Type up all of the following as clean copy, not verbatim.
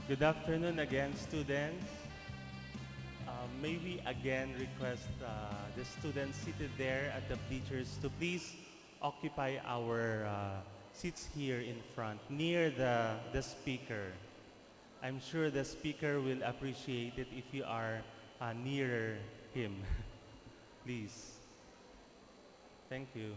Good afternoon again, students. May we again request the students seated there at the bleachers to please occupy our seats here in front, near the speaker. I'm sure the speaker will appreciate it if you are nearer him. Please. Thank you.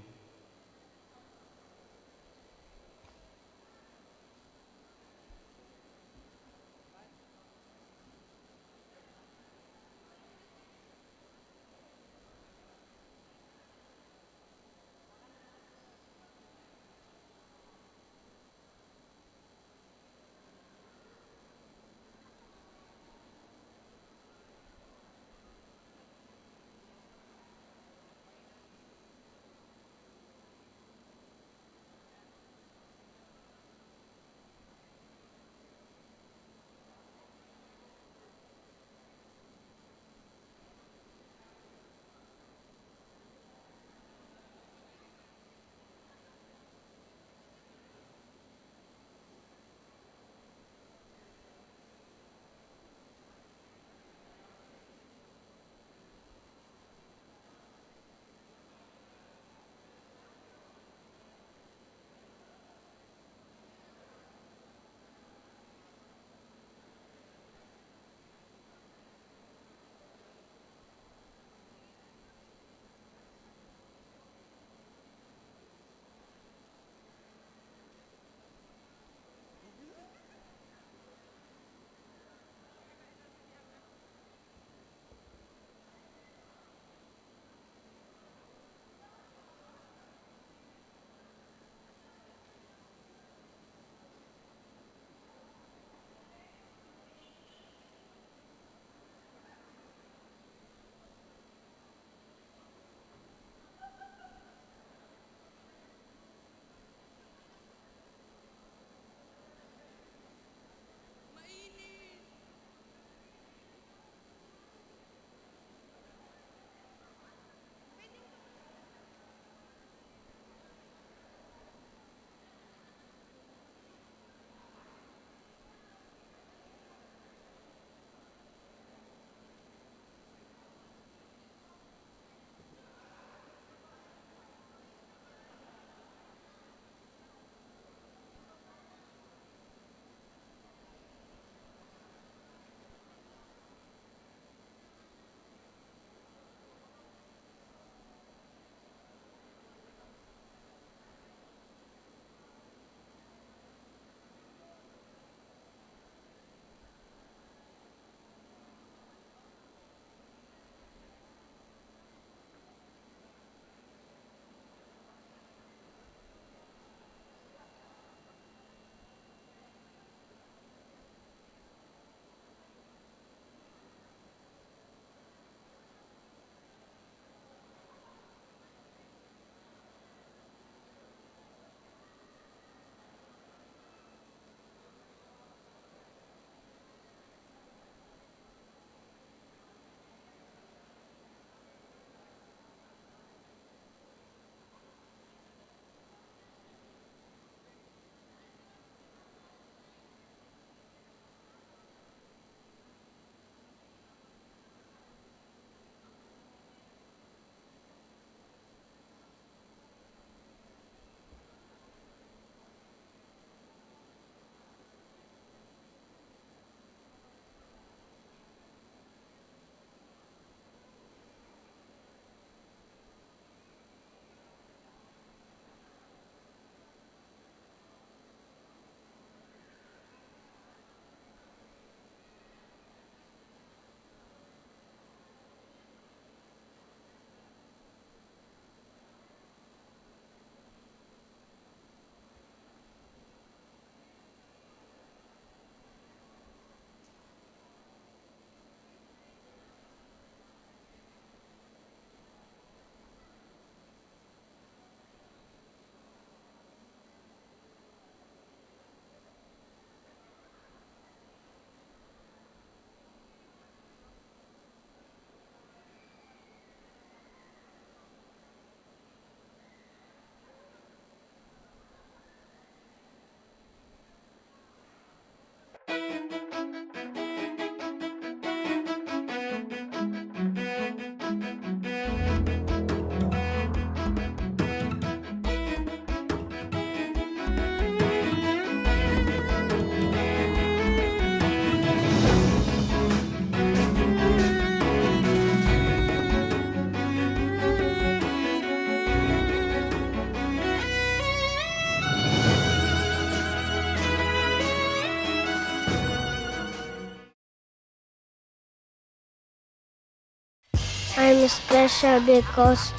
I'm special because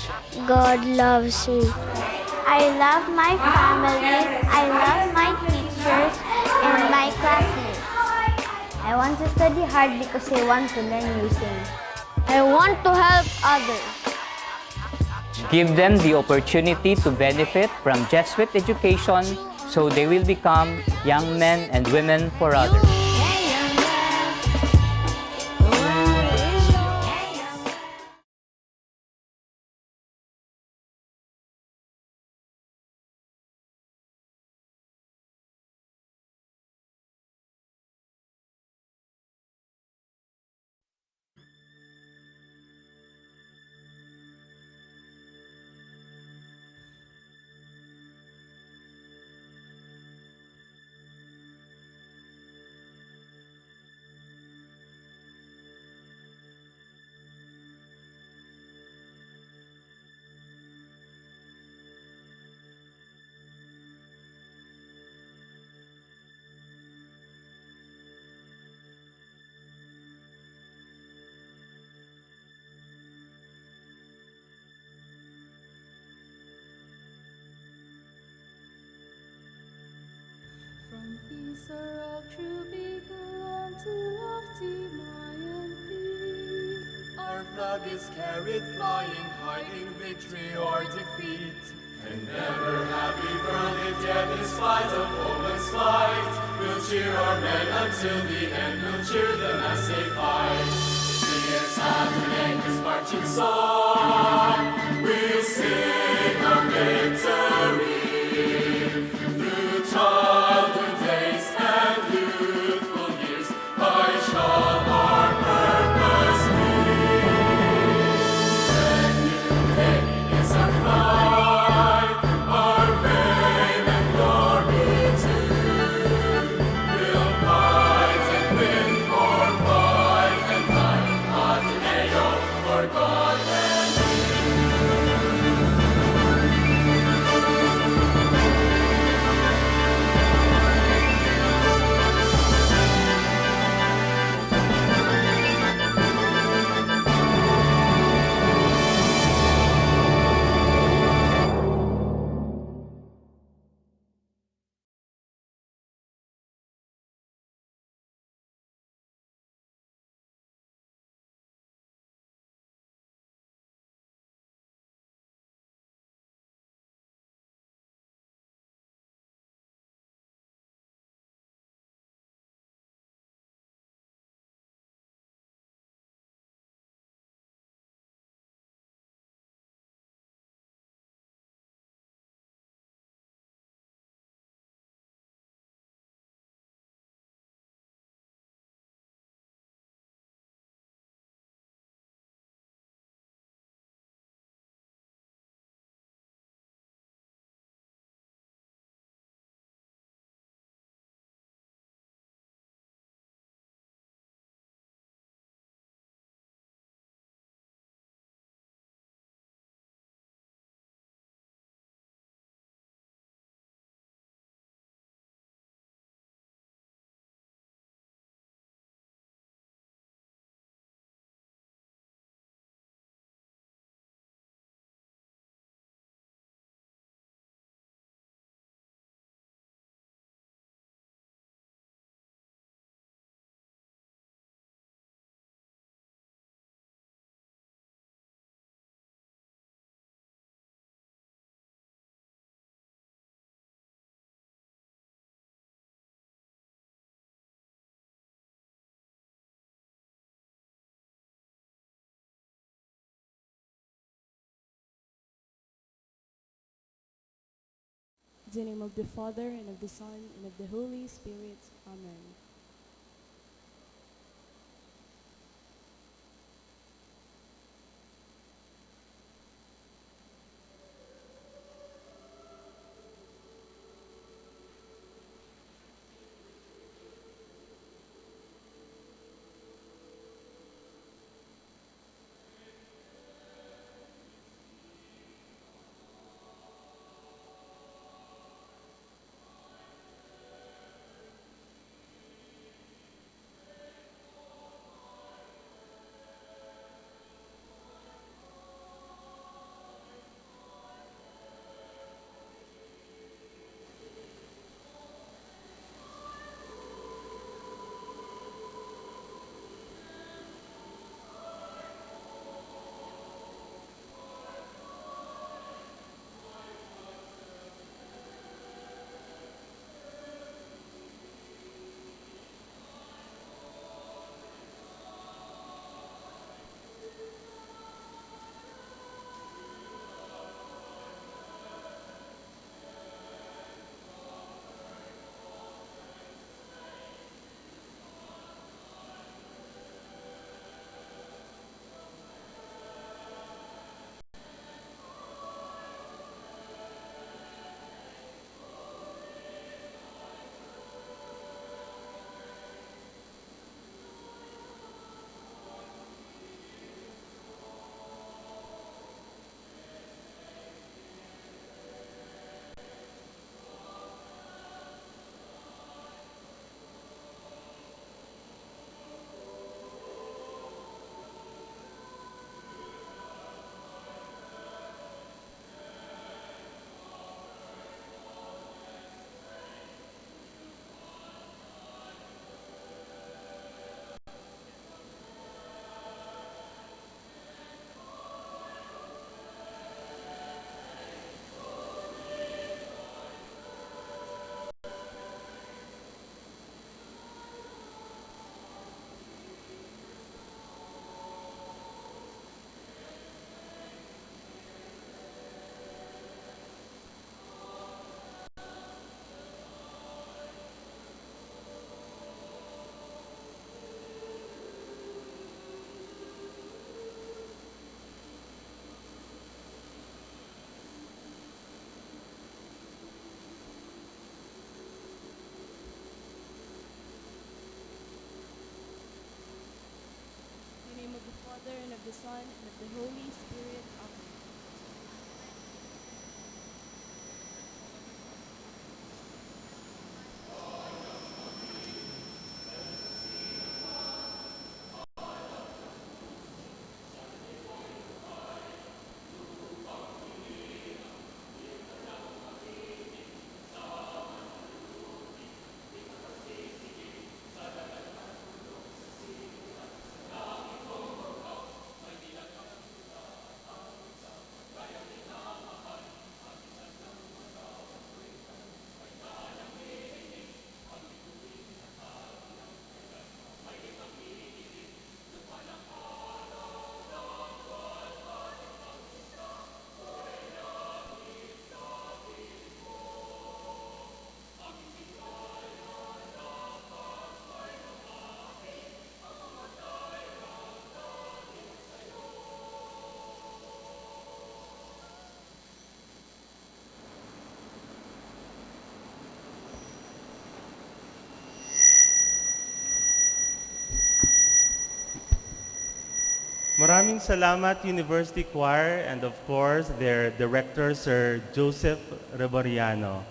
God loves me. I love my family, I love my teachers, and my classmates. I want to study hard because I want to learn new things. I want to help others. Give them the opportunity to benefit from Jesuit education so they will become young men and women for others. From Pisa of true beacon to lofty Mayan peak, our flag is carried flying high in victory or defeat. And never have we furled it yet in spite of foeman's flight. We'll cheer our men until the end, we'll cheer them as they fight. Singers have to make this marching song, we'll sing our victory. Through childhood days and youthful years, I shall our purpose be. When new day is our cry, our fame and glory too. We'll fight and win or fight and die, Ateneo for God and In the name of the Father, and of the Son, and of the Holy Spirit. Amen. Father, and of the Son, and of the Holy Spirit. Amen. Maraming salamat University Choir and of course their director Sir Joseph Reboriano.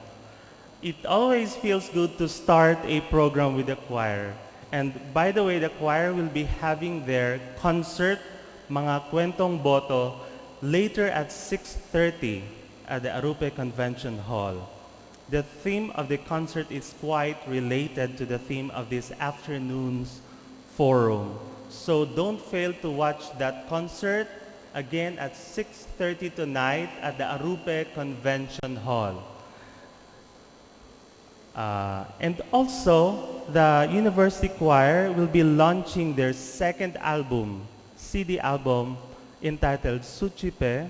It always feels good to start a program with the choir. And by the way, the choir will be having their concert, Mga Kwentong Boto, later at 6:30 at the Arupe Convention Hall. The theme of the concert is quite related to the theme of this afternoon's forum. So don't fail to watch that concert again at 6:30 tonight at the Arupe Convention Hall. And also, the University Choir will be launching their second album, CD album, entitled Suchipe,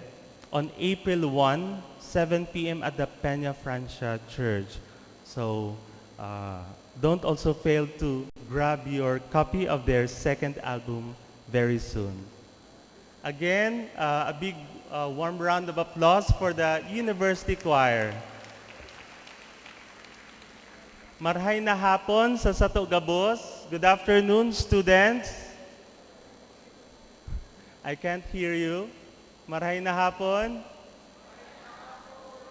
on April 1, 7 p.m. at the Peña Francia Church. So, don't also fail to grab your copy of their second album very soon. Again, a big warm round of applause for the University Choir. Marhay na hapon sa Sato Gabos. Good afternoon, students. I can't hear you. Marhay na hapon.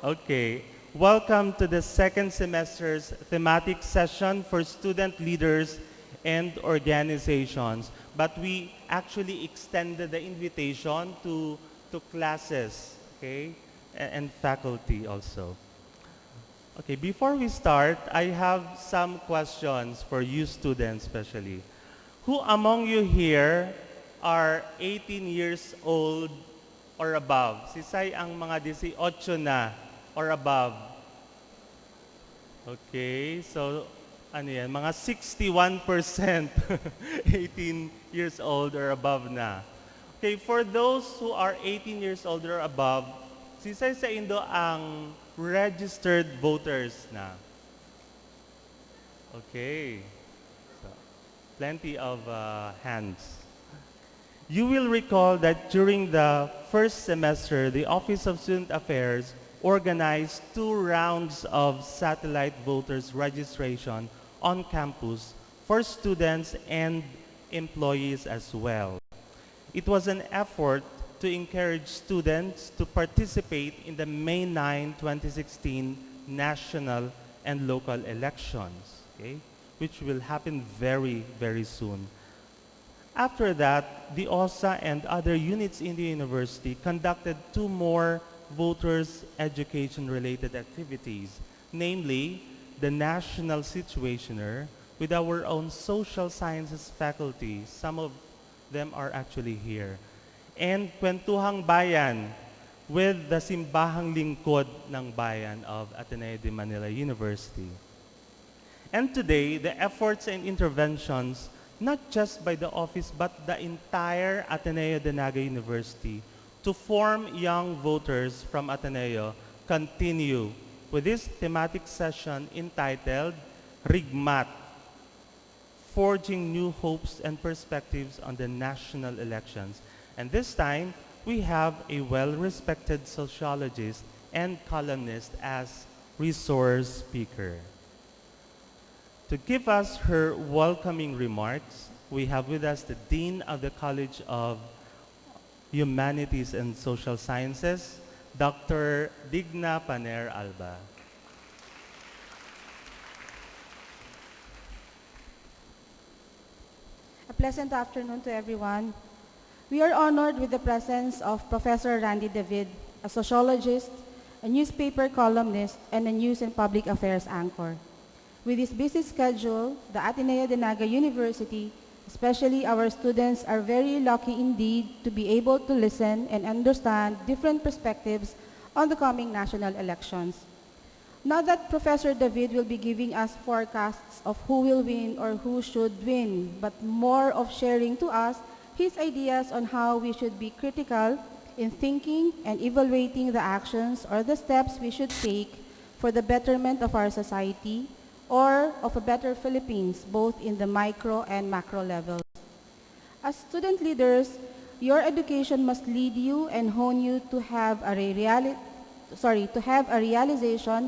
Okay. Welcome to the second semester's thematic session for student leaders and organizations. But we actually extended the invitation to classes, okay, and faculty also. Okay, before we start, I have some questions for you students especially. Who among you here are 18 years old or above? Sisay ang mga 18 na or above. Okay, so ano yan? Mga 61% 18 years old or above na. Okay, for those who are 18 years old or above, sisay sa Indo ang registered voters na. Okay. So, plenty of hands. You will recall that during the first semester, the Office of Student Affairs organized 2 rounds of satellite voters registration on campus for students and employees as well. It was an effort to encourage students to participate in the May 9, 2016 national and local elections, okay, which will happen very, very soon. After that, the OSA and other units in the university conducted 2 more voters education-related activities, namely the National Situationer with our own social sciences faculty. Some of them are actually here. And Kwentuhang Bayan with the Simbahang Lingkod ng Bayan of Ateneo de Manila University. And today, the efforts and interventions, not just by the office, but the entire Ateneo de Naga University to form young voters from Ateneo continue with this thematic session entitled RIGMAT, Forging New Hopes and Perspectives on the National Elections. And this time, we have a well-respected sociologist and columnist as resource speaker. To give us her welcoming remarks, we have with us the Dean of the College of Humanities and Social Sciences, Dr. Digna Paner Alba. A pleasant afternoon to everyone. We are honored with the presence of Professor Randy David, a sociologist, a newspaper columnist, and a news and public affairs anchor. With his busy schedule, the Ateneo de Naga University, especially our students, are very lucky indeed to be able to listen and understand different perspectives on the coming national elections. Not that Professor David will be giving us forecasts of who will win or who should win, but more of sharing to us his ideas on how we should be critical in thinking and evaluating the actions or the steps we should take for the betterment of our society or of a better Philippines, both in the micro and macro levels. As student leaders, your education must lead you and hone you to have a realization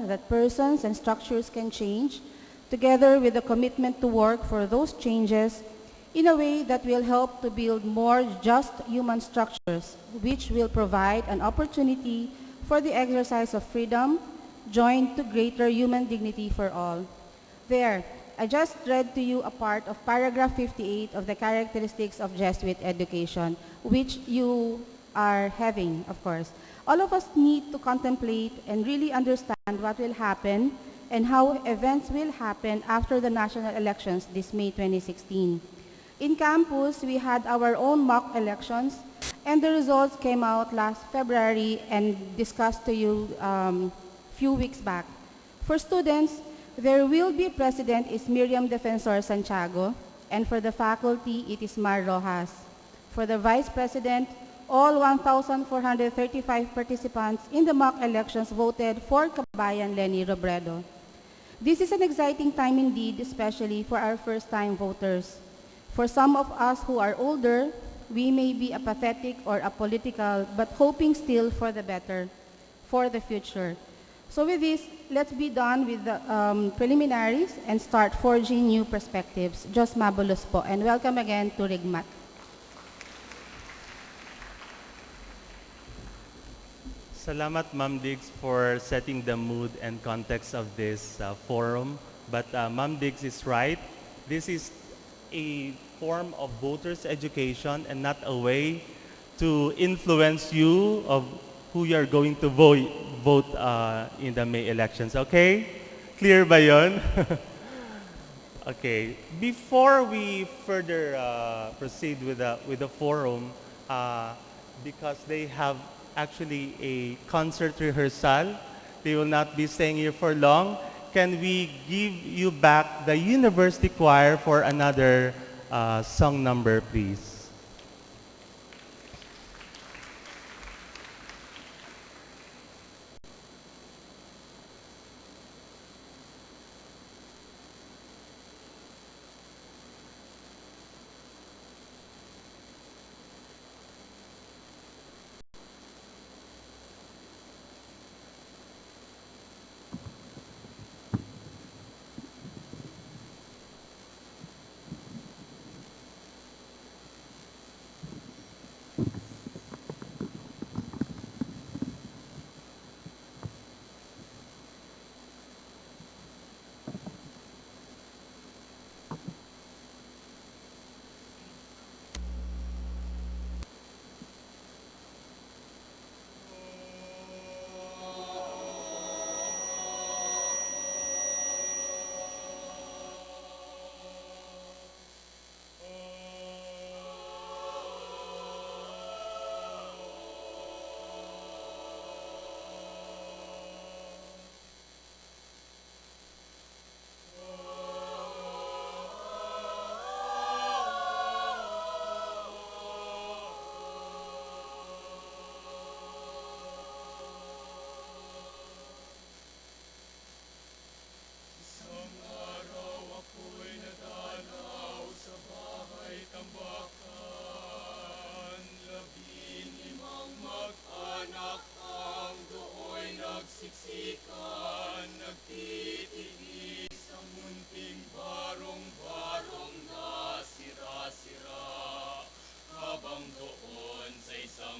that persons and structures can change, together with a commitment to work for those changes in a way that will help to build more just human structures, which will provide an opportunity for the exercise of freedom, joined to greater human dignity for all. There, I just read to you a part of paragraph 58 of the characteristics of Jesuit education, which you are having, of course. All of us need to contemplate and really understand what will happen and how events will happen after the national elections this May 2016. In campus, we had our own mock elections, and the results came out last February and discussed to you few weeks back. For students, their will-be president is Miriam Defensor Santiago, and for the faculty, it is Mar Rojas. For the vice president, all 1,435 participants in the mock elections voted for Kabayan Lenny Robredo. This is an exciting time indeed, especially for our first-time voters. For some of us who are older, we may be apathetic or apolitical, but hoping still for the better, for the future. So with this, let's be done with the preliminaries and start forging new perspectives. Diyos mabulos po, and welcome again to RIGMAT. Salamat, Ma'am Diggs, for setting the mood and context of this forum. But Ma'am Diggs is right. This is a form of voters' education and not a way to influence you of who you are going to vote in the May elections. Okay? Clear ba yun? Okay. Before we further proceed with the forum, because they have actually a concert rehearsal, they will not be staying here for long. Can we give you back the university choir for another song number, please? Habang doon sa isang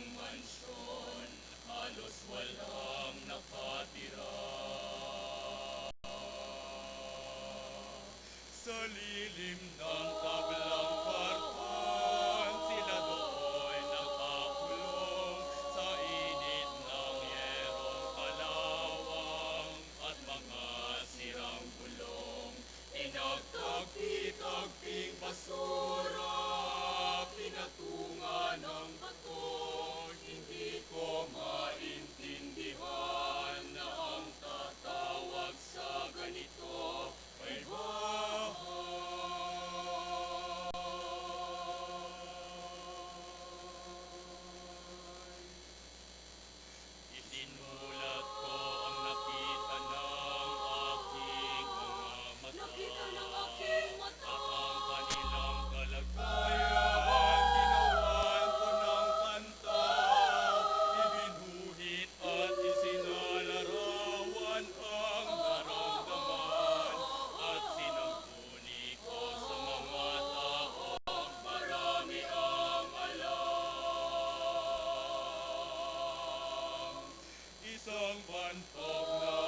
Sa lilim ng tablang karton, sila doon nakakulong sa init ng yerong kalawang at mga sirang gulong. Pinagtagpi-tagping basura, pinatungan ng bato, hindi ko maintindihan na ang tatawag sa ganito ay bahay. Isinulat ko ang nakita ng aking mga mata. At ang kanilang kalagayan, ginawan ko ng kanta. Ibinuhit at isinalarawan ang naramdaman. At sinampuni ko sa mga taong marami ang alam. Isang bantok na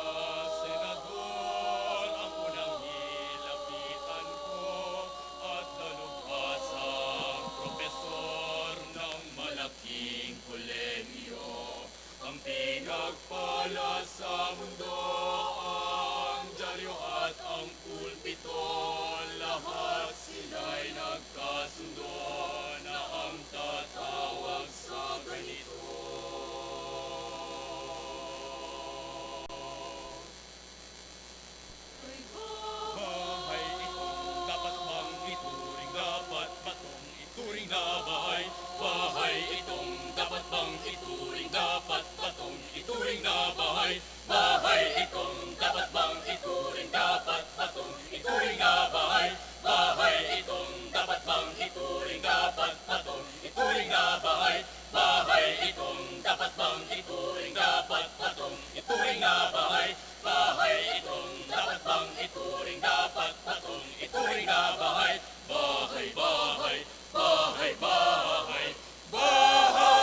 senador ang unang nilapitan ko at dalubhasang propesor ng malaking kolehiyo. Ang pinagpala sa mundo, ang dyaryo at ang pulpito, lahat sila'y nagkasundo na ang tatawag sa ganito. Bahay itong dapat bang ituring, dapat batong ituring na bahay? Bahay itong dapat bang ituring, dapat batong ituring na bahay? Bahay itong dapat bang ituring, dapat batong ituring na bahay? Bahay itong dapat bang ituring, dapat batong ituring na bahay? Bahay itong dapat bang ituring, dapat batong ituring na bahay? Bahay itong dapat bang ituring, dapat batong ituring na bahay? Bahay, bahay, bahay, bahay, bahay!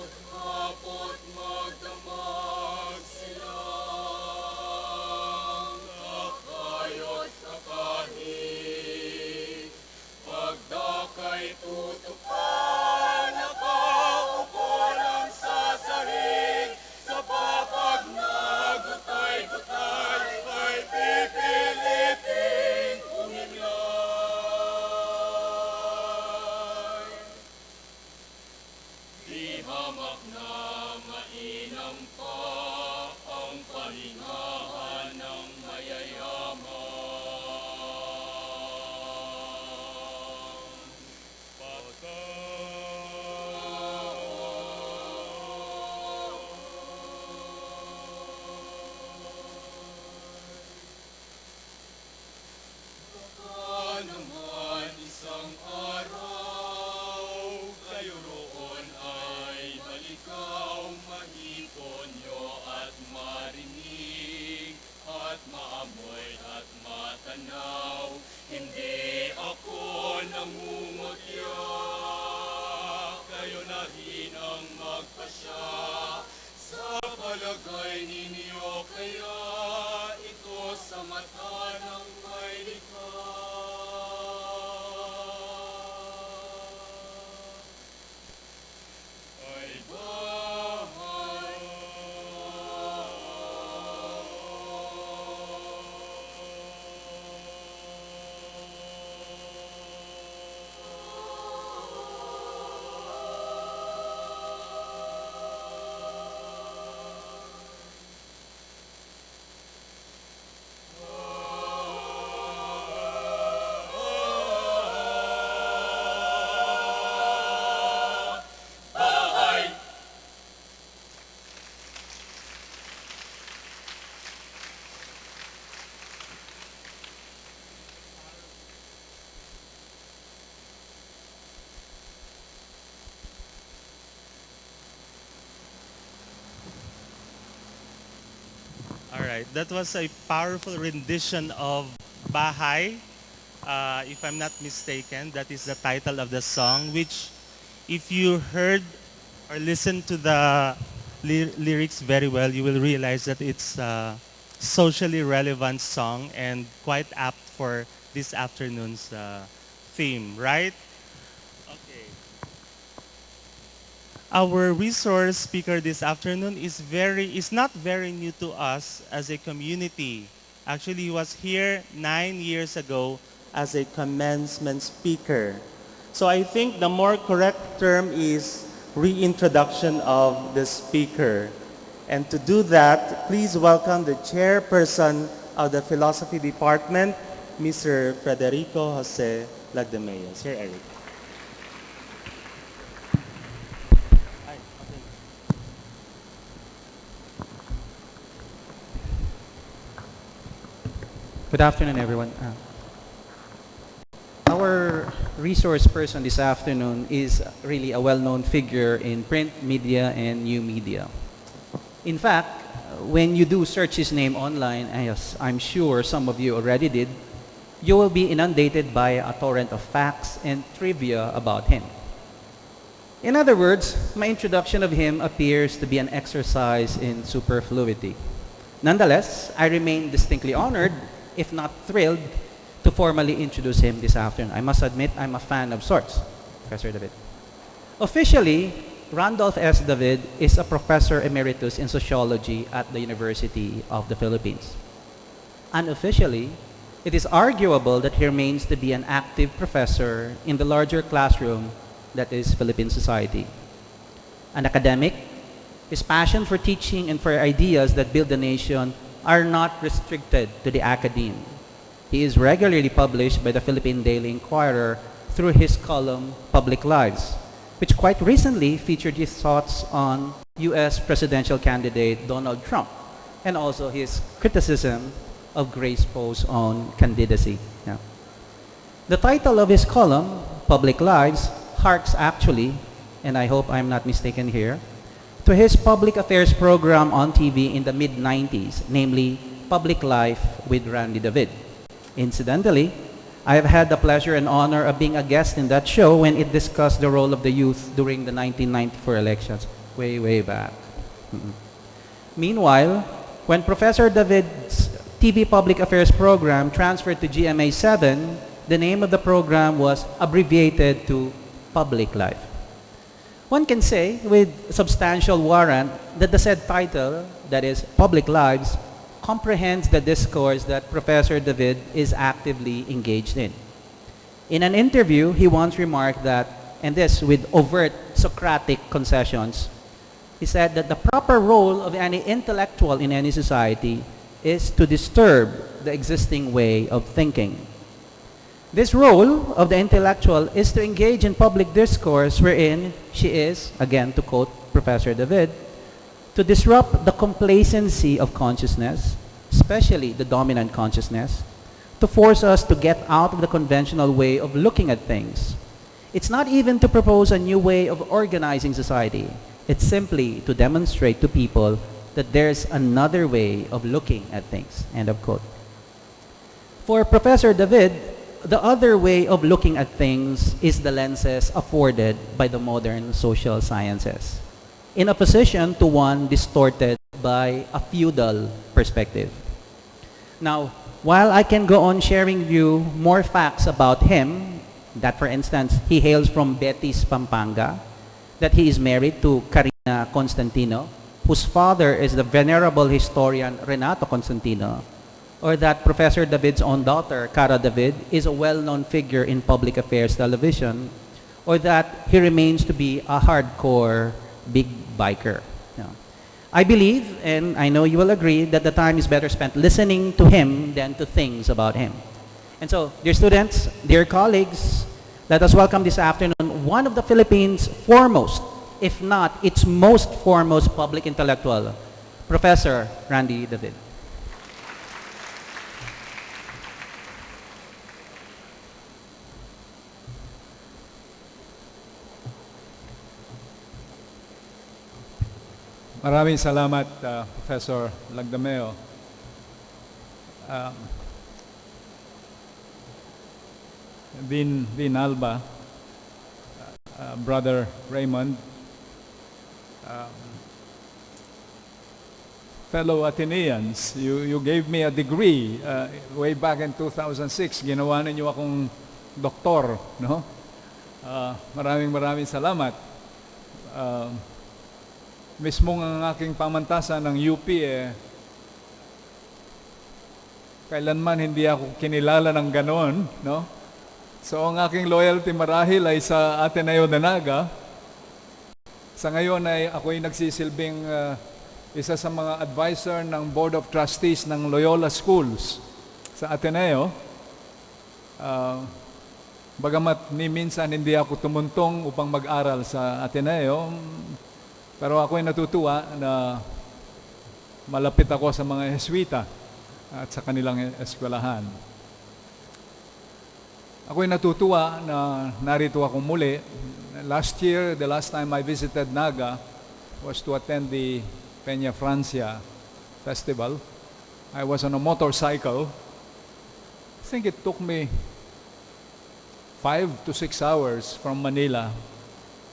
Maghapot magdamag silang kakayot kakahig. Pagdakay tutukan, nakaupo lang sa sahig. Sa papag na gutay-gutay, ay pipiliting umimlay. Di hamak na mainam pa ang pahingahan ng mayayaman. Baka naman isang araw kayo roon ay malikaw, mahipon nyo at marinig at maamoy at matanaw. Hindi ako nangungutya, kayo na rin ang magpasya. Sa palagay ninyo kaya ito sa mata ng may likha. Ay bahay. Bahay. All right, that was a powerful rendition of Bahay. If I'm not mistaken, that is the title of the song, which if you heard or listened to the lyrics very well, you will realize that it's a socially relevant song and quite apt for this afternoon's theme, right? Okay. Our resource speaker this afternoon is not very new to us as a community. Actually, he was here 9 years ago as a commencement speaker. So I think the more correct term is reintroduction of the speaker. And to do that, please welcome the chairperson of the philosophy department, Mr. Federico Jose Lagdameo. Sir Eric. Good afternoon, everyone. Our resource person this afternoon is really a well-known figure in print media and new media. In fact, when you do search his name online, as I'm sure some of you already did, you will be inundated by a torrent of facts and trivia about him. In other words, my introduction of him appears to be an exercise in superfluity. Nonetheless, I remain distinctly honored, if not thrilled, to formally introduce him this afternoon. I must admit, I'm a fan of sorts, Professor David. Officially, Randolph S. David is a professor emeritus in sociology at the University of the Philippines. Unofficially, it is arguable that he remains to be an active professor in the larger classroom that is Philippine society. An academic, his passion for teaching and for ideas that build the nation are not restricted to the academe. He is regularly published by the Philippine Daily Inquirer through his column, Public Lives, which quite recently featured his thoughts on U.S. presidential candidate Donald Trump, and also his criticism of Grace Poe's own candidacy. Yeah. The title of his column, Public Lives, harks actually, and I hope I'm not mistaken here, to his public affairs program on TV in the mid-90s, namely Public Life with Randy David. Incidentally, I have had the pleasure and honor of being a guest in that show when it discussed the role of the youth during the 1994 elections, way back. Meanwhile, when Professor David's TV public affairs program transferred to GMA 7, the name of the program was abbreviated to Public Life. One can say with substantial warrant that the said title, that is Public Lives, comprehends the discourse that Professor David is actively engaged in. In an interview, he once remarked that, and this with overt Socratic concessions, he said that the proper role of any intellectual in any society is to disturb the existing way of thinking. This role of the intellectual is to engage in public discourse wherein she is, again to quote Professor David, to disrupt the complacency of consciousness, especially the dominant consciousness, to force us to get out of the conventional way of looking at things. It's not even to propose a new way of organizing society. It's simply to demonstrate to people that there's another way of looking at things, end of quote. For Professor David, the other way of looking at things is the lenses afforded by the modern social sciences, in opposition to one distorted by a feudal perspective. Now, while I can go on sharing you more facts about him, that for instance, he hails from Betis, Pampanga, that he is married to Karina Constantino, whose father is the venerable historian Renato Constantino, or that Professor David's own daughter, Cara David, is a well-known figure in public affairs television, or that he remains to be a hardcore big biker. Yeah. I believe, and I know you will agree, that the time is better spent listening to him than to things about him. And so, dear students, dear colleagues, let us welcome this afternoon one of the Philippines' foremost, if not its most foremost public intellectual, Professor Randy David. Maraming salamat, Professor Lagdameo. Bin Alba, Brother Raymond, fellow Ateneans, you gave me a degree way back in 2006. Ginawa ninyo akong doktor, no? Maraming salamat. Mismo ang aking pamantasan ng UP, kailanman hindi ako kinilala ng ganon, no? So ang aking loyalty marahil ay sa Ateneo de Naga. Sa ngayon ay ako'y nagsisilbing isa sa mga advisor ng Board of Trustees ng Loyola Schools sa Ateneo. Bagamat minsan hindi ako tumuntong upang mag-aral sa Ateneo, pero ako'y natutuwa na malapit ako sa mga Jesuita at sa kanilang eskwelahan. Ako'y natutuwa na narito ako muli. Last year, the last time I visited Naga was to attend the Peña Francia Festival. I was on a motorcycle. I think it took me 5 to 6 hours from Manila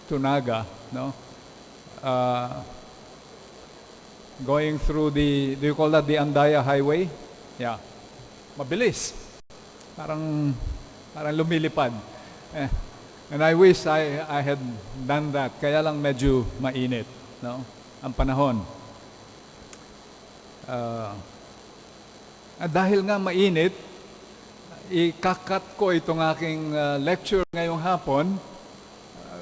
to Naga, no? Going through the, do you call that the Andaya Highway? Yeah. Mabilis. Parang lumilipad. And I wish I had done that. Kaya lang medyo mainit, no? Ang panahon. At dahil nga mainit, ikakat ko itong aking lecture ngayong hapon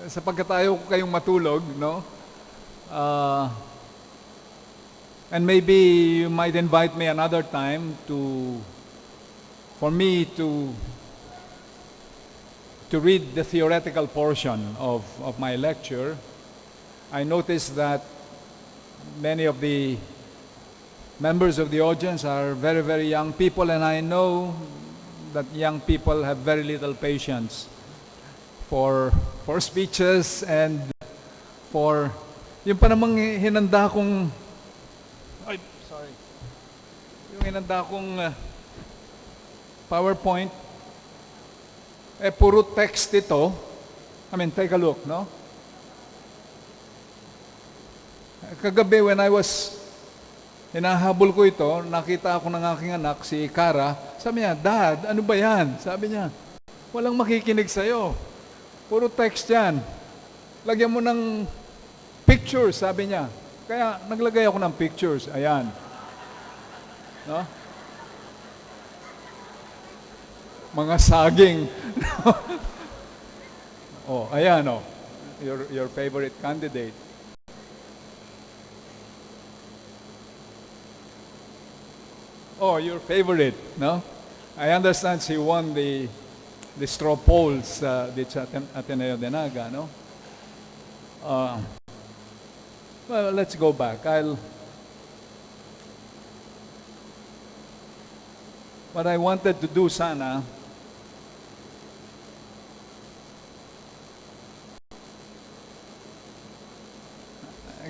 sapagkat ayaw ko kayong matulog, no? And maybe you might invite me another time for me to read the theoretical portion of my lecture. I noticed that many of the members of the audience are very, very young people, and I know that young people have very little patience for speeches and for yung pa namang hinanda kong yung hinanda kong PowerPoint puro text ito. I mean, take a look, no? Kagabi when I was hinahabol ko ito, nakita ako ng aking anak, si Kara. Sabi niya, Dad, ano ba yan? Sabi niya, walang makikinig sa'yo. Puro text yan. Lagyan mo ng pictures, sabi niya. Kaya naglagay ako ng pictures. Ayan. No? Mga saging. Oh, ayan, oh. Your favorite candidate. Oh, your favorite, no? I understand she won the straw polls, the Ateneo de Naga, no? Well, let's go back. What I wanted to do sana,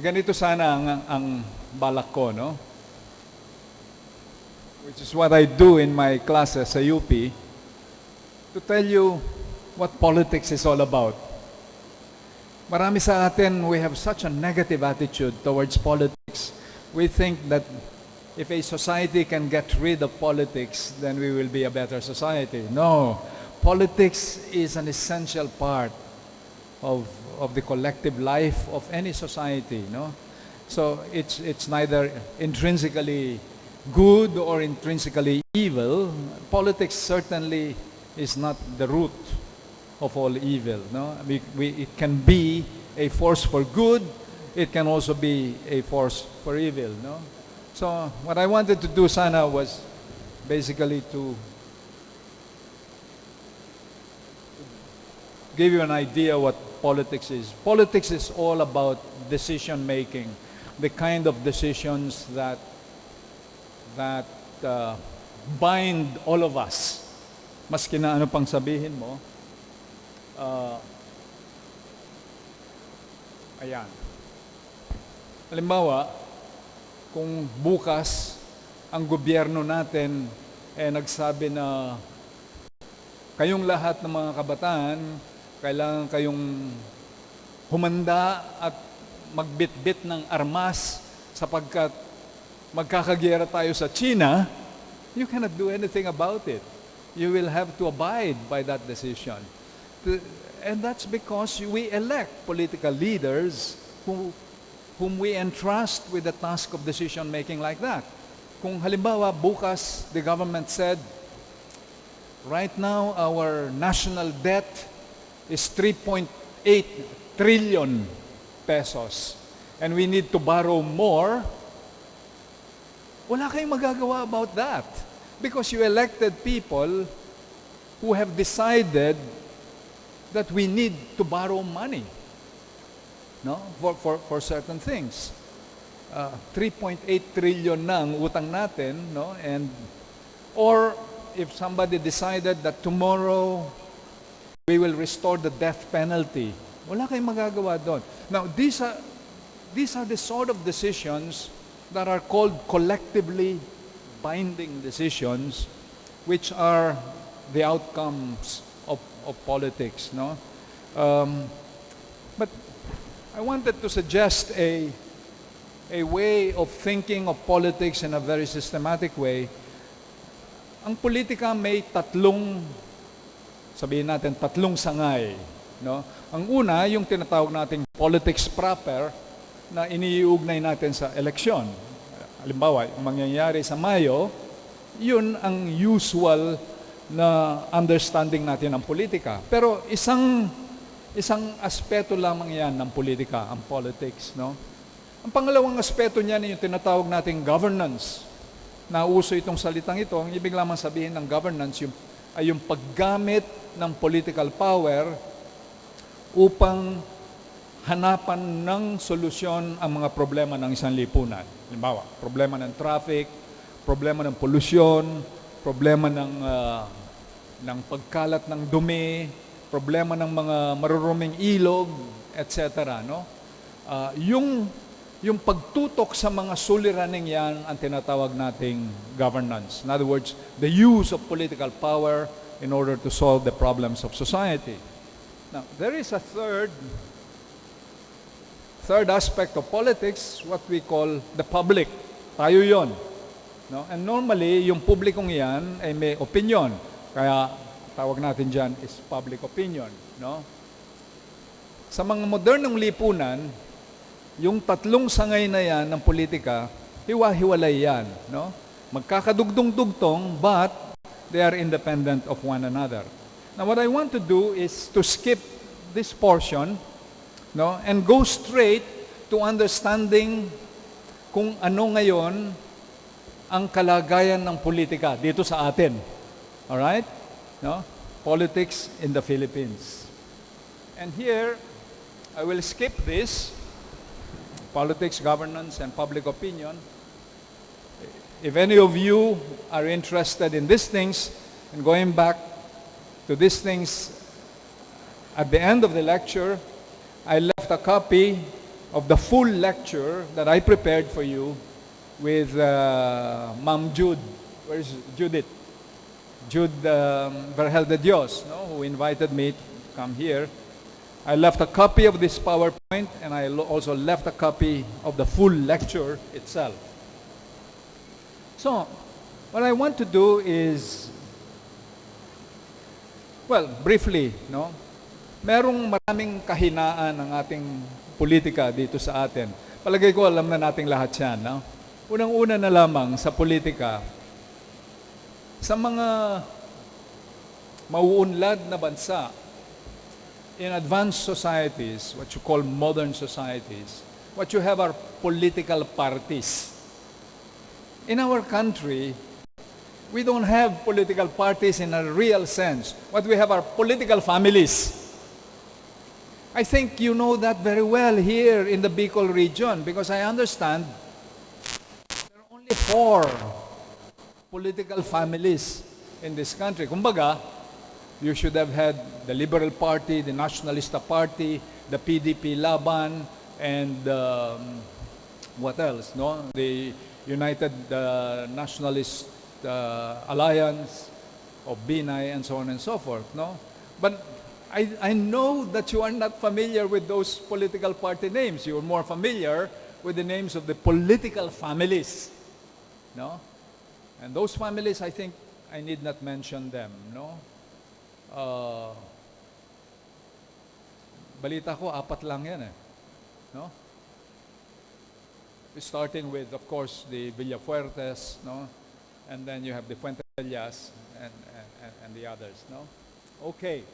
ganito sana ang balak ko, no? Which is what I do in my classes sa UP, to tell you what politics is all about. Marami sa atin, we have such a negative attitude towards politics. We think that if a society can get rid of politics, then we will be a better society. No. Politics is an essential part of the collective life of any society, no? So it's neither intrinsically good or intrinsically evil. Politics certainly is not the root of all evil, no? It can be a force for good, it can also be a force for evil, no? So what I wanted to do sana was basically to give you an idea what politics is. Politics is all about decision making, the kind of decisions that bind all of us. Maski na ano pang sabihin mo, ayan. Halimbawa, kung bukas ang gobyerno natin nagsabi na kayong lahat ng mga kabataan, kailangan kayong humanda at magbitbit ng armas sapagkat magkakagyera tayo sa China, you cannot do anything about it. You will have to abide by that decision. And that's because we elect political leaders whom we entrust with the task of decision-making like that. Kung halimbawa, bukas, the government said, right now, our national debt is 3.8 trillion pesos. And we need to borrow more. Wala kayong magagawa about that. Because you elected people who have decided that we need to borrow money, no, for certain things. 3.8 trillion na ang utang natin, no, or if somebody decided that tomorrow we will restore the death penalty, wala kayong magagawa doon. Now, these are the sort of decisions that are called collectively binding decisions, which are the outcomes of politics, no? But I wanted to suggest a way of thinking of politics in a very systematic way. Ang politika may sabihin natin, tatlong sangay, no? Ang una, yung tinatawag nating politics proper na iniuugnay natin sa eleksyon. Halimbawa, yung mangyayari sa Mayo, yun ang usual na understanding natin ng politika. Pero isang aspeto lamang yan ng politika, ang politics, no? Ang pangalawang aspeto niyan yung tinatawag nating governance. Nauso itong salitang ito, ang ibig lamang sabihin ng governance ay yung paggamit ng political power upang hanapan ng solusyon ang mga problema ng isang lipunan. Halimbawa, problema ng traffic, problema ng polusyon, problema ng pagkalat ng dumi, problema ng mga maruruming ilog, etc. No? Yung pagtutok sa mga suliraning yan ang tinatawag nating governance. In other words, the use of political power in order to solve the problems of society. Now, there is a third aspect of politics, what we call the public. Tayo yon. No? And normally, yung publikong yan ay may opinion. Kaya tawag natin dyan is public opinion. No? Sa mga modernong lipunan, yung tatlong sangay na yan ng politika, hiwa-hiwalay yan. No? Magkakadugtong-dugtong, but they are independent of one another. Now, what I want to do is to skip this portion, no, and go straight to understanding kung ano ngayon ang kalagayan ng politika dito sa atin. All right? No? Politics in the Philippines. And here, I will skip this, politics, governance, and public opinion. If any of you are interested in these things and going back to these things at the end of the lecture, I left a copy of the full lecture that I prepared for you with Ma'am Jude. Where is Judith? Jude Vergel de Dios, no, who invited me to come here. I left a copy of this PowerPoint, and I also left a copy of the full lecture itself. So, what I want to do is, well, briefly, no, merong maraming kahinaan ng ating politika dito sa atin. Palagay ko, alam na nating lahat yan. No? Unang-una na lamang sa politika, sa mga mauunlad na bansa, in advanced societies, what you call modern societies, what you have are political parties. In our country, we don't have political parties in a real sense. What we have are political families. I think you know that very well here in the Bicol region because I understand there are only 4 political families in this country. Kumbaga, you should have had the Liberal Party, the Nationalista Party, the PDP Laban, and what else? No, the United Nationalist Alliance of Binay, and so on and so forth. No, but I know that you are not familiar with those political party names. You are more familiar with the names of the political families. No? And those families, I think, I need not mention them. No? Balita ko, 4 lang yan eh. No? Starting with, of course, the Villafuertes, no? And then you have the Fuentellas and the others. No? Okay.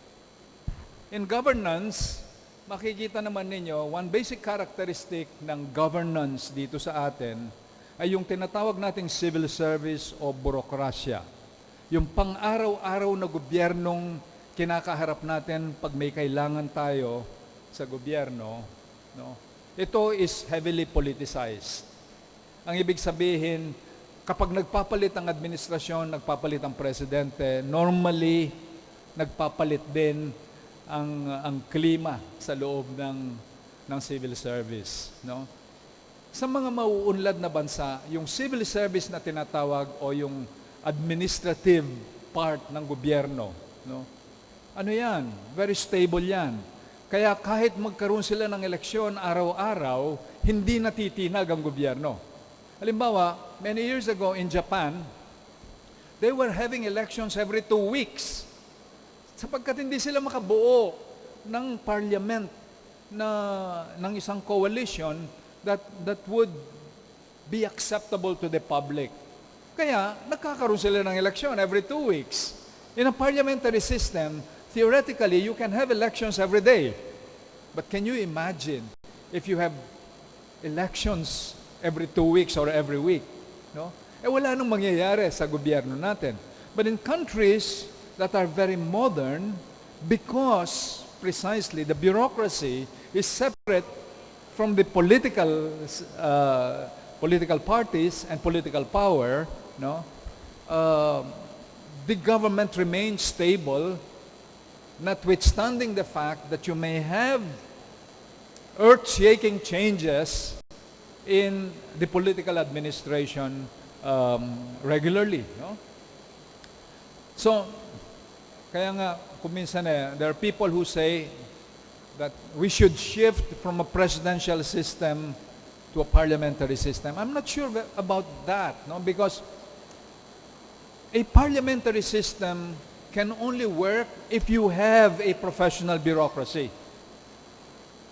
In governance, makikita naman ninyo, one basic characteristic ng governance dito sa atin ay yung tinatawag nating civil service o burokrasya. Yung pang-araw-araw na gobyernong kinakaharap natin pag may kailangan tayo sa gobyerno, no? Ito is heavily politicized. Ang ibig sabihin, kapag nagpapalit ang administrasyon, nagpapalit ang presidente, normally, nagpapalit din ang klima sa loob ng civil service. No? Sa mga mauunlad na bansa, yung civil service na tinatawag o yung administrative part ng gobyerno, no? Ano yan? Very stable yan. Kaya kahit magkaroon sila ng eleksyon araw-araw, hindi natitinag ang gobyerno. Halimbawa, many years ago in Japan, they were having elections every 2 weeks. Sapagkat hindi sila makabuo ng parliament ng isang coalition that would be acceptable to the public. Kaya, nagkakaroon sila ng election every 2 weeks. In a parliamentary system, theoretically, you can have elections every day. But can you imagine if you have elections every 2 weeks or every week? No? Wala nang mangyayari sa gobyerno natin. But in countries that are very modern, because precisely the bureaucracy is separate from the political parties and political power, no? The government remains stable, notwithstanding the fact that you may have earth-shaking changes in the political administration regularly. No? So, kaya nga, kuminsan there are people who say that we should shift from a presidential system to a parliamentary system. I'm not sure about that, no? Because a parliamentary system can only work if you have a professional bureaucracy,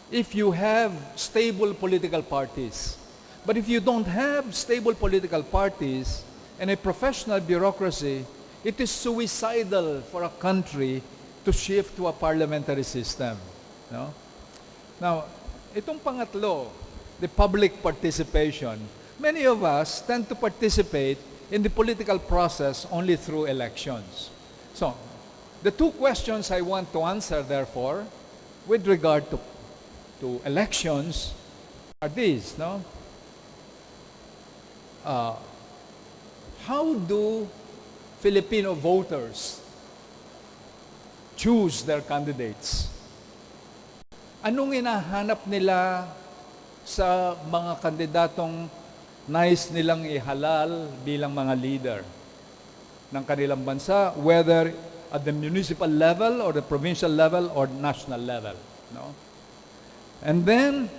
if you have stable political parties. But if you don't have stable political parties and a professional bureaucracy, it is suicidal for a country to shift to a parliamentary system. No? Now, itong pangatlo, the public participation, many of us tend to participate in the political process only through elections. So, the 2 questions I want to answer, therefore, with regard to elections are these, no? How do Filipino voters choose their candidates? Anong hinahanap nila sa mga kandidatong nais nilang ihalal bilang mga leader ng kanilang bansa, whether at the municipal level or the provincial level or national level, no? And then,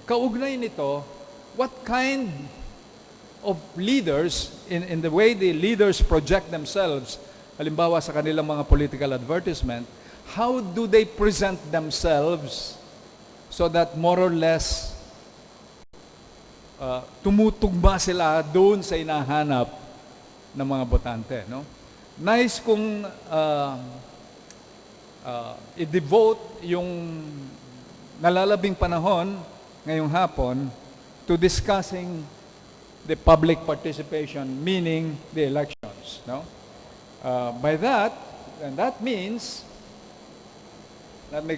kaugnay nito, what kind of leaders, in the way the leaders project themselves, halimbawa sa kanilang mga political advertisement, how do they present themselves so that more or less tumutugma sila doon sa inahanap ng mga botante, no? Nice kung i-devote yung nalalabing panahon ngayong hapon to discussing the public participation, meaning the elections, no? By that, and that means, let me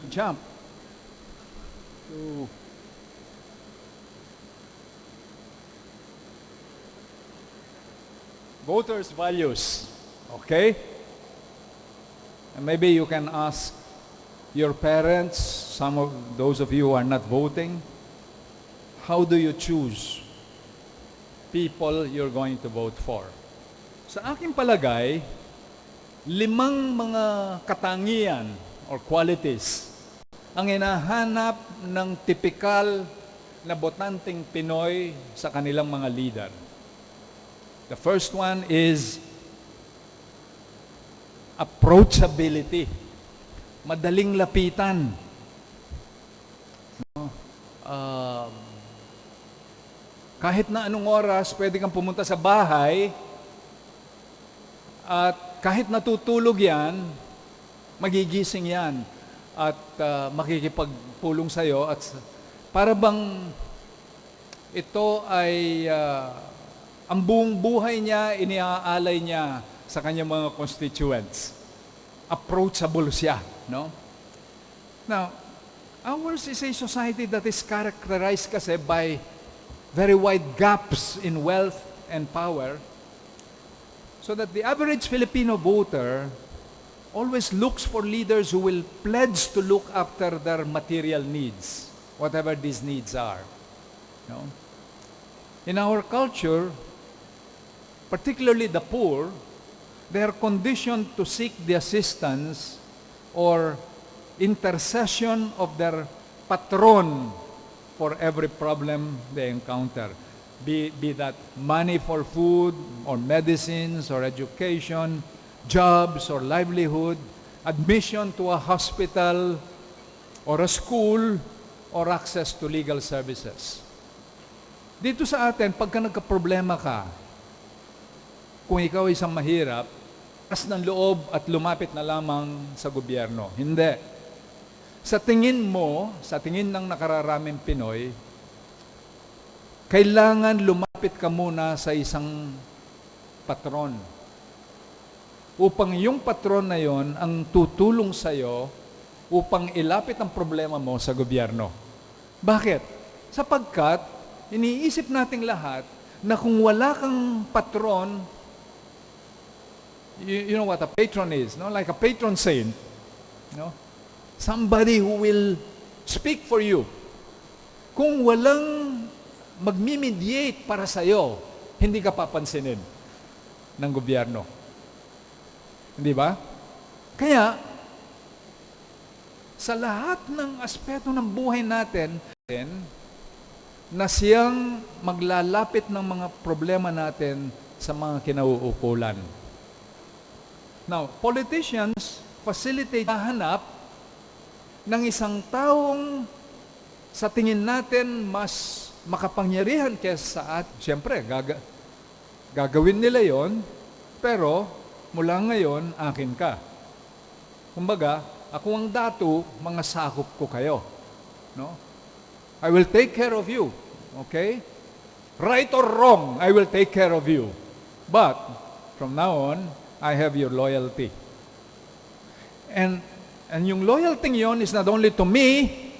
jump to voters' values, okay? And maybe you can ask your parents, some of those of you who are not voting, how do you choose people you're going to vote for? Sa aking palagay, limang mga katangian or qualities ang hinahanap ng tipikal na botanteng Pinoy sa kanilang mga leader. The first one is approachability. Madaling lapitan. No? Kahit na anong oras, pwede kang pumunta sa bahay at kahit natutulog yan, magigising yan at makikipagpulong sa'yo at para bang ito ay ang buong buhay niya, iniaalay niya sa kanyang mga constituents. Approachable siya, no? Now, ours is a society that is characterized kasi by very wide gaps in wealth and power, so that the average Filipino voter always looks for leaders who will pledge to look after their material needs, whatever these needs are. No? In our culture, particularly the poor, they are conditioned to seek the assistance or intercession of their patron for every problem they encounter. Be that money for food or medicines or education, jobs or livelihood, admission to a hospital or a school, or access to legal services. Dito sa atin, pagka nagka-problema ka, kung ikaw ay isang mahirap, as ng loob at lumapit na lamang sa gobyerno. Hindi. Sa tingin mo, sa tingin ng nakararaming Pinoy, kailangan lumapit ka muna sa isang patron. Upang yung patron na yon ang tutulong sa'yo upang ilapit ang problema mo sa gobyerno. Bakit? Sapagkat, iniisip nating lahat na kung wala kang patron, you know what a patron is, no? Like a patron saint, no? Somebody who will speak for you. Kung walang magmi-mediate para sa'yo, hindi ka papansinin ng gobyerno. Hindi ba? Kaya, sa lahat ng aspeto ng buhay natin, na siyang maglalapit ng mga problema natin sa mga kinauukulan. Now, politicians facilitate hanap ng isang taong sa tingin natin mas makapangyarihan kaysa sa atin. Siyempre, gagawin nila yon, pero mula ngayon, akin ka. Kumbaga, ako ang datu, mga sakop ko kayo. No? I will take care of you. Okay? Right or wrong, I will take care of you. But, from now on, I have your loyalty. And yung loyalty yon is not only to me,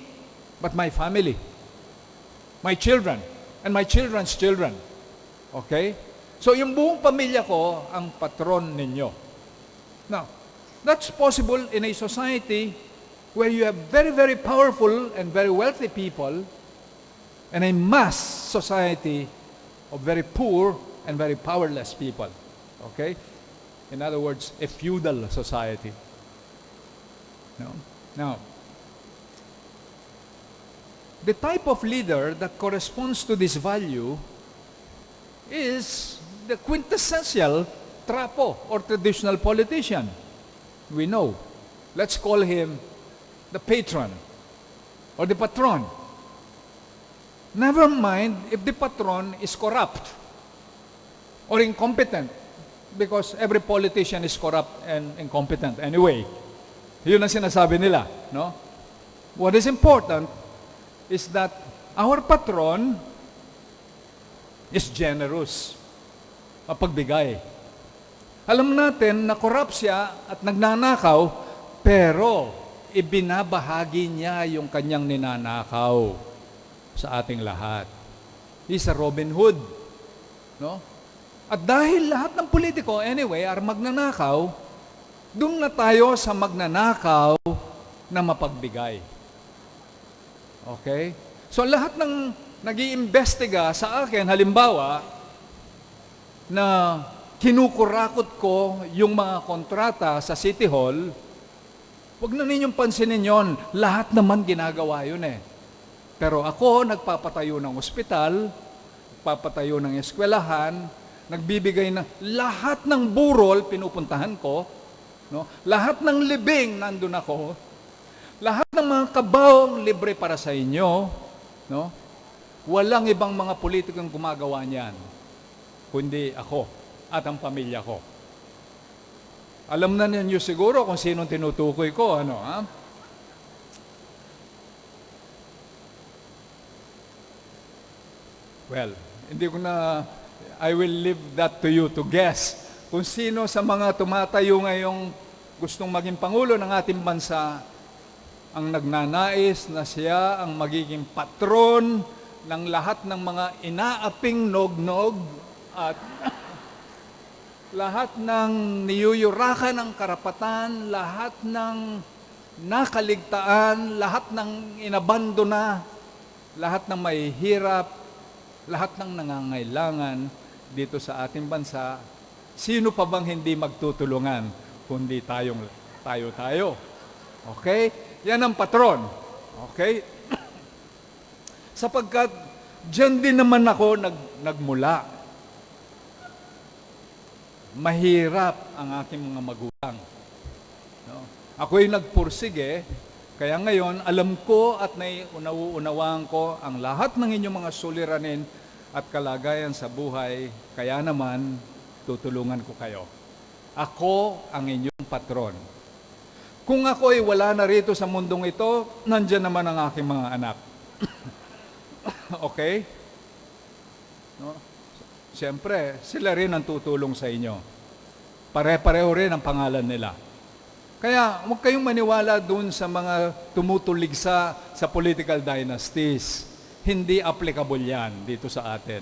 but my family, my children, and my children's children. Okay? So yung buong pamilya ko ang patron ninyo. Now, that's possible in a society where you have very, very powerful and very wealthy people and a mass society of very poor and very powerless people. Okay? In other words, a feudal society. No? Now, the type of leader that corresponds to this value is the quintessential trapo or traditional politician. We know. Let's call him the patron or the patron. Never mind if the patron is corrupt or incompetent, because every politician is corrupt and incompetent anyway. Yun ang sinasabi nila, no? What is important is that our patron is generous, mapagbigay. Alam natin na corrupt siya at nagnanakaw, pero ibinabahagi niya yung kanyang ninanakaw sa ating lahat. He's a Robin Hood, no? At dahil lahat ng politiko, anyway, are magnanakaw, doon na tayo sa magnanakaw na mapagbigay. Okay? So lahat ng nag-iimbestiga sa akin, halimbawa, na kinukurakot ko yung mga kontrata sa City Hall, huwag na ninyong pansinin yon. Lahat naman ginagawa yun eh. Pero ako, nagpapatayo ng ospital, nagpapatayo ng eskwelahan, nagbibigay ng lahat ng burol, pinupuntahan ko, no? Lahat ng libing, nandun ako, lahat ng mga kabaong libre para sa inyo, no? Walang ibang mga politikong gumagawa niyan, kundi ako at ang pamilya ko. Alam na ninyo siguro kung sinong tinutukoy ko, ano, ha? Well, hindi ko na, I will leave that to you to guess kung sino sa mga tumatayo ngayong gustong maging Pangulo ng ating bansa ang nagnanais na siya ang magiging patron ng lahat ng mga inaaping nog-nog at lahat ng niyuyurakan ng karapatan, lahat ng nakaligtaan, lahat ng inabandona, lahat ng mahihirap, lahat ng nangangailangan dito sa ating bansa. Sino pa bang hindi magtutulungan kundi tayo. Okay? Yan ang patron. Okay? Sapagkat diyan din naman ako nagmula. Mahirap ang aking mga magulang. No? Ako'y nagpursige, kaya ngayon alam ko at nauunawaan ko ang lahat ng inyong mga suliranin at kalagayan sa buhay, kaya naman tutulungan ko kayo. Ako ang inyong patron. Kung ako ay wala na rito sa mundong ito, nandyan naman ang aking mga anak. Okay? No? Siyempre, sila rin ang tutulong sa inyo. Pare-pareho rin ang pangalan nila. Kaya huwag kayong maniwala dun sa mga tumutuligsa sa political dynasties. Hindi applicable yan dito sa atin.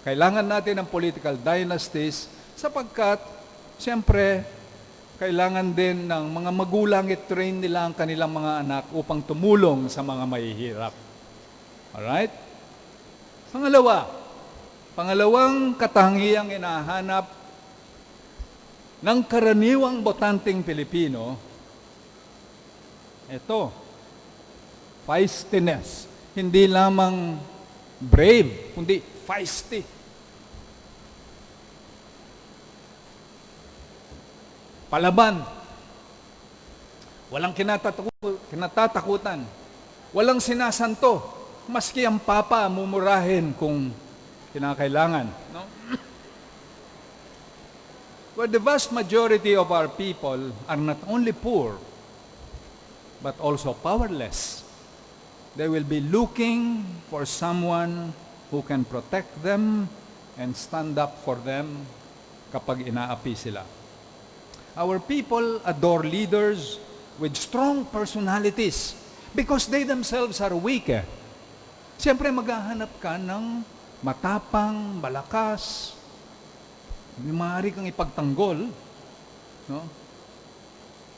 Kailangan natin ng political dynasties sapagkat, siyempre, kailangan din ng mga magulang i-train nila ang kanilang mga anak upang tumulong sa mga mahihirap. Alright? Pangalawang katangiang inahanap ng karaniwang botanteng Pilipino, ito, feistiness. Hindi lamang brave, kundi feisty. Palaban. Walang kinatatakutan. Walang sinasanto. Maski ang papa mumurahin kung kinakailangan. No? Well, the vast majority of our people are not only poor, but also powerless. They will be looking for someone who can protect them and stand up for them kapag inaapi sila. Our people adore leaders with strong personalities because they themselves are weak. Siyempre maghahanap ka ng matapang, malakas, maaari kang ipagtanggol, no?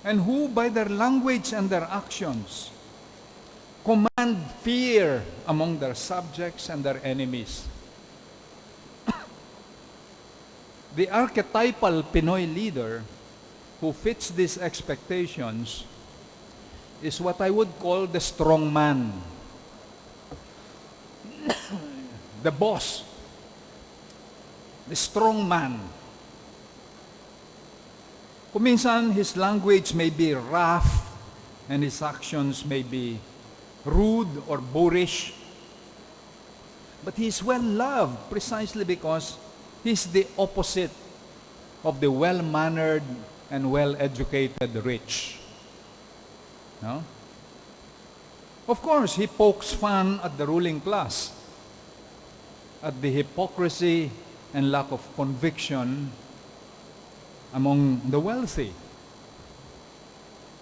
And who by their language and their actions command fear among their subjects and their enemies. The archetypal Pinoy leader who fits these expectations is what I would call the strong man. The boss. The strong man. Kuminsan, his language may be rough and his actions may be rude or boorish. But he is well loved precisely because he is the opposite of the well-mannered and well-educated rich. No? Of course, he pokes fun at the ruling class, at the hypocrisy and lack of conviction among the wealthy.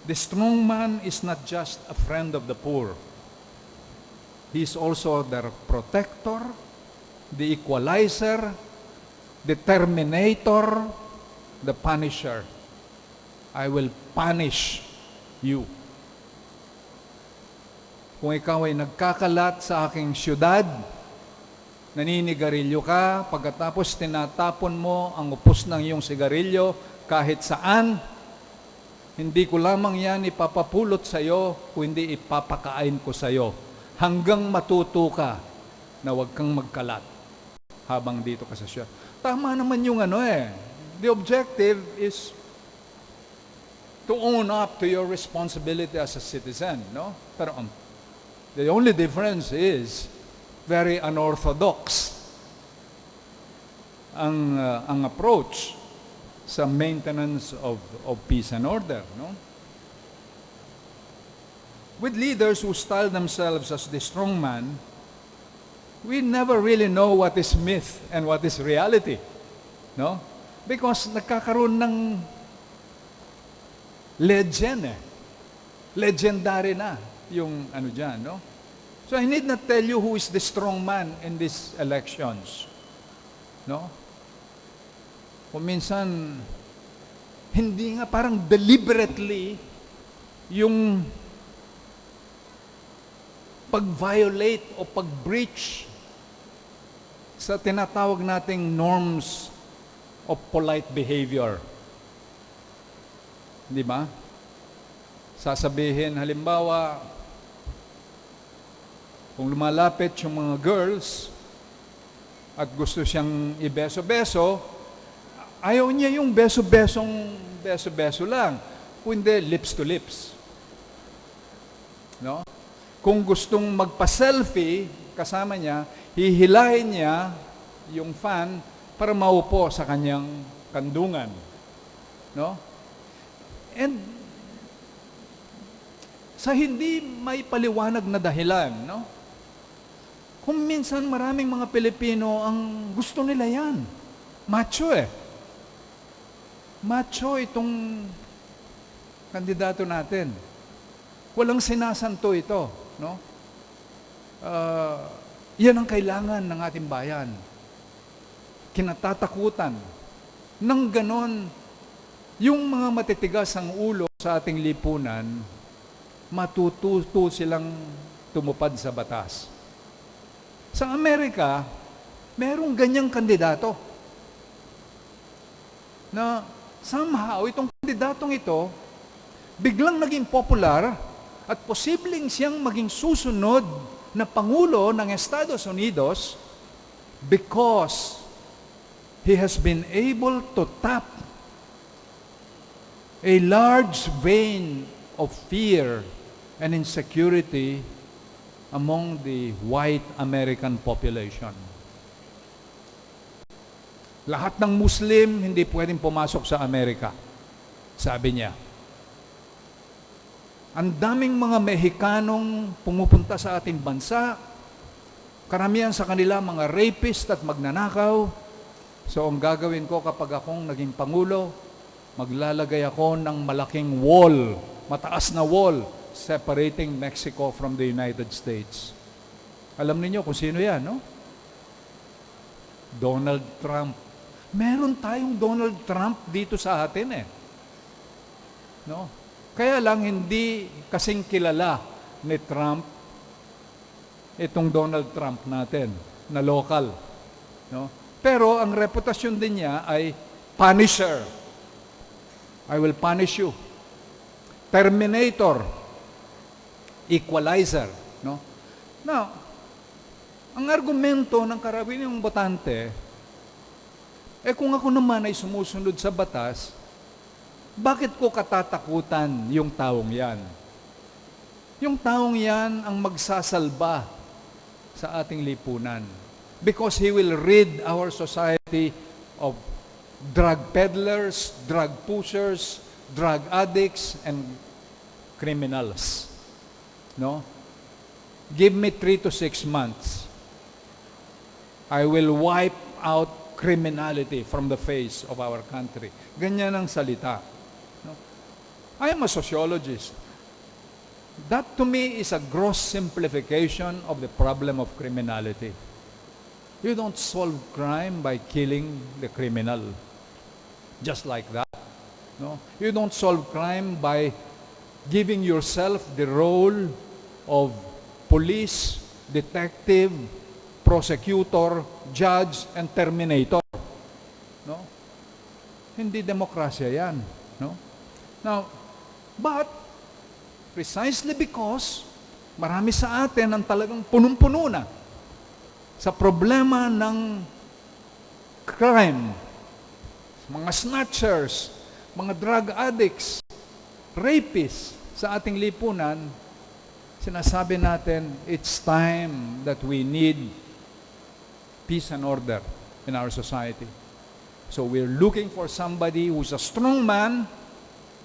The strong man is not just a friend of the poor. He is also their protector, the equalizer, the terminator, the punisher. I will punish you. Kung ikaw ay nagkakalat sa aking syudad, naninigarilyo ka, pagkatapos tinatapon mo ang upos ng iyong sigarilyo kahit saan, hindi ko lamang yan ipapapulot sa iyo, kundi ipapakain ko sa iyo hanggang matuto ka na huwag kang magkalat habang dito ka sa siya. Tama naman yung the objective is to own up to your responsibility as a citizen, no? Pero the only difference is very unorthodox ang approach sa maintenance of peace and order, no? With leaders who style themselves as the strong man, we never really know what is myth and what is reality, no? Because nagkakaroon ng legendary na yung dyan, no? So I need not tell you who is the strong man in these elections, no? Kung minsan, hindi nga parang deliberately yung pag-violate o pag-breach sa tinatawag nating norms of polite behavior. Di ba? Sasabihin, halimbawa, kung lumalapit yung mga girls at gusto siyang ibeso-beso, ayaw niya yung beso-beso lang, kundi lips to lips. No? Kung gustong magpa-selfie kasama niya, hihilahin niya yung fan para maupo sa kanyang kandungan. No? And sa hindi may paliwanag na dahilan, no? Kung minsan maraming mga Pilipino ang gusto nila yan. Macho Macho itong kandidato natin. Walang sinasanto ito, no? Yan ang kailangan ng ating bayan. Kinatatakutan. Nang ganon, yung mga matitigas ang ulo sa ating lipunan, matututo silang tumupad sa batas. Sa Amerika, merong ganyang kandidato na somehow, itong kandidatong ito, biglang naging popular at posibleng siyang maging susunod na Pangulo ng Estados Unidos because he has been able to tap a large vein of fear and insecurity among the white American population. Lahat ng Muslim hindi pwedeng pumasok sa Amerika, sabi niya. Ang daming mga Mexicanong pumupunta sa ating bansa, karamihan sa kanila mga rapist at magnanakaw. So ang gagawin ko kapag akong naging Pangulo, maglalagay ako ng malaking wall, mataas na wall, separating Mexico from the United States. Alam niyo kung sino yan, no? Donald Trump. Meron tayong Donald Trump dito sa atin no? Kaya lang hindi kasing kilala ni Trump itong Donald Trump natin na local, no? Pero ang reputasyon din niya ay Punisher. I will punish you. Terminator. Equalizer, no? Now, ang argumento ng karaniwang botante, kung ako naman ay sumusunod sa batas, bakit ko katatakutan yung taong yan? Yung taong yan ang magsasalba sa ating lipunan. Because he will rid our society of drug peddlers, drug pushers, drug addicts, and criminals. No? Give me 3 to 6 months. I will wipe out criminality from the face of our country. Ganyan ang salita. No? I am a sociologist. That to me is a gross simplification of the problem of criminality. You don't solve crime by killing the criminal. Just like that. No? You don't solve crime by giving yourself the role of police, detective, prosecutor, judge, and terminator. No? Hindi demokrasya yan. No? Now, but, precisely because marami sa atin ang talagang punong-puno na sa problema ng crime, mga snatchers, mga drug addicts, rapists sa ating lipunan, sinasabi natin, it's time that we need peace and order in our society. So we're looking for somebody who's a strong man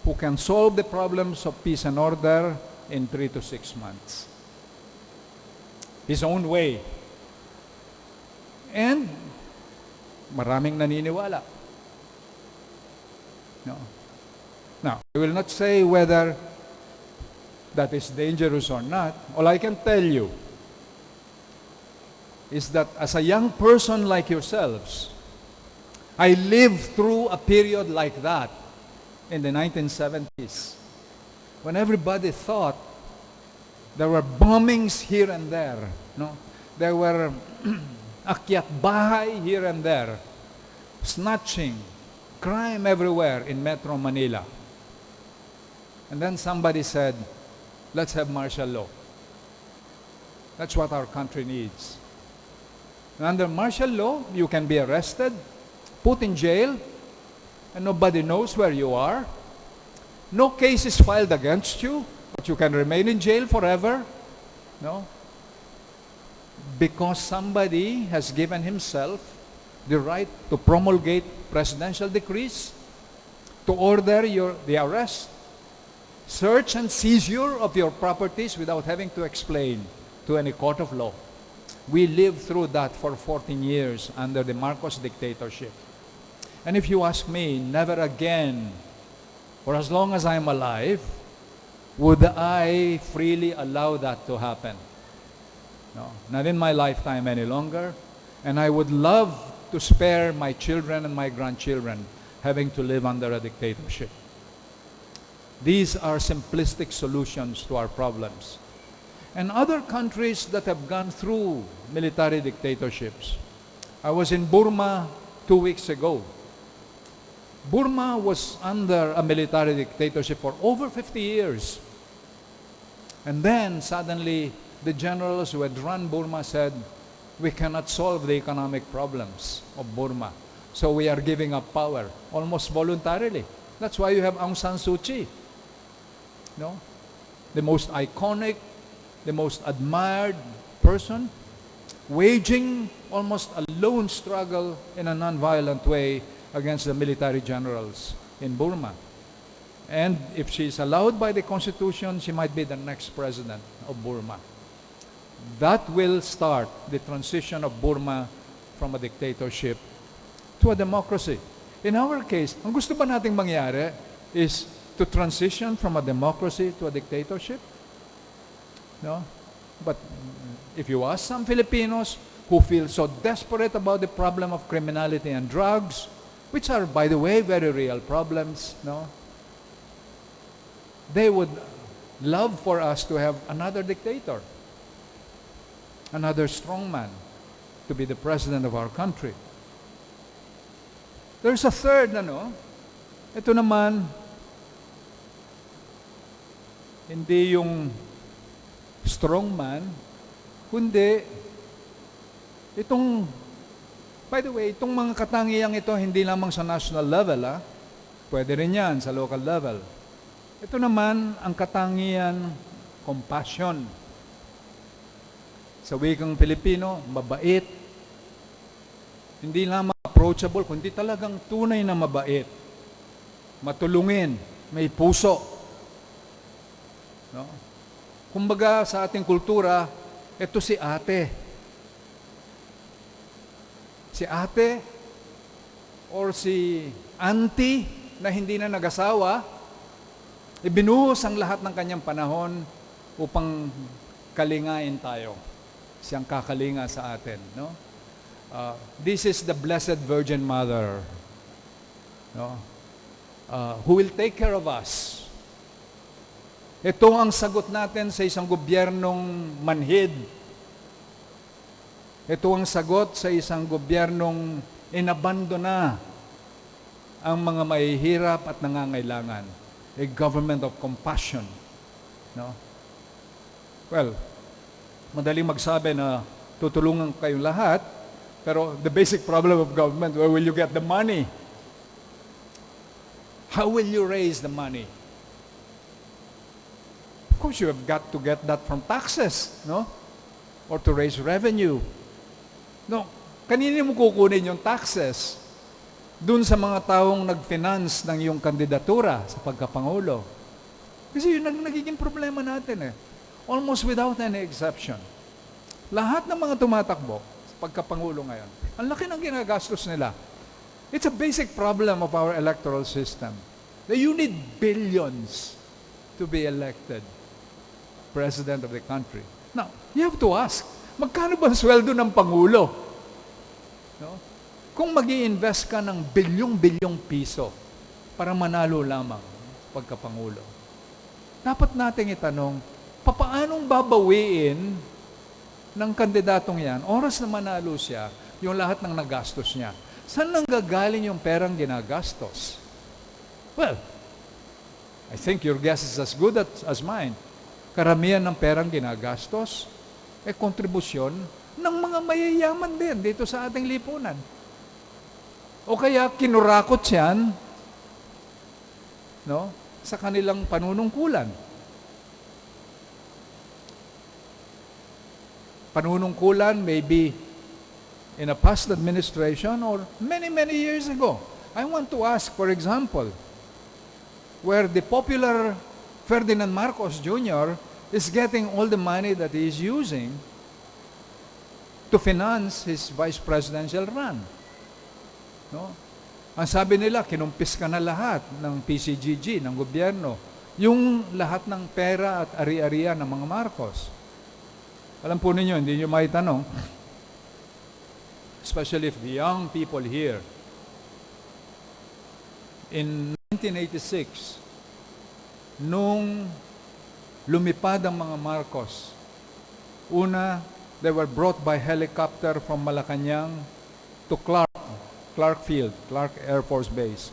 who can solve the problems of peace and order in 3 to 6 months. His own way. And maraming naniniwala. No. Now, I will not say whether that is dangerous or not. All I can tell you is that as a young person like yourselves, I lived through a period like that in the 1970s, when everybody thought there were bombings here and there. No? There were akyat bahay here and there, snatching, crime everywhere in Metro Manila. And then somebody said, let's have martial law. That's what our country needs. And under martial law, you can be arrested, put in jail, and nobody knows where you are. No case is filed against you, but you can remain in jail forever. No? Because somebody has given himself the right to promulgate presidential decrees, to order the arrest, search and seizure of your properties without having to explain to any court of law. We lived through that for 14 years under the Marcos dictatorship. And if you ask me, never again, for as long as I'm alive, would I freely allow that to happen. No, not in my lifetime any longer. And I would love to spare my children and my grandchildren having to live under a dictatorship. These are simplistic solutions to our problems. And other countries that have gone through military dictatorships. I was in Burma 2 weeks ago. Burma was under a military dictatorship for over 50 years. And then suddenly the generals who had run Burma said, we cannot solve the economic problems of Burma. So we are giving up power, almost voluntarily. That's why you have Aung San Suu Kyi. No? The most iconic, the most admired person, waging almost a lone struggle in a non-violent way against the military generals in Burma. And if she is allowed by the Constitution, she might be the next president of Burma. That will start the transition of Burma from a dictatorship to a democracy. In our case, ang gusto ba nating mangyari is to transition from a democracy to a dictatorship? No? But if you ask some Filipinos who feel so desperate about the problem of criminality and drugs, which are, by the way, very real problems, no? They would love for us to have another dictator, another strongman to be the president of our country. There's a third, ito naman, hindi yung strongman, kundi itong, by the way, itong mga katangiang ito, hindi lamang sa national level, pwede rin yan sa local level. Ito naman, ang katangian, compassion. Sa wikang Pilipino, mabait. Hindi lamang approachable, kundi talagang tunay na mabait. Matulungin, may puso. No? Kumbaga sa ating kultura, ito si ate. Si ate or si auntie na hindi na nag-asawa, ibinuhos ang lahat ng kanyang panahon upang kalingain tayo. Siyang kakalinga sa atin. No? This is the Blessed Virgin Mother, no? Who will take care of us. Ito ang sagot natin sa isang gobyernong manhid. Ito ang sagot sa isang gobyernong inabandona ang mga mahihirap at nangangailangan. A government of compassion. No? Well, madaling magsabi na tutulungan kayong lahat, pero the basic problem of government, where will you get the money? How will you raise the money? Of course, you have got to get that from taxes, no? Or to raise revenue. No, kanina mo kukunin yung taxes? Dun sa mga taong nag-finance ng iyong kandidatura sa pagkapangulo. Kasi yun ang nagiging problema natin eh. Almost without any exception. Lahat ng mga tumatakbo sa pagkapangulo ngayon, ang laki ng ginagastos nila. It's a basic problem of our electoral system. That you need billions to be elected president of the country. Now, you have to ask, magkano ba ang sweldo ng Pangulo? No? Kung mag-i-invest ka ng bilyong-bilyong piso para manalo lamang pagkapangulo, dapat nating itanong, papaanong babawiin ng kandidatong yan, oras na manalo siya, yung lahat ng nagastos niya? Saan nanggagaling yung perang ginagastos? Well, I think your guess is as good as mine. Karamihan ng perang ginagastos, kontribusyon ng mga mayayaman din dito sa ating lipunan. O kaya kinurakot yan, no, sa kanilang panunungkulan. Panunungkulan maybe in a past administration or many, many years ago. I want to ask, for example, where the popular Ferdinand Marcos Jr. is getting all the money that he is using to finance his vice presidential run. No? Ang sabi nila, kinumpis ka na lahat ng PCGG, ng gobyerno, yung lahat ng pera at ari-arian ng mga Marcos. Alam po ninyo, hindi nyo maitanong, especially if the young people here, in 1986, nung lumipad ang mga Marcos, una, they were brought by helicopter from Malacanang to Clark Field, Clark Air Force Base.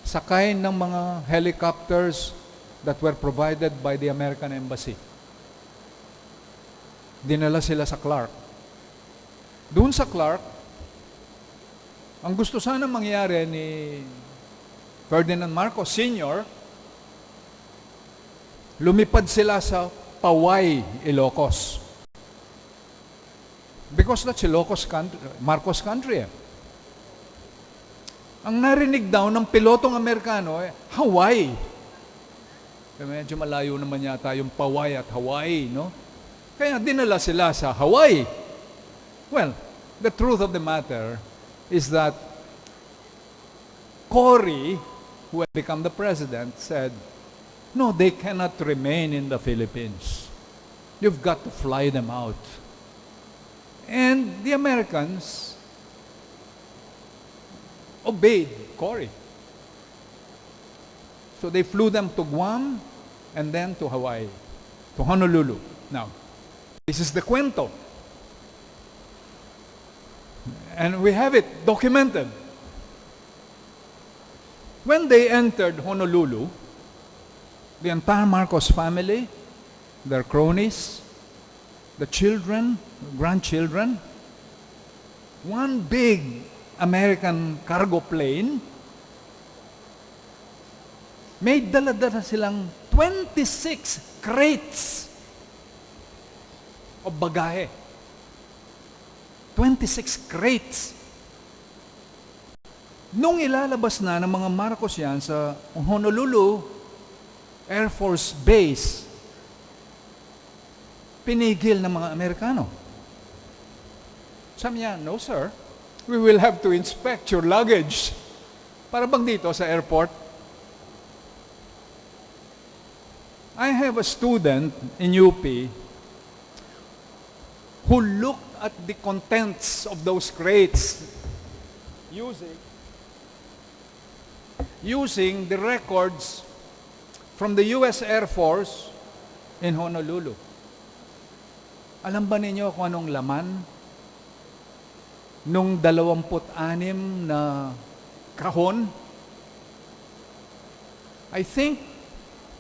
Sakay ng mga helicopters that were provided by the American Embassy. Dinala sila sa Clark. Doon sa Clark, ang gusto sana mangyari ni Ferdinand Marcos Sr., lumipad sila sa Paway, Ilocos. Because that's Ilocos country, Marcos country. Ang narinig daw ng pilotong Amerikano, Hawaii. Medyo malayo naman yata yung Paway at Hawaii, no? Kaya dinala sila sa Hawaii. Well, the truth of the matter is that Cory, who had become the president, said, no, they cannot remain in the Philippines. You've got to fly them out. And the Americans obeyed Cory. So they flew them to Guam and then to Hawaii, to Honolulu. Now, this is the cuento. And we have it documented. When they entered Honolulu, the entire Marcos family, their cronies, the children, grandchildren, one big American cargo plane, may dala-dala silang 26 crates of bagahe. 26 crates. Nung ilalabas na ng mga Marcos yan sa Honolulu Air Force Base, pinigil ng mga Amerikano. Sabi niya, no sir, we will have to inspect your luggage. Para bang dito sa airport? I have a student in UP who looked at the contents of those crates using the records from the U.S. Air Force in Honolulu. Alam ba ninyo kung anong laman nung 26 na kahon, I think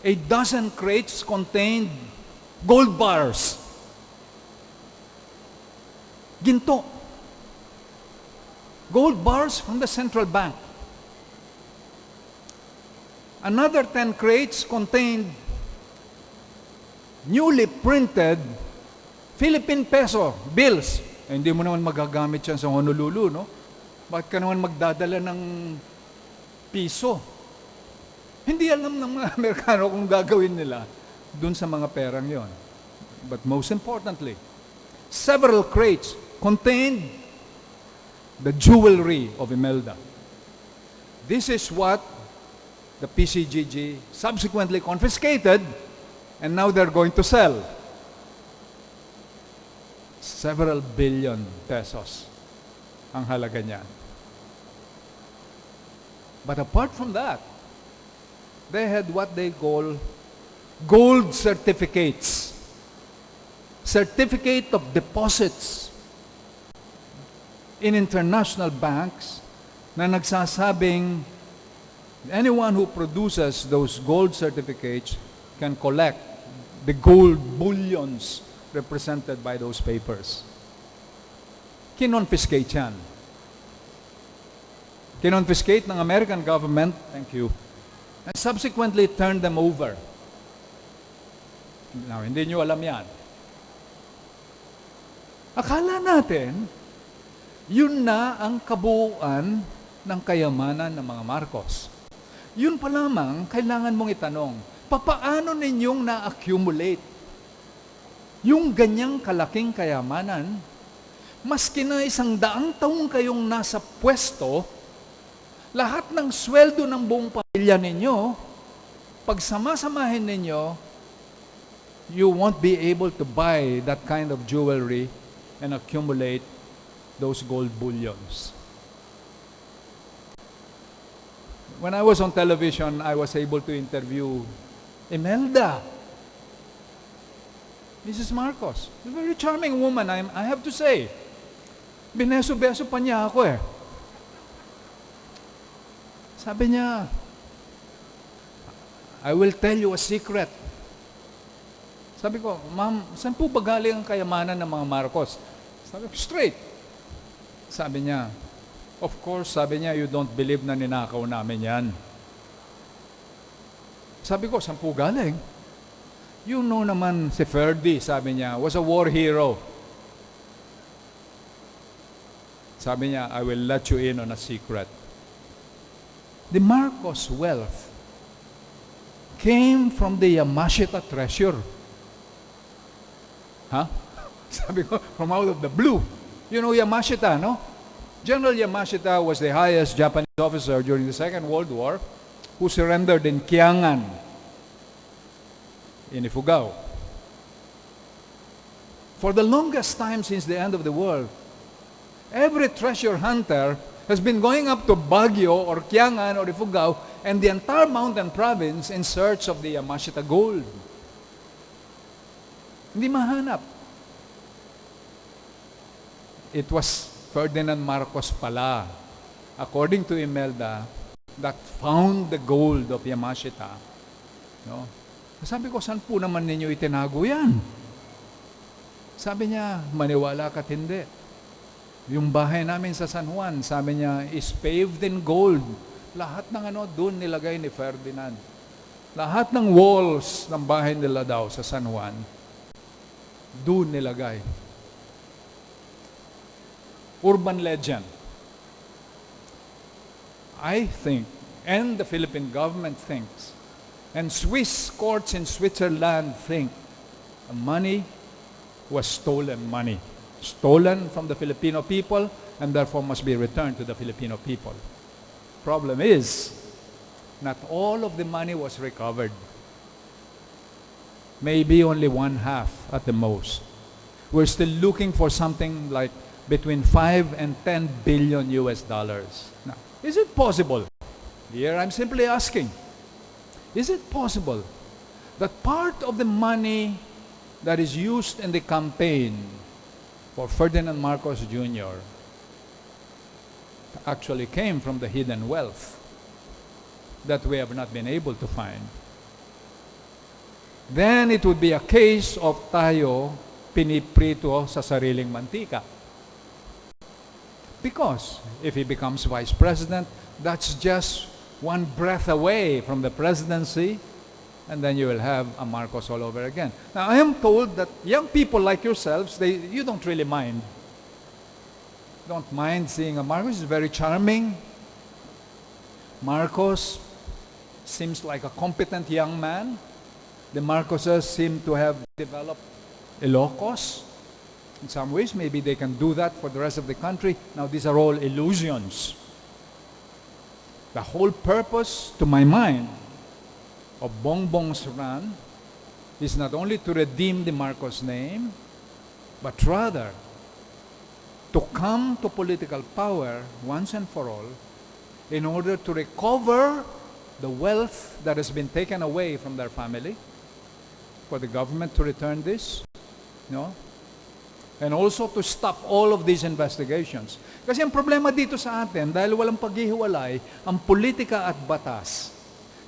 a dozen crates contained gold bars. Ginto. Gold bars from the central bank. Another 10 crates contained newly printed Philippine peso bills. Eh, hindi mo naman magagamit yan sa Honolulu, no? Bakit ka naman magdadala ng piso? Hindi alam ng mga Amerikano kung gagawin nila dun sa mga perang yon. But most importantly, several crates contained the jewelry of Imelda. This is what the PCGG subsequently confiscated, and now they're going to sell. Several billion pesos ang halaga niyan. But apart from that, they had what they call gold certificates. Certificate of deposits in international banks na nagsasabing anyone who produces those gold certificates can collect the gold bullions represented by those papers. Kinonfiscate yan. Kinonfiscate ng American government, thank you, and subsequently turned them over. Now, hindi nyo alam yan. Akala natin, yun na ang kabuuan ng kayamanan ng mga Marcos. Yun pa lamang, kailangan mong itanong, papaano ninyong na-accumulate yung ganyang kalaking kayamanan? Maski na 100 taong kayong nasa pwesto, lahat ng sweldo ng buong pamilya ninyo, pag sama-samahin ninyo, you won't be able to buy that kind of jewelry and accumulate those gold bullions. When I was on television, I was able to interview Imelda, Mrs. Marcos. A very charming woman, I have to say. Bineso-beso pa niya ako eh. Sabi niya, I will tell you a secret. Sabi ko, ma'am, saan po ba galing ang kayamanan ng mga Marcos? Sabi ko, straight. Sabi niya, of course, sabi niya, you don't believe na ninakaw namin yan. Sabi ko, saan po galing? You know naman si Ferdy, sabi niya, was a war hero. Sabi niya, I will let you in on a secret. The Marcos wealth came from the Yamashita treasure. Huh? Sabi ko, from out of the blue. You know Yamashita, no? General Yamashita was the highest Japanese officer during the Second World War who surrendered in Kiangan, in Ifugao. For the longest time since the end of the world, every treasure hunter has been going up to Baguio or Kiangan or Ifugao and the entire mountain province in search of the Yamashita gold. Hindi mahanap. It was Ferdinand Marcos pala, according to Imelda, that found the gold of Yamashita. No? Sabi ko, saan po naman ninyo itinago yan? Sabi niya, maniwala ka't hindi. Yung bahay namin sa San Juan, sabi niya, is paved in gold. Lahat ng doon nilagay ni Ferdinand. Lahat ng walls ng bahay nila daw sa San Juan, doon nilagay. Urban legend. I think, and the Philippine government thinks, and Swiss courts in Switzerland think, the money was stolen money. Stolen from the Filipino people, and therefore must be returned to the Filipino people. Problem is, not all of the money was recovered. Maybe only 1/2 at the most. We're still looking for something like between 5 and 10 billion US dollars. Now, is it possible? Here I'm simply asking, is it possible that part of the money that is used in the campaign for Ferdinand Marcos Jr. actually came from the hidden wealth that we have not been able to find, then it would be a case of tayo piniprito sa sariling mantika. Because if he becomes vice president, that's just one breath away from the presidency, and then you will have a Marcos all over again. Now, I am told that young people like yourselves, you don't really mind. Don't mind seeing a Marcos. He's very charming. Marcos seems like a competent young man. The Marcoses seem to have developed Ilocos. In some ways, maybe they can do that for the rest of the country. Now, these are all illusions. The whole purpose, to my mind, of Bongbong's run is not only to redeem the Marcos name, but rather to come to political power once and for all in order to recover the wealth that has been taken away from their family, for the government to return this, no? And also to stop all of these investigations. Kasi ang problema dito sa atin, dahil walang paghihiwalay, ang politika at batas.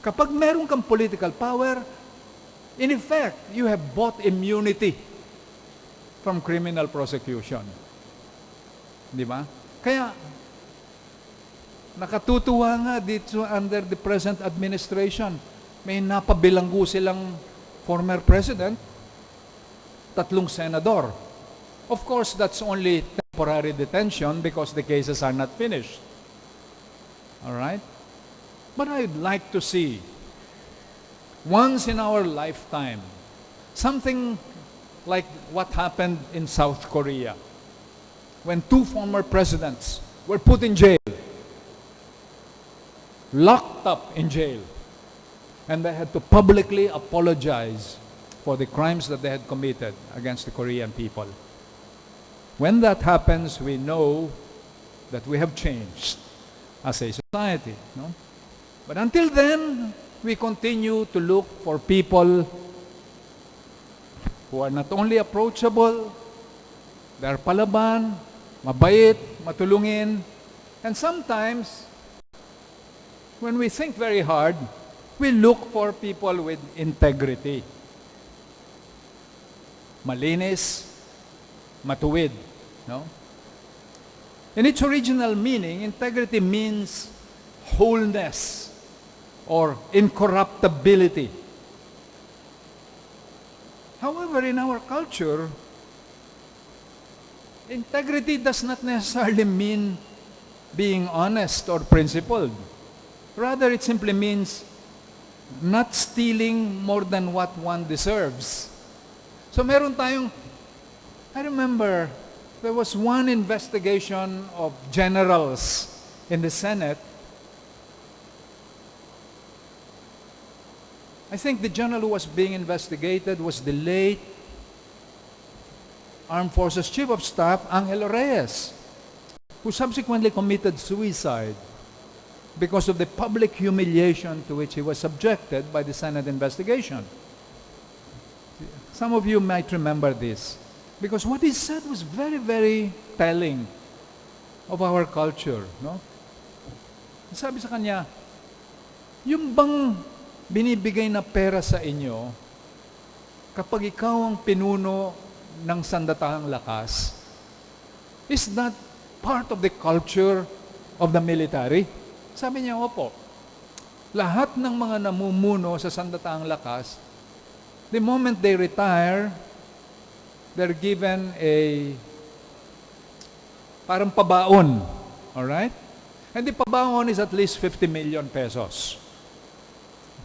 Kapag meron kang political power, in effect, you have bought immunity from criminal prosecution. Di ba? Kaya, nakatutuwa nga dito under the present administration, may napabilanggo silang former president, 3 senador. Of course, that's only temporary detention because the cases are not finished. All right? But I'd like to see, once in our lifetime, something like what happened in South Korea, when 2 former presidents were put in jail, locked up in jail, and they had to publicly apologize for the crimes that they had committed against the Korean people. When that happens, we know that we have changed as a society. No? But until then, we continue to look for people who are not only approachable, they're palaban, mabait, matulungin, and sometimes, when we think very hard, we look for people with integrity. Malinis, matuwid. No? In its original meaning, integrity means wholeness or incorruptibility. However, in our culture, integrity does not necessarily mean being honest or principled. Rather, it simply means not stealing more than what one deserves. So meron tayong, I remember, there was one investigation of generals in the Senate. I think the general who was being investigated was the late Armed Forces Chief of Staff, Angelo Reyes, who subsequently committed suicide because of the public humiliation to which he was subjected by the Senate investigation. Some of you might remember this, because what he said was very, very telling of our culture. No? Sabi sa kanya, yung bang binibigay na pera sa inyo kapag ikaw ang pinuno ng sandatahang lakas, is that part of the culture of the military? Sabi niya, opo. Lahat ng mga namumuno sa sandatahang lakas, the moment they retire, they're given a parang pabaon. Alright? And the pabaon is at least 50 million pesos.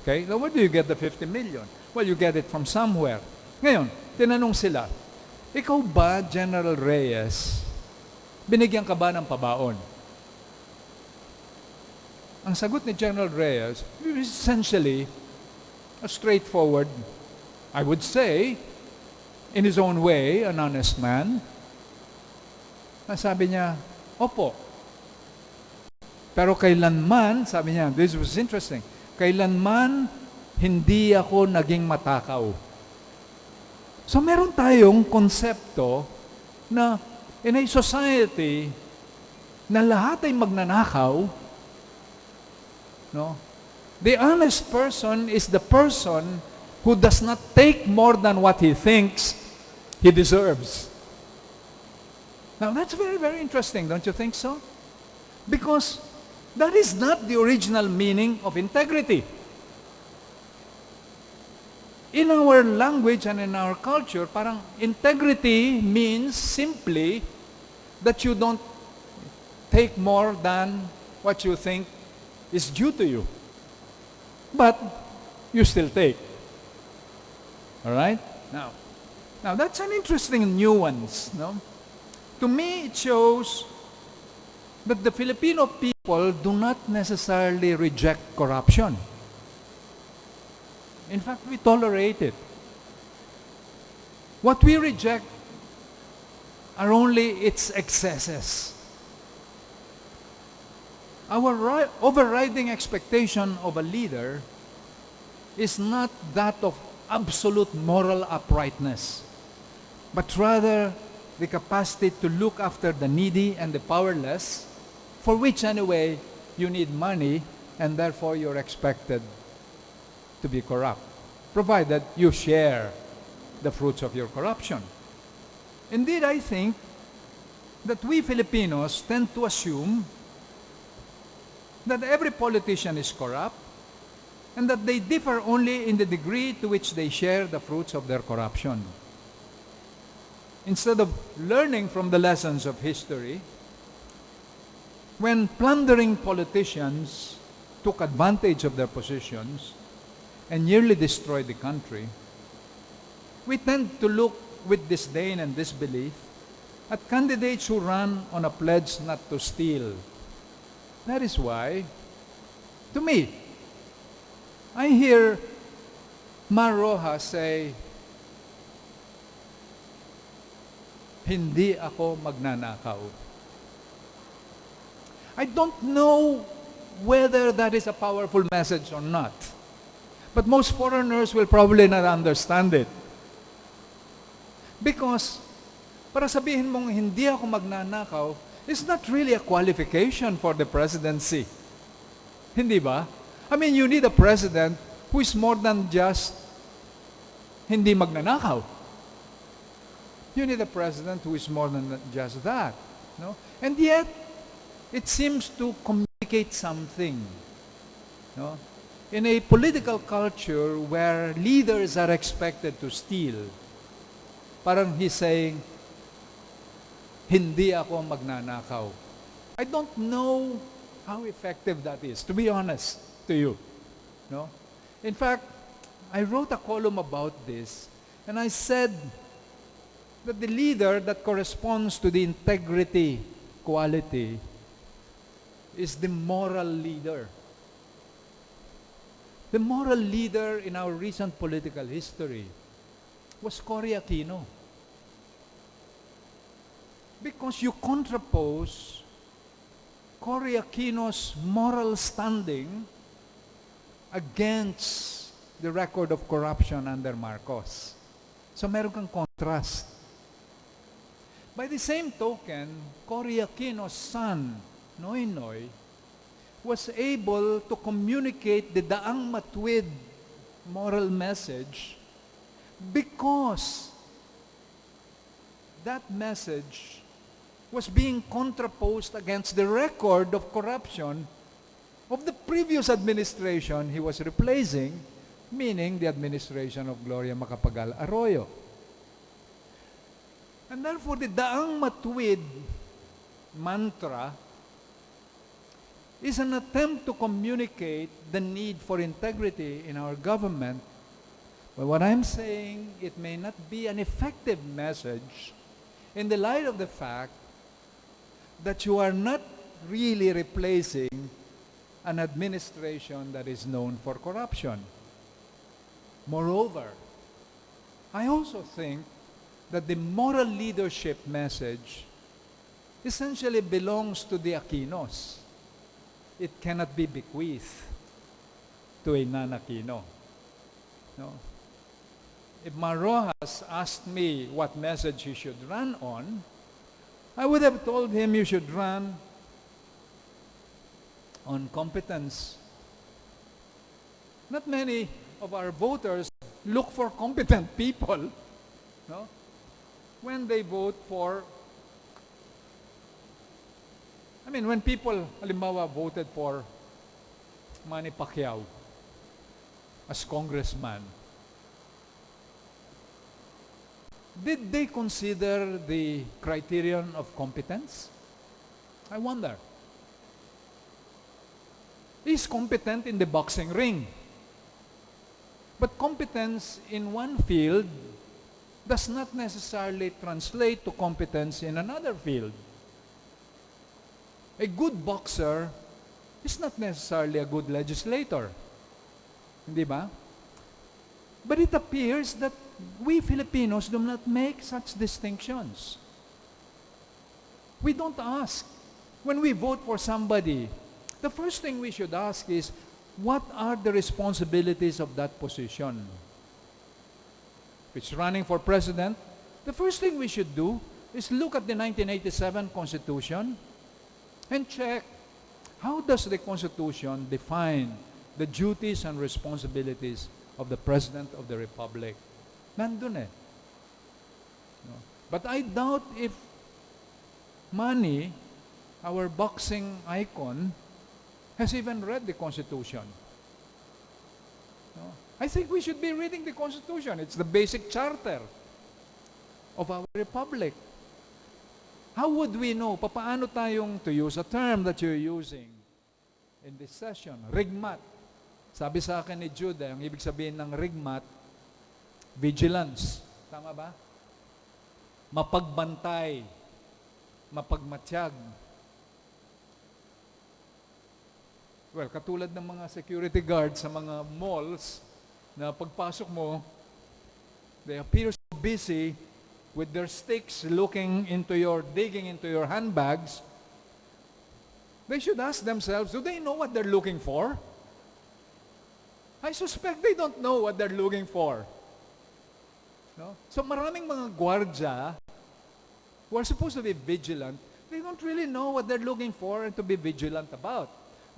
Okay? Now, where do you get the 50 million? Well, you get it from somewhere. Ngayon, tinanong sila, ikaw ba, General Reyes, binigyan ka ba ng pabaon? Ang sagot ni General Reyes is essentially a straightforward, I would say, in his own way, an honest man. Sabi niya, opo. Pero kailanman, sabi niya, this was interesting, kailanman hindi ako naging matakaw. So meron tayong konsepto na in a society na lahat ay magnanakaw, no? The honest person is the person who does not take more than what he thinks he deserves. Now, that's very, very interesting, don't you think so? Because that is not the original meaning of integrity. In our language and in our culture, parang integrity means simply that you don't take more than what you think is due to you. But you still take. All right? Now that's an interesting nuance, no? To me, it shows that the Filipino people do not necessarily reject corruption. In fact, we tolerate it. What we reject are only its excesses. Our overriding expectation of a leader is not that of absolute moral uprightness, but rather the capacity to look after the needy and the powerless, for which anyway you need money and therefore you're expected to be corrupt, provided you share the fruits of your corruption. Indeed, I think that we Filipinos tend to assume that every politician is corrupt and that they differ only in the degree to which they share the fruits of their corruption. Instead of learning from the lessons of history, when plundering politicians took advantage of their positions and nearly destroyed the country, we tend to look with disdain and disbelief at candidates who run on a pledge not to steal. That is why, to me, I hear Mar Rojas say, "Hindi ako magnanakaw." I don't know whether that is a powerful message or not, but most foreigners will probably not understand it. Because, para sabihin mong hindi ako magnanakaw, is not really a qualification for the presidency. Hindi ba? I mean, you need a president who is more than just hindi magnanakaw. You need a president who is more than just that. No? And yet, it seems to communicate something. No? In a political culture where leaders are expected to steal, parang he's saying, hindi ako magnanakaw. I don't know how effective that is, to be honest to you. No? In fact, I wrote a column about this, and I said that the leader that corresponds to the integrity quality is the moral leader. The moral leader in our recent political history was Cory Aquino. Because you contrapose Cory Aquino's moral standing against the record of corruption under Marcos. So meron kang contrast. By the same token, Cory Aquino's son, Noynoy, was able to communicate the daang matuwid moral message because that message was being contraposed against the record of corruption of the previous administration he was replacing, meaning the administration of Gloria Macapagal Arroyo. And therefore, the daang matuwid mantra is an attempt to communicate the need for integrity in our government. But what I'm saying, it may not be an effective message in the light of the fact that you are not really replacing an administration that is known for corruption. Moreover, I also think that the moral leadership message essentially belongs to the Aquinos. It cannot be bequeathed to a non-Aquino. No? If Mar Rojas asked me what message he should run on, I would have told him you should run on competence. Not many of our voters look for competent people, no? When they vote for, when people, halimbawa, voted for Manny Pacquiao as congressman, did they consider the criterion of competence? I wonder. He's competent in the boxing ring. But competence in one field does not necessarily translate to competence in another field. A good boxer is not necessarily a good legislator. Hindi ba? But it appears that we Filipinos do not make such distinctions. We don't ask. When we vote for somebody, the first thing we should ask is, what are the responsibilities of that position? If it's running for president, the first thing we should do is look at the 1987 Constitution and check, how does the Constitution define the duties and responsibilities of the President of the Republic? Nandun eh. No? But I doubt if Manny, our boxing icon, has even read the Constitution. No? I think we should be reading the Constitution. It's the basic charter of our republic. How would we know? Papaano tayong, to use a term that you're using in this session, RIGMAT. Sabi sa akin ni Jude, ang ibig sabihin ng RIGMAT, vigilance. Tama ba? Mapagbantay, mapagmatyag. Well, katulad ng mga security guards sa mga malls na pagpasok mo, they appear so busy with their sticks digging into your handbags. They should ask themselves, do they know what they're looking for? I suspect they don't know what they're looking for. No? So maraming mga gwardya who are supposed to be vigilant, they don't really know what they're looking for and to be vigilant about.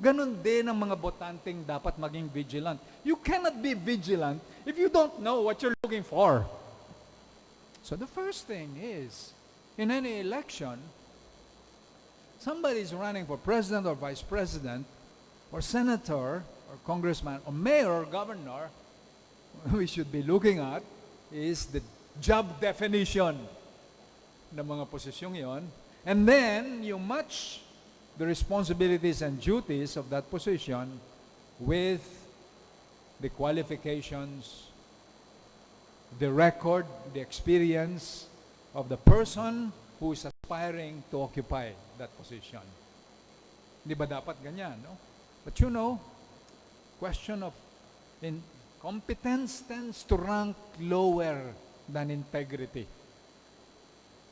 Ganon din ang mga botanteng dapat maging vigilant. You cannot be vigilant if you don't know what you're looking for. So the first thing is, in any election, somebody is running for president or vice president or senator or congressman or mayor or governor, we should be looking at is the job definition ng mga posisyong yon. And then, you match the responsibilities and duties of that position with the qualifications, the record, the experience of the person who is aspiring to occupy that position. Di ba dapat ganyan, no? But you know, question of competence tends to rank lower than integrity.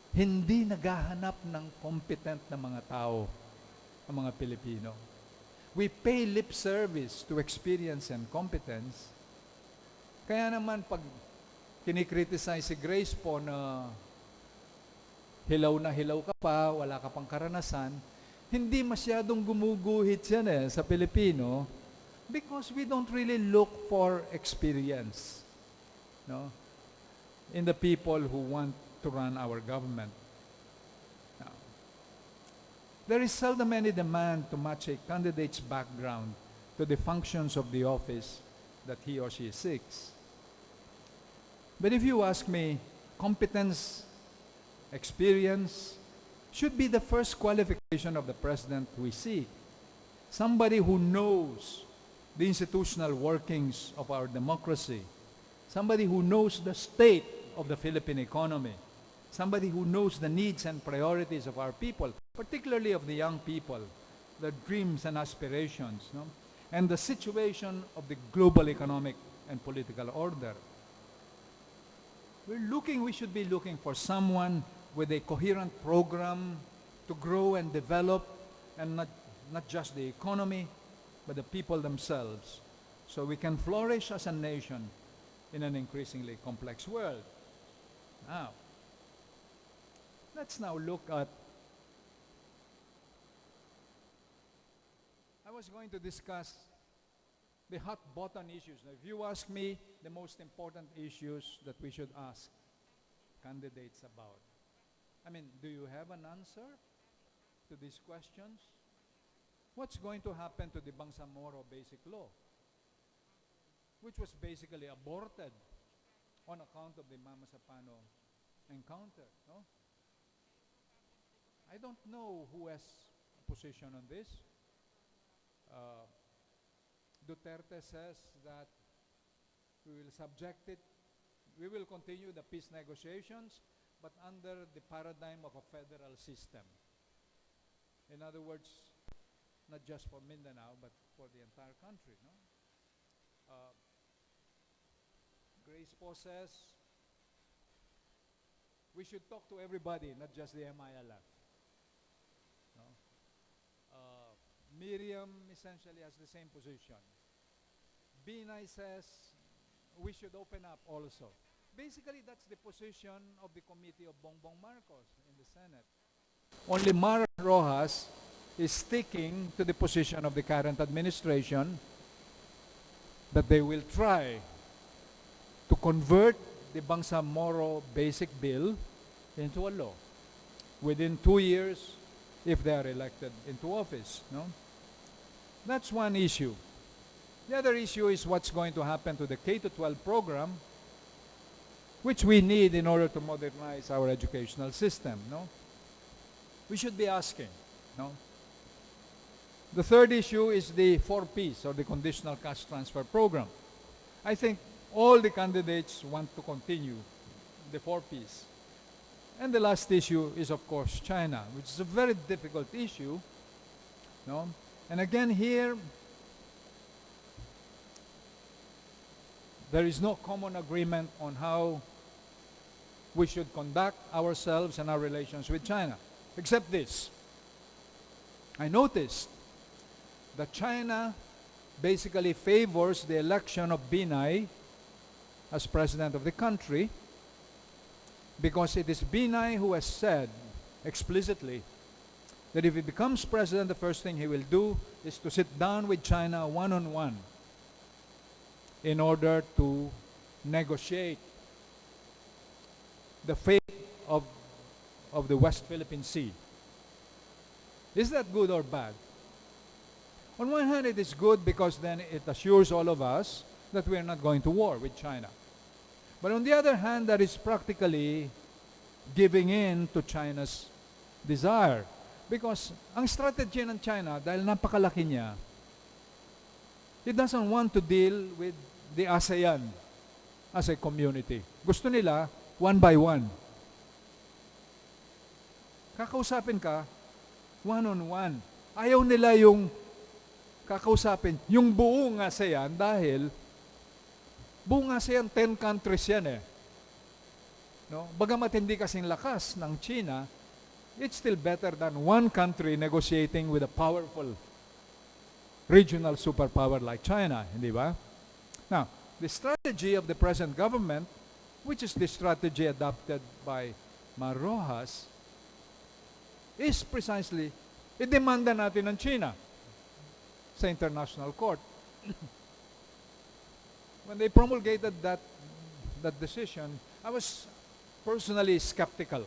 Hindi naghahanap ng competent na mga tao ang mga Pilipino. We pay lip service to experience and competence. Kaya naman pag kinikriticize si Grace po na hilaw na hilaw ka pa, wala ka pang karanasan, hindi masyadong gumuguhit yan sa Pilipino because we don't really look for experience, no, in the people who want to run our government. Now, there is seldom any demand to match a candidate's background to the functions of the office that he or she seeks. But if you ask me, competence, experience should be the first qualification of the president we seek. Somebody who knows the institutional workings of our democracy. Somebody who knows the state of the Philippine economy. Somebody who knows the needs and priorities of our people, particularly of the young people, their dreams and aspirations, no? And the situation of the global economic and political order. We should be looking for someone with a coherent program to grow and develop, and not just the economy, but the people themselves, so we can flourish as a nation in an increasingly complex world. Now, let's now look at, I was going to discuss the hot button issues. Now, if you ask me the most important issues that we should ask candidates about, I mean, do you have an answer to these questions? What's going to happen to the Bangsamoro Basic Law, which was basically aborted on account of the Mama Sapano encounter? No? I don't know who has a position on this. Duterte says that we will subject it, we will continue the peace negotiations, but under the paradigm of a federal system. In other words, not just for Mindanao, but for the entire country. No? Grace Po says we should talk to everybody, not just the MILF. No? Miriam essentially has the same position. Binay says we should open up also. Basically, that's the position of the committee of Bongbong Marcos in the Senate. Only Mar Rojas is sticking to the position of the current administration that they will try to convert the Bangsamoro Basic Bill into a law within 2 years if they are elected into office. No? That's one issue. The other issue is what's going to happen to the K-12 program, which we need in order to modernize our educational system. No? We should be asking. No? The third issue is the 4Ps, or the Conditional Cash Transfer Program. I think all the candidates want to continue the 4Ps. And the last issue is, of course, China, which is a very difficult issue. No? And again here, there is no common agreement on how we should conduct ourselves and our relations with China, except this. I noticed that China basically favors the election of Binay as president of the country because it is Binay who has said explicitly that if he becomes president, the first thing he will do is to sit down with China one-on-one in order to negotiate the fate of the West Philippine Sea. Is that good or bad? On one hand, it is good because then it assures all of us that we are not going to war with China. But on the other hand, that is practically giving in to China's desire. Because ang strategy ng China, dahil napakalaki niya, it doesn't want to deal with the ASEAN as a community. Gusto nila, one by one. Kakausapin ka, one-on-one. Ayaw nila yung kakausapin, yung buong ASEAN dahil buong ASEAN, 10 countries yan eh. No? Bagamat hindi kasing lakas ng China, it's still better than one country negotiating with a powerful regional superpower like China, hindi ba? Now, the strategy of the present government, which is the strategy adopted by Mar Rojas, is precisely, idemanda natin ng China sa International Court. When they promulgated that decision, I was personally skeptical.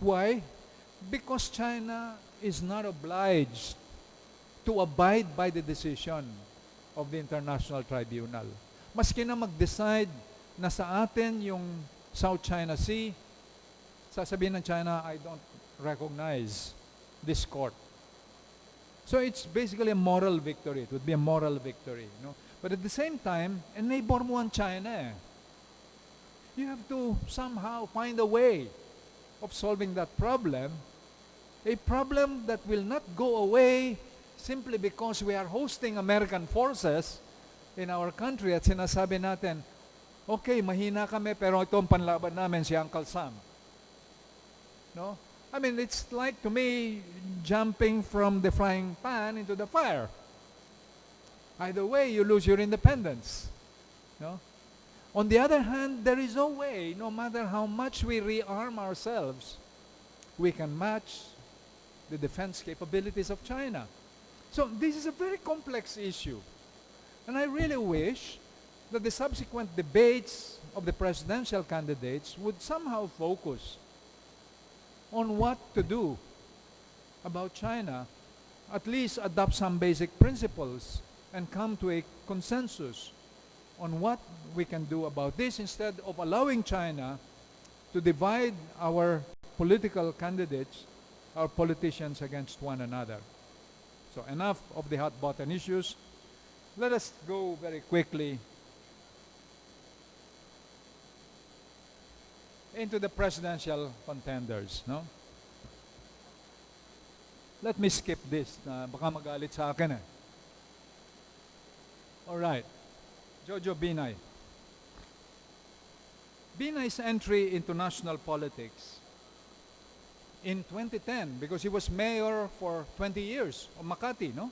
Why? Because China is not obliged to abide by the decision of the International Tribunal. Maski na mag-decide na sa atin yung South China Sea, sasabihin ng China, I don't recognize this court. So it's basically a moral victory. It would be a moral victory. You know? But at the same time, neighbor mo ang China eh. You have to somehow find a way of solving that problem, a problem that will not go away simply because we are hosting American forces in our country at sinasabi natin, okay, mahina kami pero ito ang panlaban namin si Uncle Sam. No? I mean, it's like to me jumping from the frying pan into the fire. Either way, you lose your independence. No? On the other hand, there is no way, no matter how much we rearm ourselves, we can match the defense capabilities of China. So this is a very complex issue. And I really wish that the subsequent debates of the presidential candidates would somehow focus on what to do about China, at least adopt some basic principles and come to a consensus on what we can do about this instead of allowing China to divide our political candidates, our politicians against one another. So enough of the hot button issues. Let us go very quickly into the presidential contenders, no? Let me skip this, baka magalit sa akin eh. All right. Jojo Binay. Binay's entry into national politics in 2010, because he was mayor for 20 years of Makati, no?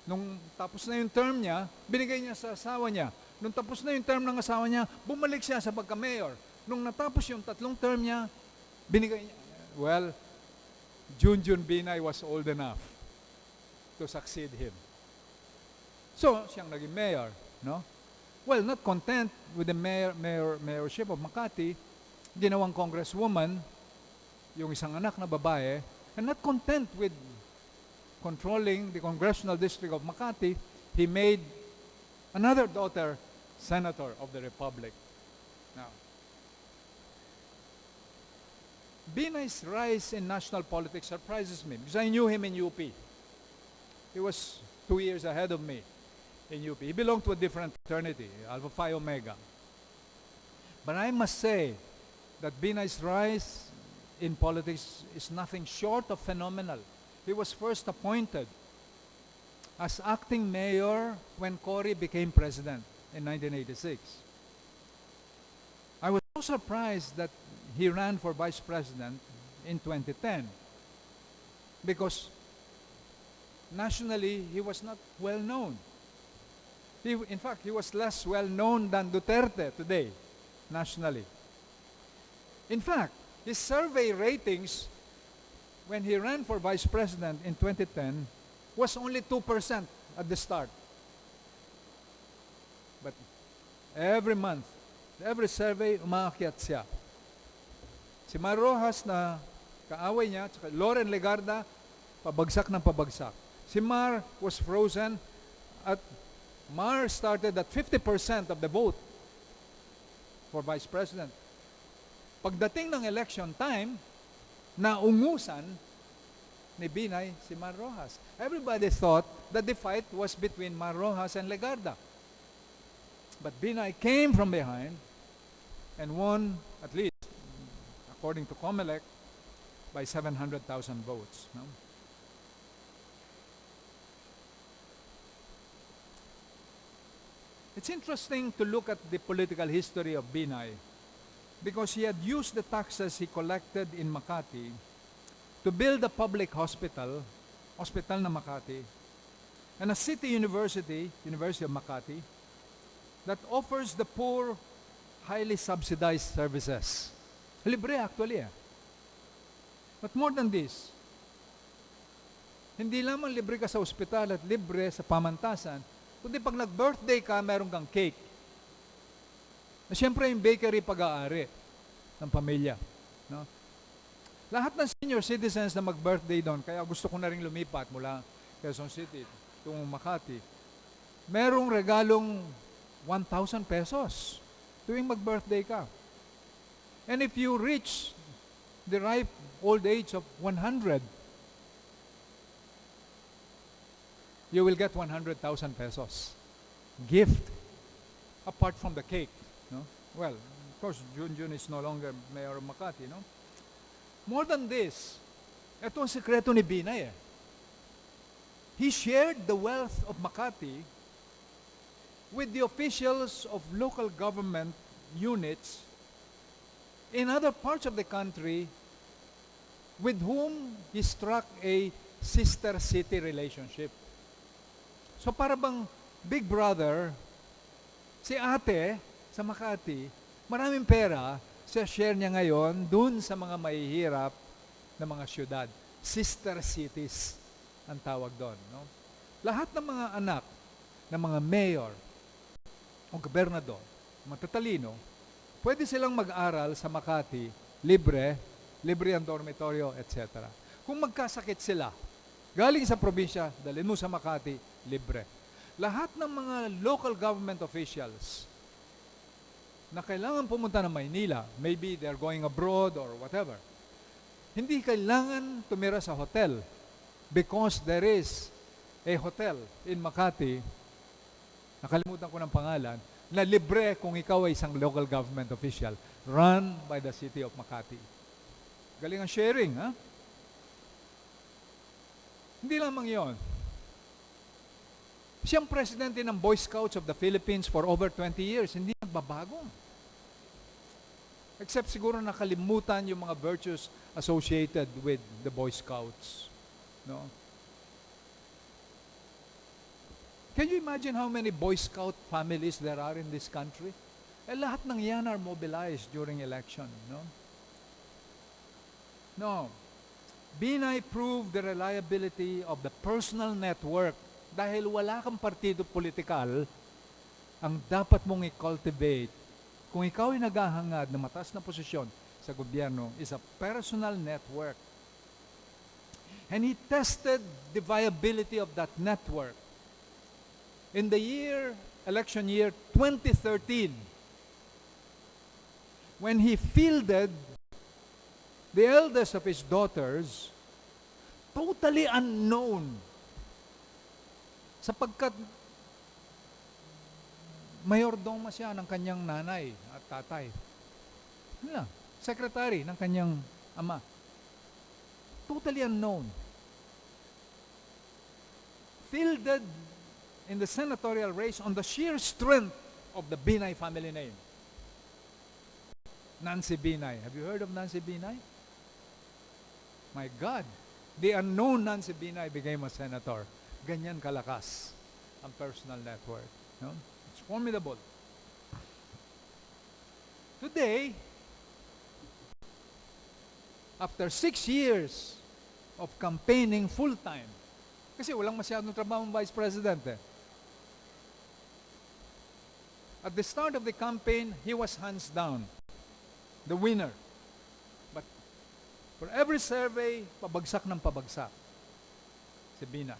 Nung tapos na yung term niya, binigay niya sa asawa niya. Nung tapos na yung term ng asawa niya, bumalik siya sa pagka-mayor. Nung natapos yung 3 term niya, binigay niya. Well, Junjun Binay was old enough to succeed him. So, siyang naging mayor, no? Well, not content with the mayorship of Makati, ginawang congresswoman, yung isang anak na babae, and not content with controlling the congressional district of Makati, he made another daughter senator of the republic. Now, Binay's rise in national politics surprises me because I knew him in UP. He was 2 years ahead of me in UP. He belonged to a different fraternity, Alpha Phi Omega. But I must say that Binay's rise in politics is nothing short of phenomenal. He was first appointed as acting mayor when Cory became president in 1986. I was so surprised that he ran for vice president in 2010 because nationally he was not well known. In fact, he was less well known than Duterte today, nationally. In fact, his survey ratings when he ran for vice president in 2010 was only 2% at the start. But every month, every survey, umaakyat siya. Si Mar Rojas na kaaway niya, tsaka Loren Legarda, pabagsak ng pabagsak. Si Mar was frozen at Mar started at 50% of the vote for vice president. Pagdating ng election time, naungusan ni Binay si Mar Rojas. Everybody thought that the fight was between Mar Rojas and Legarda. But Binay came from behind and won, at least, according to COMELEC, by 700,000 votes. No? It's interesting to look at the political history of Binay because he had used the taxes he collected in Makati to build a public hospital na Makati, and a city university, University of Makati, that offers the poor highly subsidized services. Libre actually. But more than this, hindi lamang libre ka sa ospital at libre sa pamantasan, kundi pag nag-birthday ka, meron kang cake. Na siyempre yung bakery pag-aari ng pamilya. No? Lahat ng senior citizens na mag-birthday doon, kaya gusto ko na rin lumipat mula Quezon City, itong Makati, merong regalong 1,000 pesos tuwing mag-birthday ka. And if you reach the ripe old age of 100, you will get 100,000 pesos gift apart from the cake. No? Well, of course, Junjun is no longer mayor of Makati. No? More than this, ito ang sekreto ni Binay. He shared the wealth of Makati with the officials of local government units in other parts of the country with whom he struck a sister city relationship. So para bang big brother, si ate sa Makati, maraming pera, siya share niya ngayon dun sa mga mahihirap na ng mga syudad. Sister cities ang tawag doon. No? Lahat ng mga anak ng mga mayor o gobernador, matatalino, pwede silang mag-aral sa Makati, libre ang dormitoryo, etc. Kung magkasakit sila, galing sa probinsya, dalhin mo sa Makati, libre. Lahat ng mga local government officials na kailangan pumunta ng Maynila, maybe they're going abroad or whatever, hindi kailangan tumira sa hotel because there is a hotel in Makati, nakalimutan ko ng pangalan, na libre kung ikaw ay isang local government official run by the city of Makati. Galing ang sharing, ha? Hindi lamang yon. Siyang presidente ng Boy Scouts of the Philippines for over 20 years, hindi nagbabago. Except siguro nakalimutan yung mga virtues associated with the Boy Scouts. No? Can you imagine how many Boy Scout families there are in this country? Lahat ng yan are mobilized during election. No. Binay proved the reliability of the personal network dahil wala kang partido politikal, ang dapat mong i-cultivate kung ikaw ay naghahangad na mataas na posisyon sa gobyerno is a personal network. And he tested the viability of that network. In the election year 2013, when he fielded the eldest of his daughters, totally unknown, sapagkat mayordoma siya ng kanyang nanay at tatay. Secretary ng kanyang ama. Totally unknown. Fielded in the senatorial race on the sheer strength of the Binay family name. Nancy Binay. Have you heard of Nancy Binay? My God. The unknown Nancy Binay became a senator. Ganyan kalakas ang personal network. No? It's formidable. Today, after 6 years of campaigning full-time, kasi walang masyadong trabaho ng Vice President At the start of the campaign, he was hands down the winner. But for every survey, pabagsak ng pabagsak si Binay.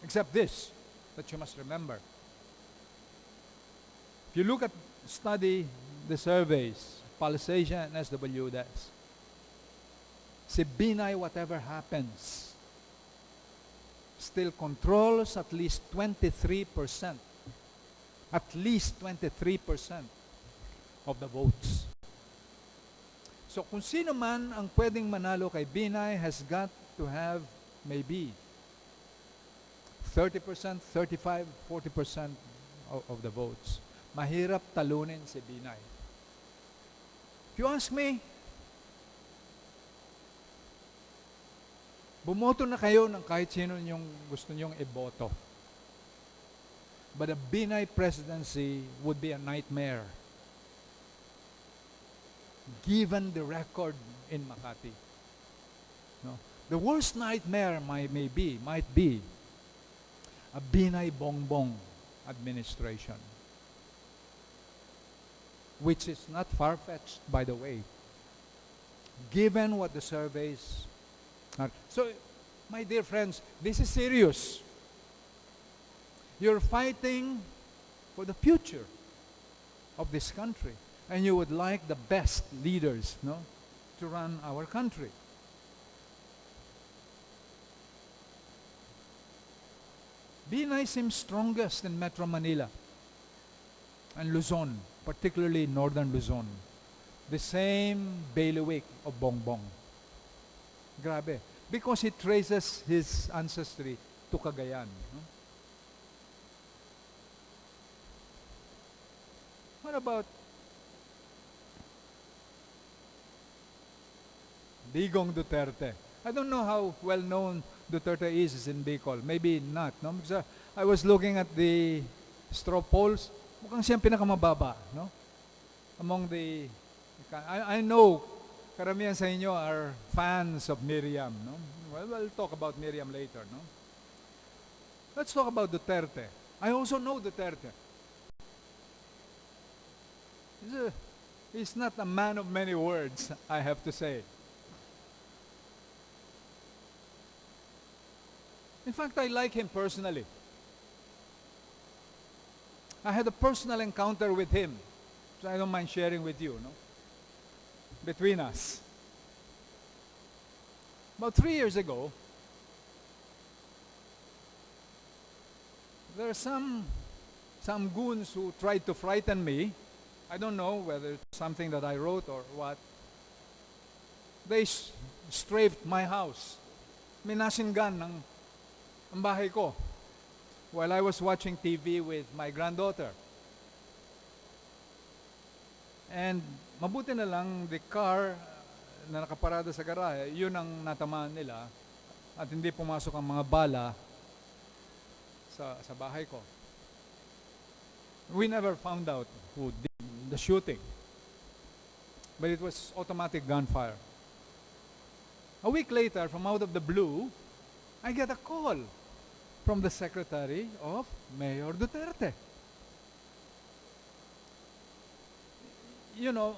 Except this, that you must remember. If you study the surveys, Palisation and SWDS, si Binay, whatever happens, still controls at least 23%. At least 23% of the votes. So kung sino man ang pwedeng manalo kay Binay has got to have maybe 30%, 35%, 40% of the votes. Mahirap talunin si Binay. If you ask me, bumoto na kayo ng kahit sino yung gusto nyong iboto. But a Binay presidency would be a nightmare, given the record in Makati. No? The worst nightmare might be a Binay Bongbong administration, which is not far-fetched, by the way, given what the surveys are. So, my dear friends, this is serious. You're fighting for the future of this country. And you would like the best leaders, no, to run our country. Binay seems strongest in Metro Manila and Luzon, particularly northern Luzon. The same bailiwick of Bongbong. Grabe. Because he traces his ancestry to Cagayan. No? What about Digong Duterte? I don't know how well known Duterte is in Bicol. Maybe not. No? Because I was looking at the straw polls. Mukhang siyang pinakamababa. No? Among the... I know karamihan sa inyo are fans of Miriam, no? Well, we'll talk about Miriam later, no? Let's talk about Duterte. I also know Duterte. He's not a man of many words, I have to say. In fact, I like him personally. I had a personal encounter with him, so I don't mind sharing with you, no? Between us. About 3 years ago, there are some goons who tried to frighten me. I don't know whether it's something that I wrote or what. They strafed my house. Minasingan ang bahay ko while I was watching TV with my granddaughter. And mabuti na lang, the car na nakaparada sa garahe, yun ang natamaan nila at hindi pumasok ang mga bala sa bahay ko. We never found out who did the shooting. But it was automatic gunfire. A week later, from out of the blue, I get a call from the secretary of Mayor Duterte. You know,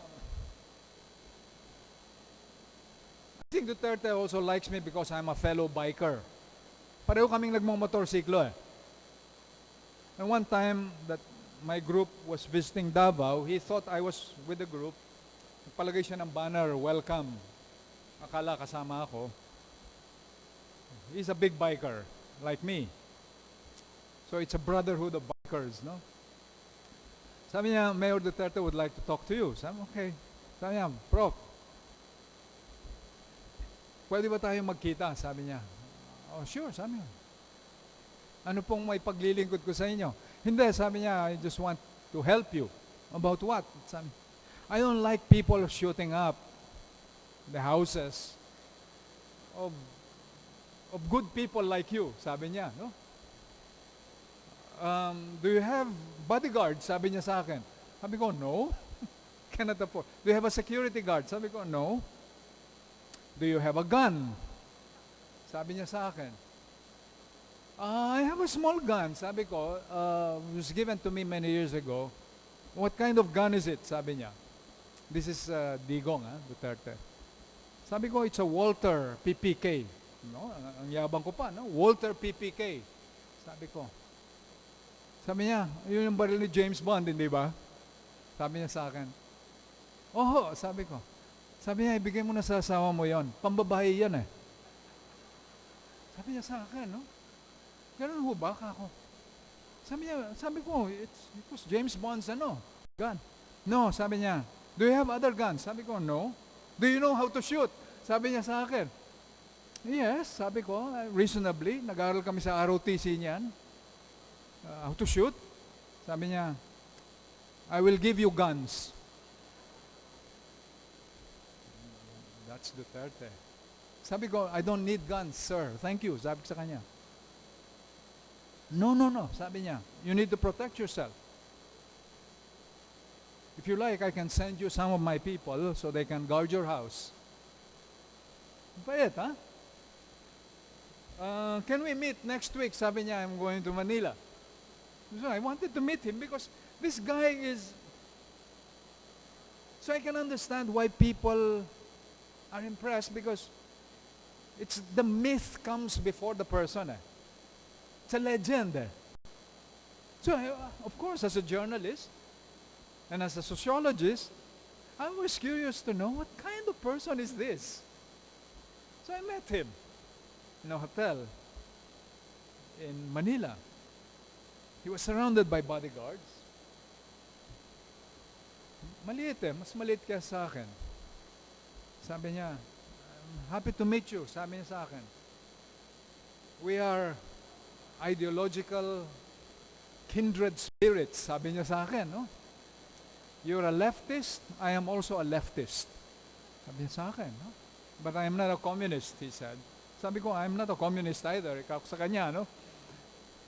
I think Duterte also likes me because I'm a fellow biker. Pareho kaming nagmamotorsiklo eh. And one time that my group was visiting Davao, he thought I was with the group. Nagpalagay siya ng banner, welcome. Akala kasama ako. He's a big biker, like me. So it's a brotherhood of bikers, no? Sabi niya, Mayor Duterte would like to talk to you. Sabi, okay. Sabi niya, Prof, pwede ba tayo magkita? Sabi niya. Oh, sure, sabi niya. Ano pong may paglilingkod ko sa inyo? Hindi, sabi niya, I just want to help you. About what? Sabi, I don't like people shooting up the houses of good people like you, sabi niya, no? Do you have bodyguards? Sabi niya sa akin. Sabi ko, no. Cannot afford. Do you have a security guard? Sabi ko, no. Do you have a gun? Sabi niya sa akin. I have a small gun. Sabi ko, it was given to me many years ago. What kind of gun is it? Sabi niya. This is Digong, Duterte. Sabi ko, it's a Walter PPK. No? Ang yabang ko pa, no? Walter PPK. Sabi ko. Sabi niya, yun yung baril ni James Bond, hindi ba? Sabi niya sa akin. Oho, sabi ko. Sabi niya, ibigay mo na sa asawa mo yon. Pambabae yan eh. Sabi niya sa akin, no? Ganun ho ba ako? Sabi ko, it was James Bond's gun. No, sabi niya, do you have other guns? Sabi ko, no. Do you know how to shoot? Sabi niya sa akin. Yes, sabi ko, reasonably. Nag-aaral kami sa ROTC niyan. How to shoot? Sabi niya, I will give you guns. That's Duterte. Sabi ko, I don't need guns, sir. Thank you. Sabi ko sa kanya. No. Sabi niya, you need to protect yourself. If you like, I can send you some of my people so they can guard your house. Payet, ha? Can we meet next week? Sabi niya, I'm going to Manila. So I wanted to meet him because this guy is... So I can understand why people are impressed because it's the myth comes before the person. It's a legend. So, of course, as a journalist and as a sociologist, I was curious to know what kind of person is this. So I met him in a hotel in Manila. He was surrounded by bodyguards. Maliit mas maliit kaya sa akin. Sabi niya, I'm happy to meet you. Sabi niya sa akin, we are ideological kindred spirits. Sabi niya sa akin, no? You're a leftist, I am also a leftist. Sabi niya sa akin, no? But I am not a communist, he said. Sabi ko, I'm not a communist either. Ikaw sa kanya, no?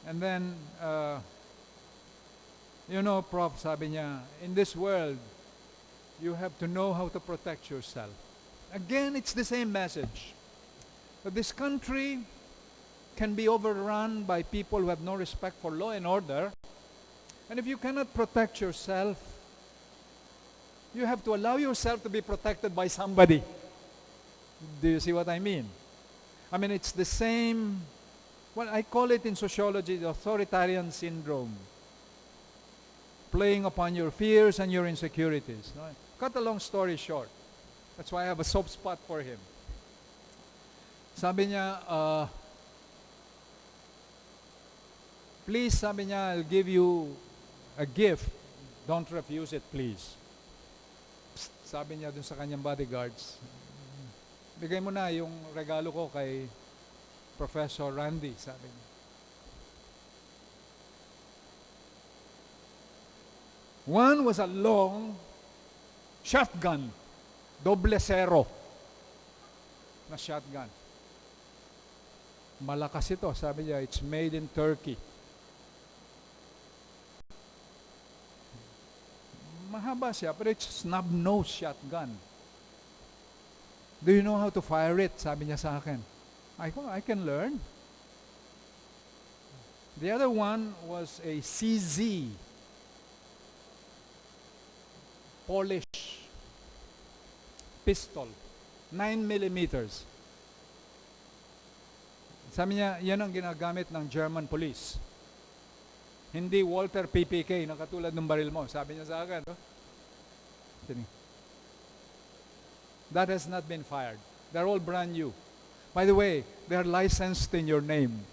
And then, you know, Prof, sabi niya, in this world, you have to know how to protect yourself. Again, it's the same message. That this country can be overrun by people who have no respect for law and order. And if you cannot protect yourself, you have to allow yourself to be protected by somebody. Do you see what I mean? I mean, it's the same, well, I call it in sociology the authoritarian syndrome. Playing upon your fears and your insecurities. No? Cut a long story short. That's why I have a soft spot for him. Sabi niya, please, sabi niya, I'll give you a gift. Don't refuse it, please. Psst, sabi niya dun sa kanyang bodyguards, bigay mo na yung regalo ko kay Professor Randy, sabi niya. One was a long shotgun, doble zero na shotgun. Malakas ito, sabi niya, it's made in Turkey. Mahaba siya, pero it's snub-nose shotgun. Do you know how to fire it? Sabi niya sa akin. I can learn. The other one was a CZ, Polish pistol, 9 millimeters. Sabi niya, yan ang ginagamit ng German police. Hindi Walter PPK na katulad ng baril mo. Sabi niya sa akin. No? That has not been fired. They're all brand new. By the way, they're licensed in your name.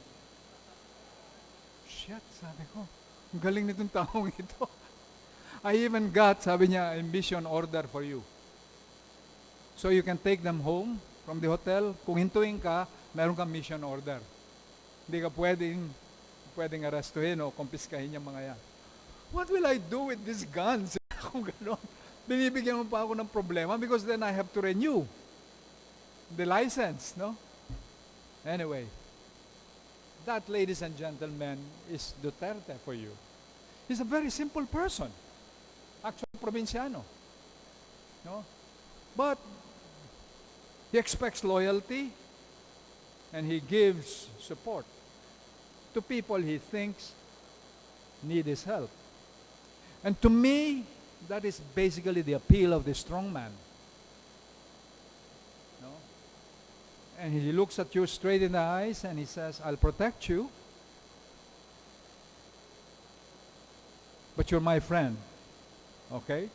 Shit, sabi ko. Ang galing nitong taong ito. I even got, sabi niya, a mission order for you. So you can take them home from the hotel. Kung hintuin ka, meron kang mission order. Hindi ka pwedeng arrestuhin o kumpiskahin yung mga yan. What will I do with these guns? Kung gano'n, binibigyan mo pa ako ng problema because then I have to renew the license, no? Anyway, that, ladies and gentlemen, is Duterte for you. He's a very simple person. Actually, provinciano. No? But he expects loyalty and he gives support to people he thinks need his help. And to me, that is basically the appeal of the strong man. No? And he looks at you straight in the eyes and he says, I'll protect you, but you're my friend. Okay?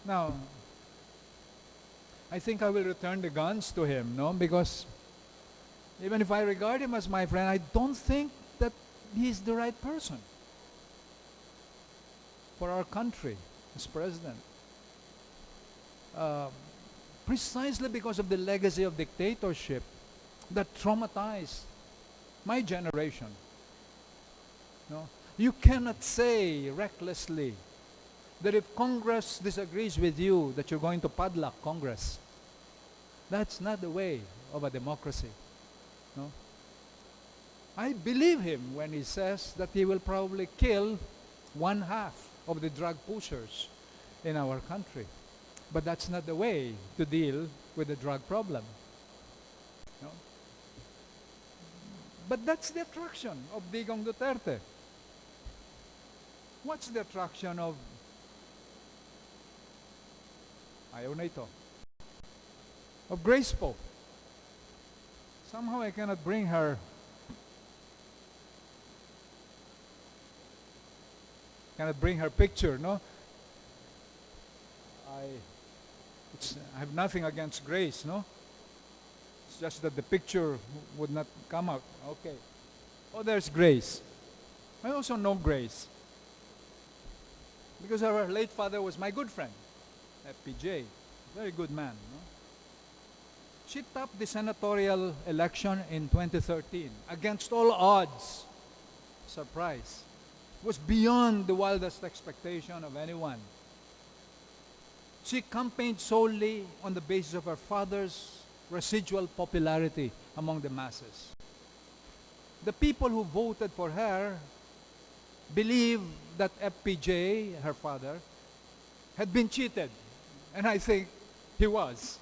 Now, I think I will return the guns to him, no? Because even if I regard him as my friend, I don't think that he's the right person for our country as president. Precisely because of the legacy of dictatorship that traumatized my generation. No? You cannot say recklessly that if Congress disagrees with you, that you're going to padlock Congress. That's not the way of a democracy. No? I believe him when he says that he will probably kill 1/2 of the drug pushers in our country. But that's not the way to deal with the drug problem. No? But that's the attraction of Digong Duterte. What's the attraction of ayaw na ito, of Grace Poe? Somehow I cannot bring her picture, no? I have nothing against Grace, no? It's just that the picture would not come out. Okay. Oh, there's Grace. I also know Grace because her late father was my good friend, FPJ. Very good man, no? She topped the senatorial election in 2013 against all odds. Surprise. It was beyond the wildest expectation of anyone. She campaigned solely on the basis of her father's residual popularity among the masses. The people who voted for her believed that FPJ, her father, had been cheated And I think he was.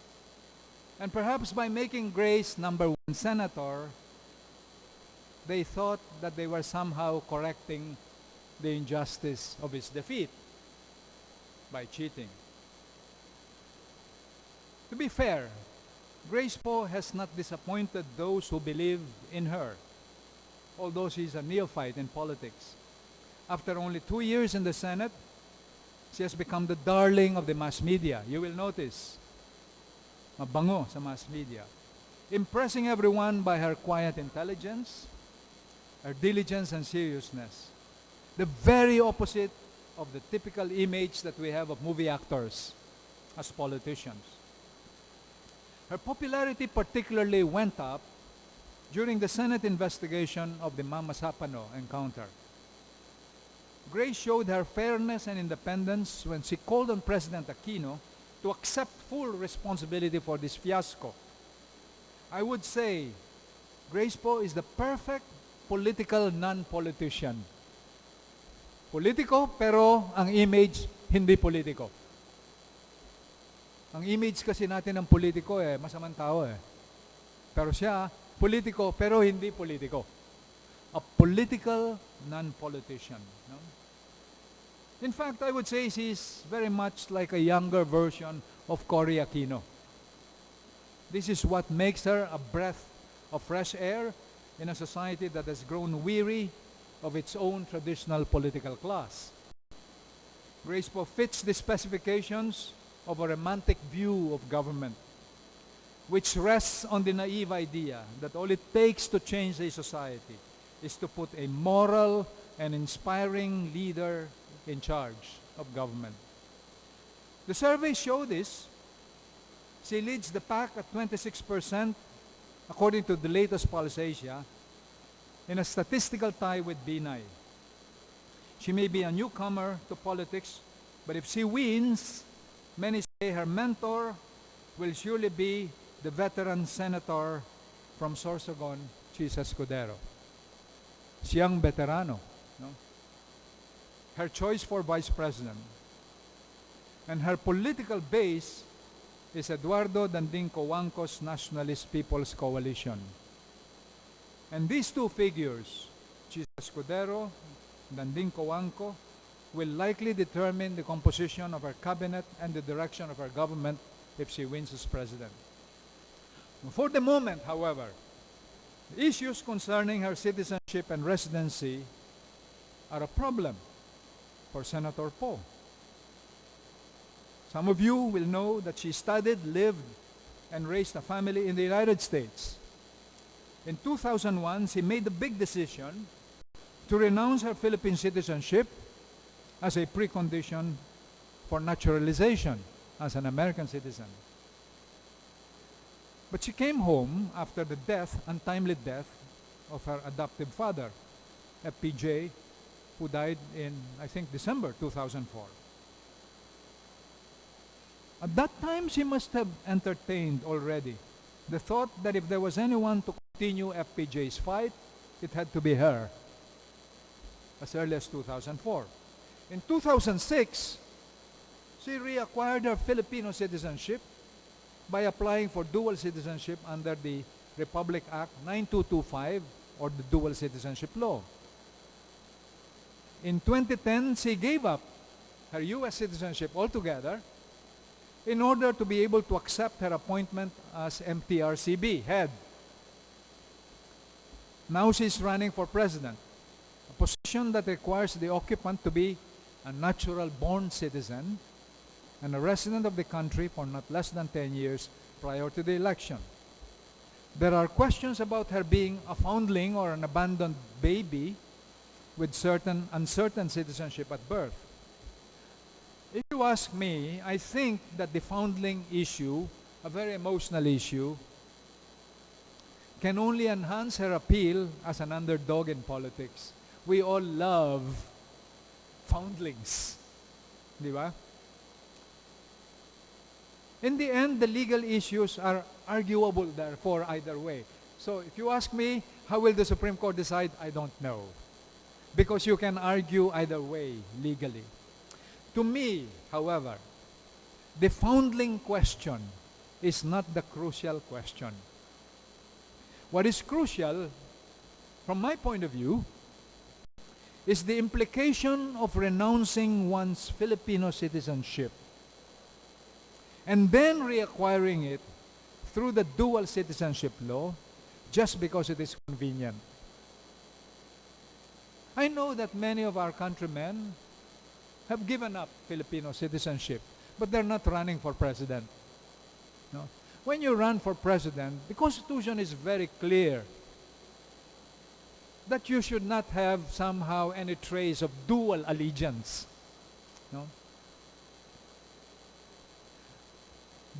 And perhaps by making Grace number 1 senator, they thought that they were somehow correcting the injustice of his defeat by cheating. To be fair, Grace Po has not disappointed those who believe in her, although she's a neophyte in politics. After only 2 years in the Senate, she has become the darling of the mass media. You will notice, mabango sa mass media, impressing everyone by her quiet intelligence, her diligence and seriousness. The very opposite of the typical image that we have of movie actors as politicians. Her popularity particularly went up during the Senate investigation of the Mama Sapano encounter. Grace showed her fairness and independence when she called on President Aquino to accept full responsibility for this fiasco. I would say Grace Po is the perfect political non-politician. Politiko, pero ang image hindi politiko. Ang image kasi natin ng politiko masamang tao Pero siya, politiko, pero hindi politiko. A political non-politician. No? In fact, I would say she's very much like a younger version of Cory Aquino. This is what makes her a breath of fresh air in a society that has grown weary of its own traditional political class. Grace Po fits the specifications of a romantic view of government, which rests on the naive idea that all it takes to change a society is to put a moral and inspiring leader in charge of government. The surveys show this. She leads the pack at 26%, according to the latest Pulse Asia, in a statistical tie with Binay. She may be a newcomer to politics, but if she wins, many say her mentor will surely be the veteran senator from Sorsogon, Chis Escudero. Siyang veterano. No? Her choice for vice president. And her political base is Eduardo Danding Cojuangco's Nationalist People's Coalition. And these two figures, Chis Escudero, Danding Cojuangco, will likely determine the composition of her cabinet and the direction of her government if she wins as president. For the moment, however, the issues concerning her citizenship and residency are a problem for Senator Po. Some of you will know that she studied, lived, and raised a family in the United States. In 2001, she made the big decision to renounce her Philippine citizenship as a precondition for naturalization as an American citizen. But she came home after the untimely death of her adoptive father, FPJ, who died in, I think, December 2004. At that time, she must have entertained already the thought that if there was anyone to continue FPJ's fight, it had to be her, as early as 2004. In 2006, she reacquired her Filipino citizenship by applying for dual citizenship under the Republic Act 9225, or the Dual Citizenship Law. In 2010, she gave up her U.S. citizenship altogether in order to be able to accept her appointment as MTRCB head. Now she's running for president, a position that requires the occupant to be a natural-born citizen and a resident of the country for not less than 10 years prior to the election. There are questions about her being a foundling or an abandoned baby with certain uncertain citizenship at birth. If you ask me, I think that the foundling issue, a very emotional issue, can only enhance her appeal as an underdog in politics. We all love foundlings. Di ba? In the end, the legal issues are arguable, therefore, either way. So if you ask me, how will the Supreme Court decide? I don't know. Because you can argue either way legally. To me, however, the foundling question is not the crucial question. What is crucial, from my point of view, is the implication of renouncing one's Filipino citizenship and then reacquiring it through the dual citizenship law just because it is convenient. I know that many of our countrymen have given up Filipino citizenship, but they're not running for president. No? When you run for president, the Constitution is very clear that you should not have somehow any trace of dual allegiance. No?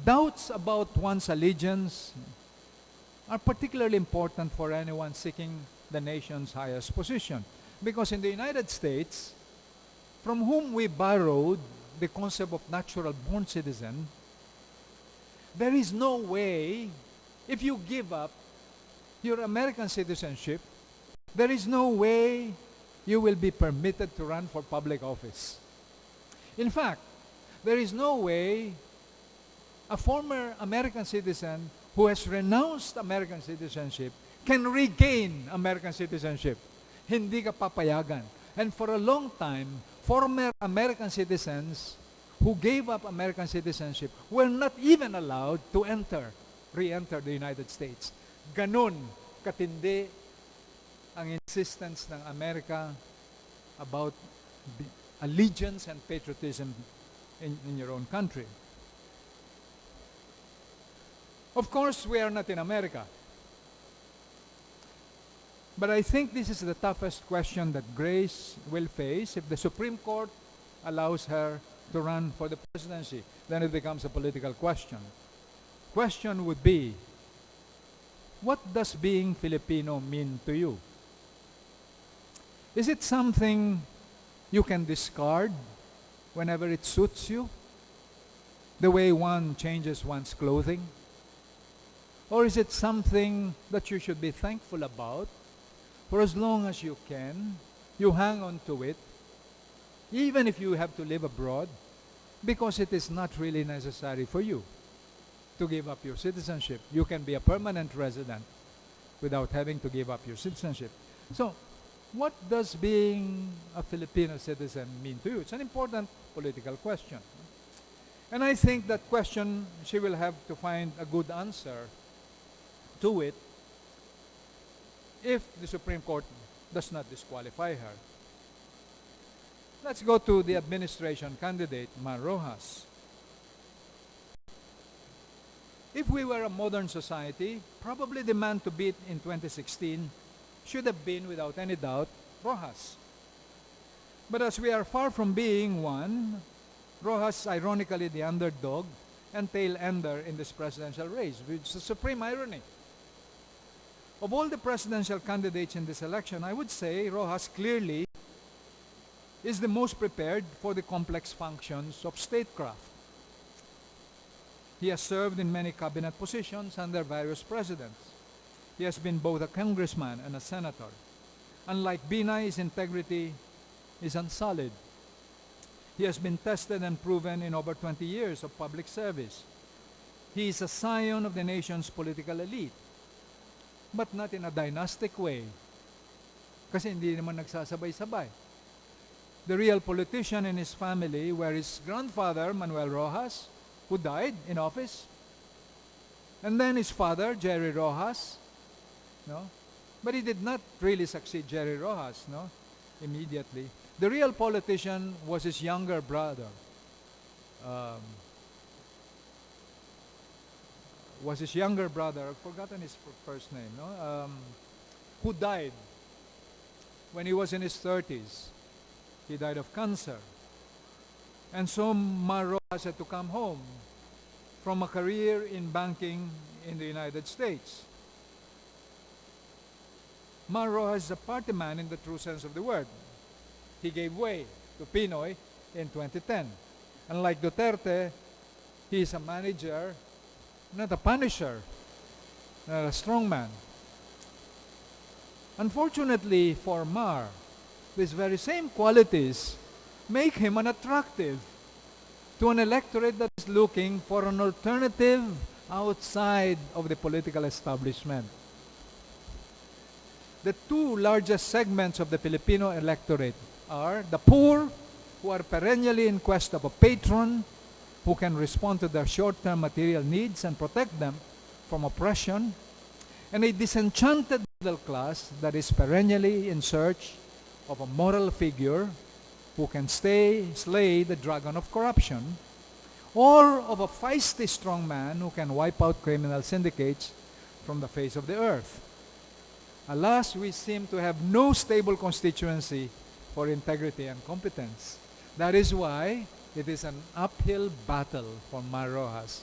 Doubts about one's allegiance are particularly important for anyone seeking the nation's highest position. Because in the United States, from whom we borrowed the concept of natural born citizen, there is no way, if you give up your American citizenship, there is no way you will be permitted to run for public office. In fact, there is no way a former American citizen who has renounced American citizenship can regain American citizenship. Hindi ka papayagan. And for a long time, former American citizens who gave up American citizenship were not even allowed to re-enter the United States. Ganon katindi ang insistence ng America about allegiance and patriotism in your own country. Of course, we are not in America. But I think this is the toughest question that Grace will face if the Supreme Court allows her to run for the presidency. Then it becomes a political question. Question would be, what does being Filipino mean to you? Is it something you can discard whenever it suits you? The way one changes one's clothing? Or is it something that you should be thankful about for as long as you can? You hang on to it, even if you have to live abroad, because it is not really necessary for you to give up your citizenship. You can be a permanent resident without having to give up your citizenship. So, what does being a Filipino citizen mean to you? It's an important political question. And I think that question, she will have to find a good answer to it if the Supreme Court does not disqualify her. Let's go to the administration candidate, Mar Rojas. If we were a modern society, probably the man to beat in 2016 should have been, without any doubt, Rojas. But as we are far from being one, Rojas, ironically the underdog and tail ender in this presidential race, which is a supreme irony. Of all the presidential candidates in this election, I would say Rojas clearly is the most prepared for the complex functions of statecraft. He has served in many cabinet positions under various presidents. He has been both a congressman and a senator. Unlike Binay, his integrity is unsullied. He has been tested and proven in over 20 years of public service. He is a scion of the nation's political elite, but not in a dynastic way. Kasi hindi naman nagsasabay-sabay. The real politician in his family were his grandfather, Manuel Rojas, who died in office, and then his father, Jerry Rojas, no? But he did not really succeed Jerry Rojas, no? Immediately. The real politician was his younger brother. I've forgotten his first name, no? Who died when he was in his 30s. He died of cancer. And so Mar Rojas had to come home from a career in banking in the United States. Mar Rojas is a party man in the true sense of the word. He gave way to Pinoy in 2010. Unlike Duterte, he is a manager, not a punisher, not a strong man. Unfortunately for Mar, these very same qualities make him unattractive to an electorate that is looking for an alternative outside of the political establishment. The two largest segments of the Filipino electorate are the poor, who are perennially in quest of a patron who can respond to their short-term material needs and protect them from oppression, and a disenchanted middle class that is perennially in search of a moral figure who can slay the dragon of corruption, or of a feisty strong man who can wipe out criminal syndicates from the face of the earth. Alas, we seem to have no stable constituency for integrity and competence. That is why it is an uphill battle for Mar Rojas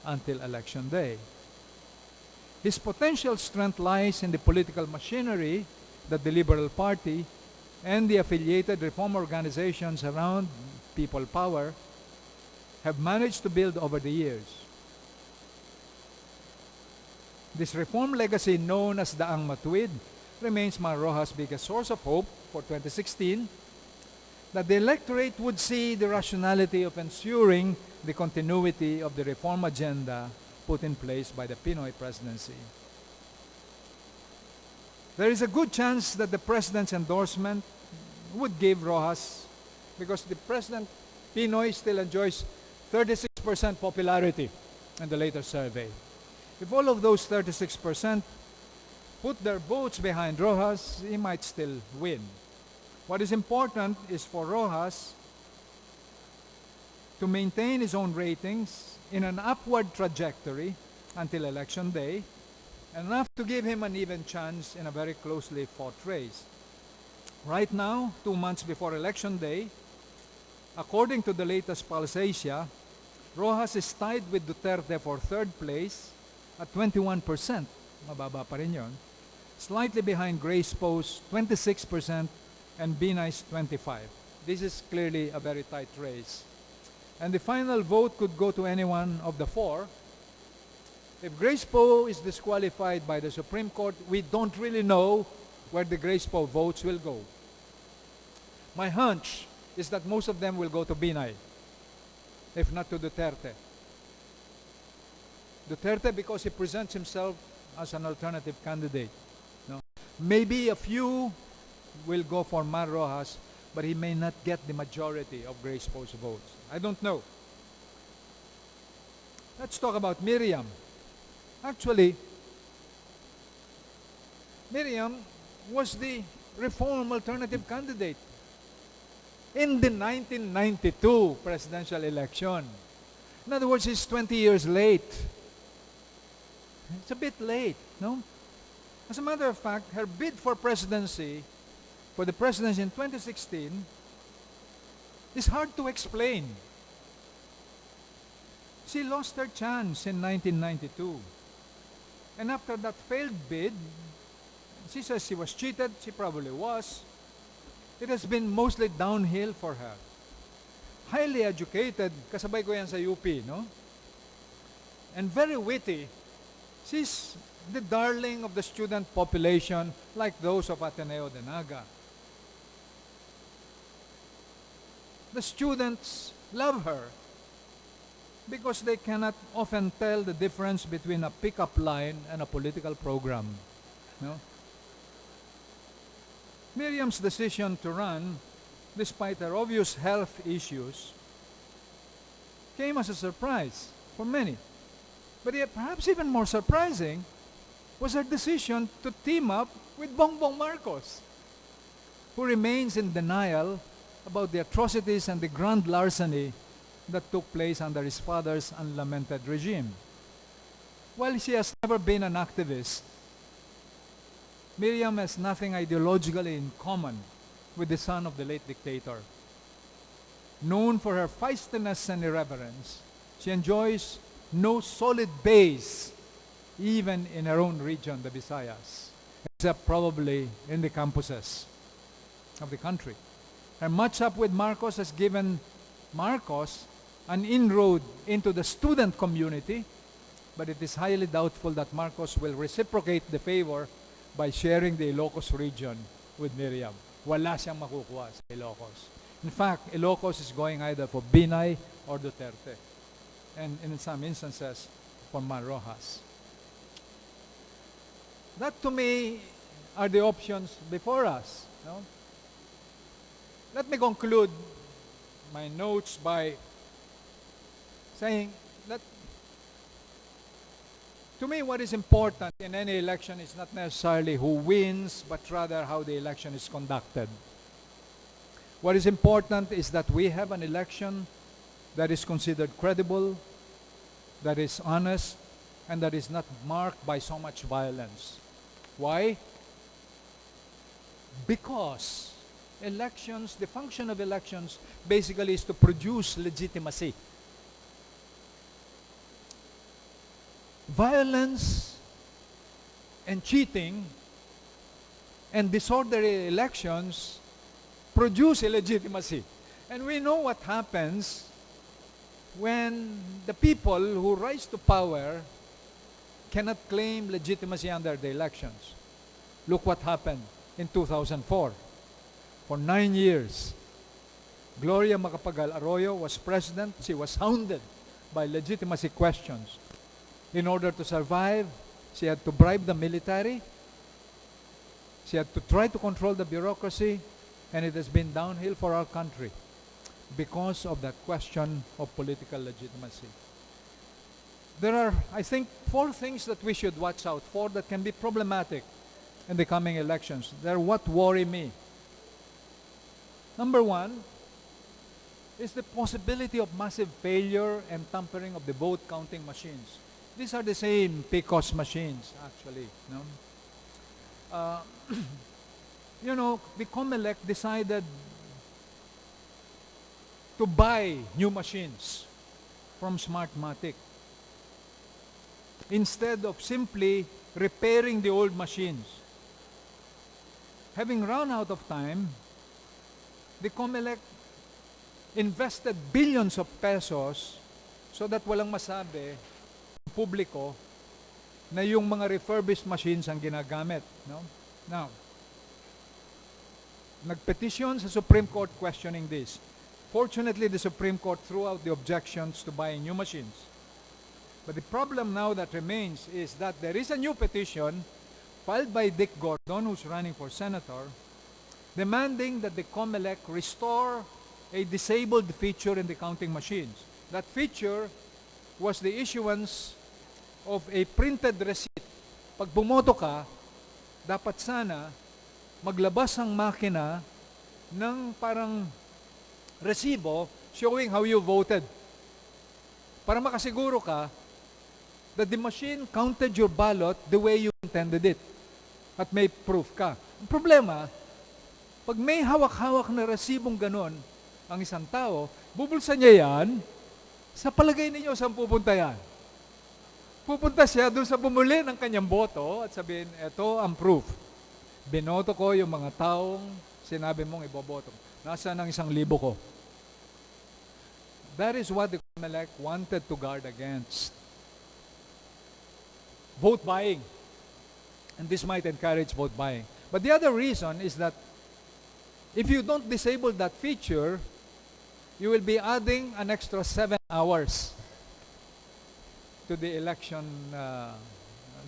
until election day. His potential strength lies in the political machinery that the Liberal Party and the affiliated reform organizations around People Power have managed to build over the years. This reform legacy, known as Daang Matuwid, remains Mar Rojas' biggest source of hope for 2016, that the electorate would see the rationality of ensuring the continuity of the reform agenda put in place by the Pinoy presidency. There is a good chance that the president's endorsement would give Rojas, because the President Pinoy still enjoys 36% popularity in the latest survey. If all of those 36% put their votes behind Rojas, he might still win. What is important is for Rojas to maintain his own ratings in an upward trajectory until election day, enough to give him an even chance in a very closely fought race. Right now, 2 months before election day, according to the latest Pulse Asia, Rojas is tied with Duterte for third place at 21%. Mababa pa rin yun. Slightly behind Grace Poe's 26% and Binay's 25%. This is clearly a very tight race. And the final vote could go to any one of the four. If Grace Poe is disqualified by the Supreme Court, we don't really know where the Grace Poe votes will go. My hunch is that most of them will go to Binay, if not to Duterte. Duterte, because he presents himself as an alternative candidate. No? Maybe a few will go for Mar Rojas, but he may not get the majority of Grace Poe's votes. I don't know. Let's talk about Miriam. Actually, Miriam was the reform alternative candidate in the 1992 presidential election. In other words, she's 20 years late. It's a bit late, no? As a matter of fact, her bid for the presidency in 2016 is hard to explain. She lost her chance in 1992. And after that failed bid, she says she was cheated. She probably was. It has been mostly downhill for her. Highly educated, kasabay ko yan sa UP, no? And very witty. She's the darling of the student population, like those of Ateneo de Naga. The students love her because they cannot often tell the difference between a pickup line and a political program. No? Miriam's decision to run, despite her obvious health issues, came as a surprise for many. But yet, perhaps even more surprising was her decision to team up with Bongbong Marcos, who remains in denial about the atrocities and the grand larceny that took place under his father's unlamented regime. While she has never been an activist, Miriam has nothing ideologically in common with the son of the late dictator. Known for her feistiness and irreverence, she enjoys no solid base even in her own region, the Visayas, except probably in the campuses of the country. Her match-up with Marcos has given Marcos an inroad into the student community, but it is highly doubtful that Marcos will reciprocate the favor by sharing the Ilocos region with Miriam. Wala siyang makukuha sa Ilocos. In fact, Ilocos is going either for Binay or Duterte, and in some instances, for Marrojas. That to me are the options before us. No? Let me conclude my notes by saying that to me what is important in any election is not necessarily who wins, but rather how the election is conducted. What is important is that we have an election that is considered credible, that is honest, and that is not marked by so much violence. Why? Because elections, the function of elections basically is to produce legitimacy. Violence and cheating and disorderly elections produce illegitimacy. And we know what happens when the people who rise to power cannot claim legitimacy under the elections. Look what happened in 2004. For 9 years, Gloria Macapagal Arroyo was president. She was hounded by legitimacy questions. In order to survive, she had to bribe the military. She had to try to control the bureaucracy, and it has been downhill for our country because of that question of political legitimacy. There are, I think, 4 things that we should watch out for that can be problematic in the coming elections. They're what worry me. Number 1 is the possibility of massive failure and tampering of the vote counting machines. These are the same PCOS machines, actually. No? You know, the COMELEC decided to buy new machines from Smartmatic instead of simply repairing the old machines. Having run out of time, the COMELEC invested billions of pesos so that walang masabi publiko na yung mga refurbished machines ang ginagamit. No? Now, nagpetition sa Supreme Court questioning this. Fortunately, the Supreme Court threw out the objections to buying new machines. But the problem now that remains is that there is a new petition filed by Dick Gordon, who's running for senator, demanding that the COMELEC restore a disabled feature in the counting machines. That feature was the issuance of a printed receipt. Pag bumoto ka, dapat sana maglabas ang makina ng parang resibo showing how you voted. Para makasiguro ka that the machine counted your ballot the way you intended it. At may proof ka. Ang problema, pag may hawak-hawak na resibong ganon ang isang tao, bubulsa niya yan, sa palagay ninyo, saan pupunta yan? Pupunta siya doon sa bumuli ng kanyang boto at sabihin, eto ang proof. Binoto ko yung mga taong sinabi mong iboboto. Nasaan ang 1,000 ko? That is what the COMELEC wanted to guard against. Vote buying. And this might encourage vote buying. But the other reason is that if you don't disable that feature, you will be adding an extra 7 hours to the election,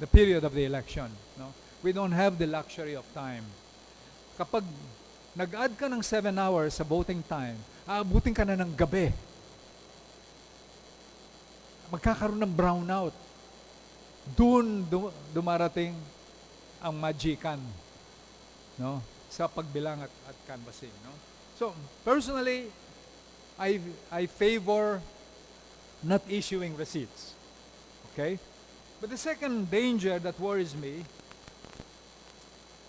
the period of the election. No? We don't have the luxury of time. Kapag nag-add ka ng 7 hours sa voting time, aabutin ka na ng gabi. Magkakaroon ng brownout. Doon dumarating ang magican, no? Sa pagbilang at canvassing. No? So, personally, I favor not issuing receipts. Okay? But the second danger that worries me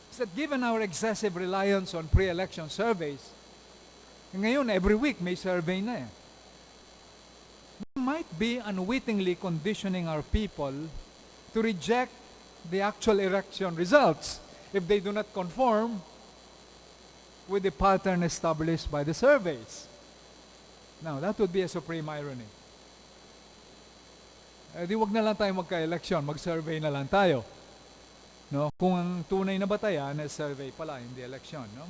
is that given our excessive reliance on pre-election surveys, ngayon, every week may survey na eh. We might be unwittingly conditioning our people to reject the actual election results if they do not conform with the pattern established by the surveys. Now, that would be a supreme irony. Di wag na lang tayo magka-election, mag-survey na lang tayo. No? Kung ang tunay na batayan ay survey pala, hindi election. No?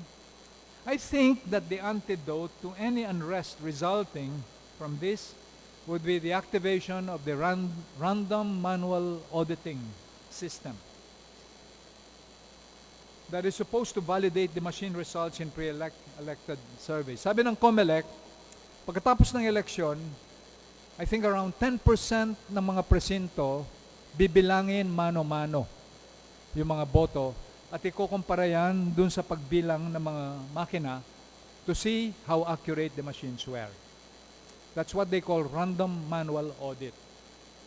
I think that the antidote to any unrest resulting from this would be the activation of the random manual auditing system that is supposed to validate the machine results in pre-elected surveys. Sabi ng COMELEC, pagkatapos ng eleksyon, I think around 10% ng mga presinto bibilangin mano-mano yung mga boto at ikukumpara yan dun sa pagbilang ng mga makina to see how accurate the machines were. That's what they call random manual audit.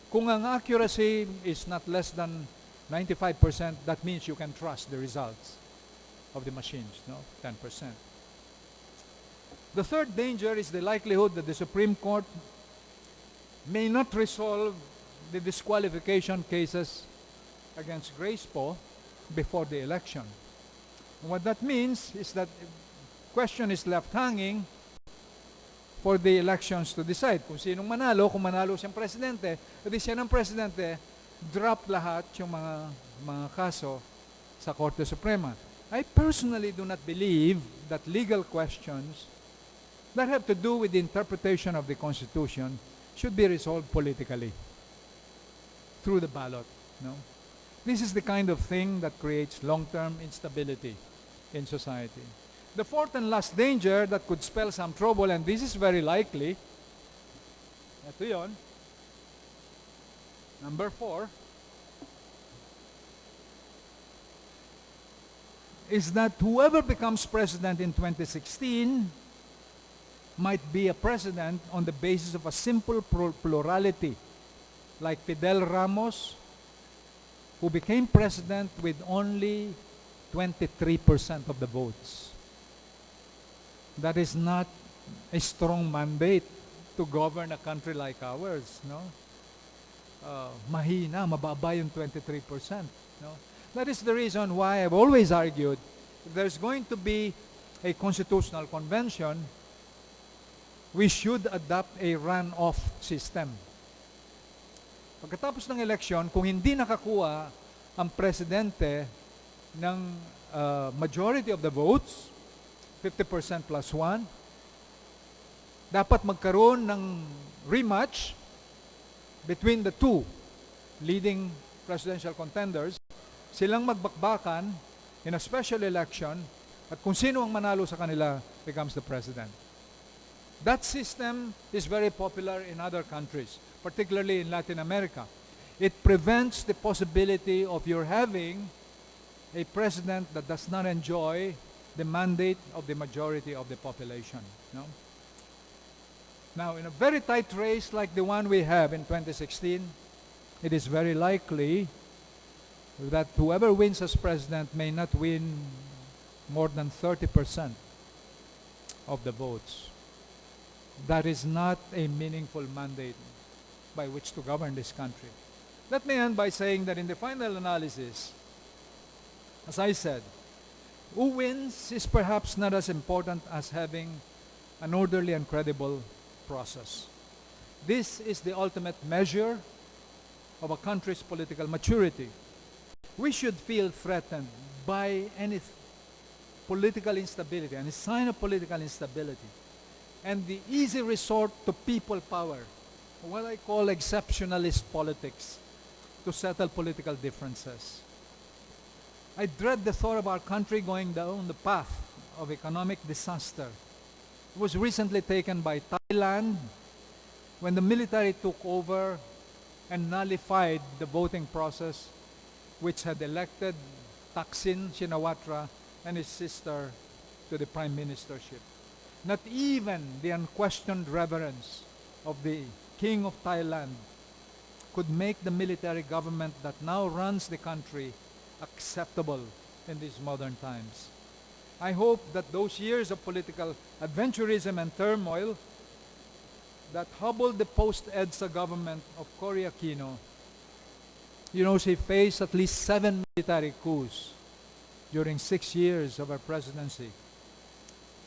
Kung ang accuracy is not less than 95%, that means you can trust the results of the machines, no? 10%. The third danger is the likelihood that the Supreme Court may not resolve the disqualification cases against Grace Poe before the election. And what that means is that question is left hanging for the elections to decide. Kung sinong manalo, kung manalo siyang presidente, edi siya ng presidente, drop lahat yung mga kaso sa Korte Suprema. I personally do not believe that legal questions that have to do with the interpretation of the Constitution should be resolved politically through the ballot. No? This is the kind of thing that creates long-term instability in society. The fourth and last danger that could spell some trouble, and this is very likely, ito yun, number 4, is that whoever becomes president in 2016 might be a president on the basis of a simple plurality, like Fidel Ramos, who became president with only 23% of the votes. That is not a strong mandate to govern a country like ours, no? Mahina, mababa yung 23%. No? That is the reason why I've always argued if there's going to be a constitutional convention, we should adopt a runoff system. Pagkatapos ng eleksyon, kung hindi nakakuha ang presidente ng majority of the votes, 50% plus 1, dapat magkaroon ng rematch between the two leading presidential contenders, silang magbakbakan in a special election at kung sino ang manalo sa kanila becomes the president. That system is very popular in other countries, particularly in Latin America. It prevents the possibility of your having a president that does not enjoy the mandate of the majority of the population. No? Now, in a very tight race like the one we have in 2016, it is very likely that whoever wins as president may not win more than 30% of the votes. That is not a meaningful mandate by which to govern this country. Let me end by saying that in the final analysis, as I said, who wins is perhaps not as important as having an orderly and credible process. This is the ultimate measure of a country's political maturity. We should feel threatened by any political instability, any sign of political instability, and the easy resort to people power, what I call exceptionalist politics, to settle political differences. I dread the thought of our country going down the path of economic disaster. It was recently taken by Thailand when the military took over and nullified the voting process which had elected Thaksin Shinawatra and his sister to the prime ministership. Not even the unquestioned reverence of the King of Thailand could make the military government that now runs the country acceptable in these modern times. I hope that those years of political adventurism and turmoil that hobbled the post-EDSA government of Cory Aquino, she faced at least 7 military coups during 6 years of her presidency.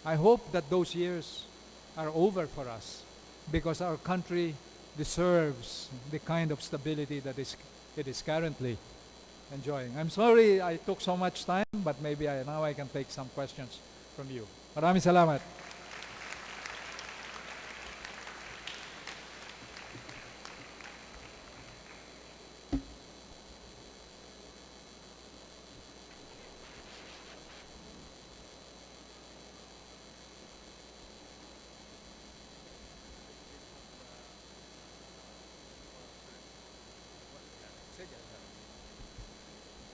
I hope that those years are over for us because our country deserves the kind of stability that it is currently enjoying. I'm sorry I took so much time, but maybe now I can take some questions from you. Maraming salamat.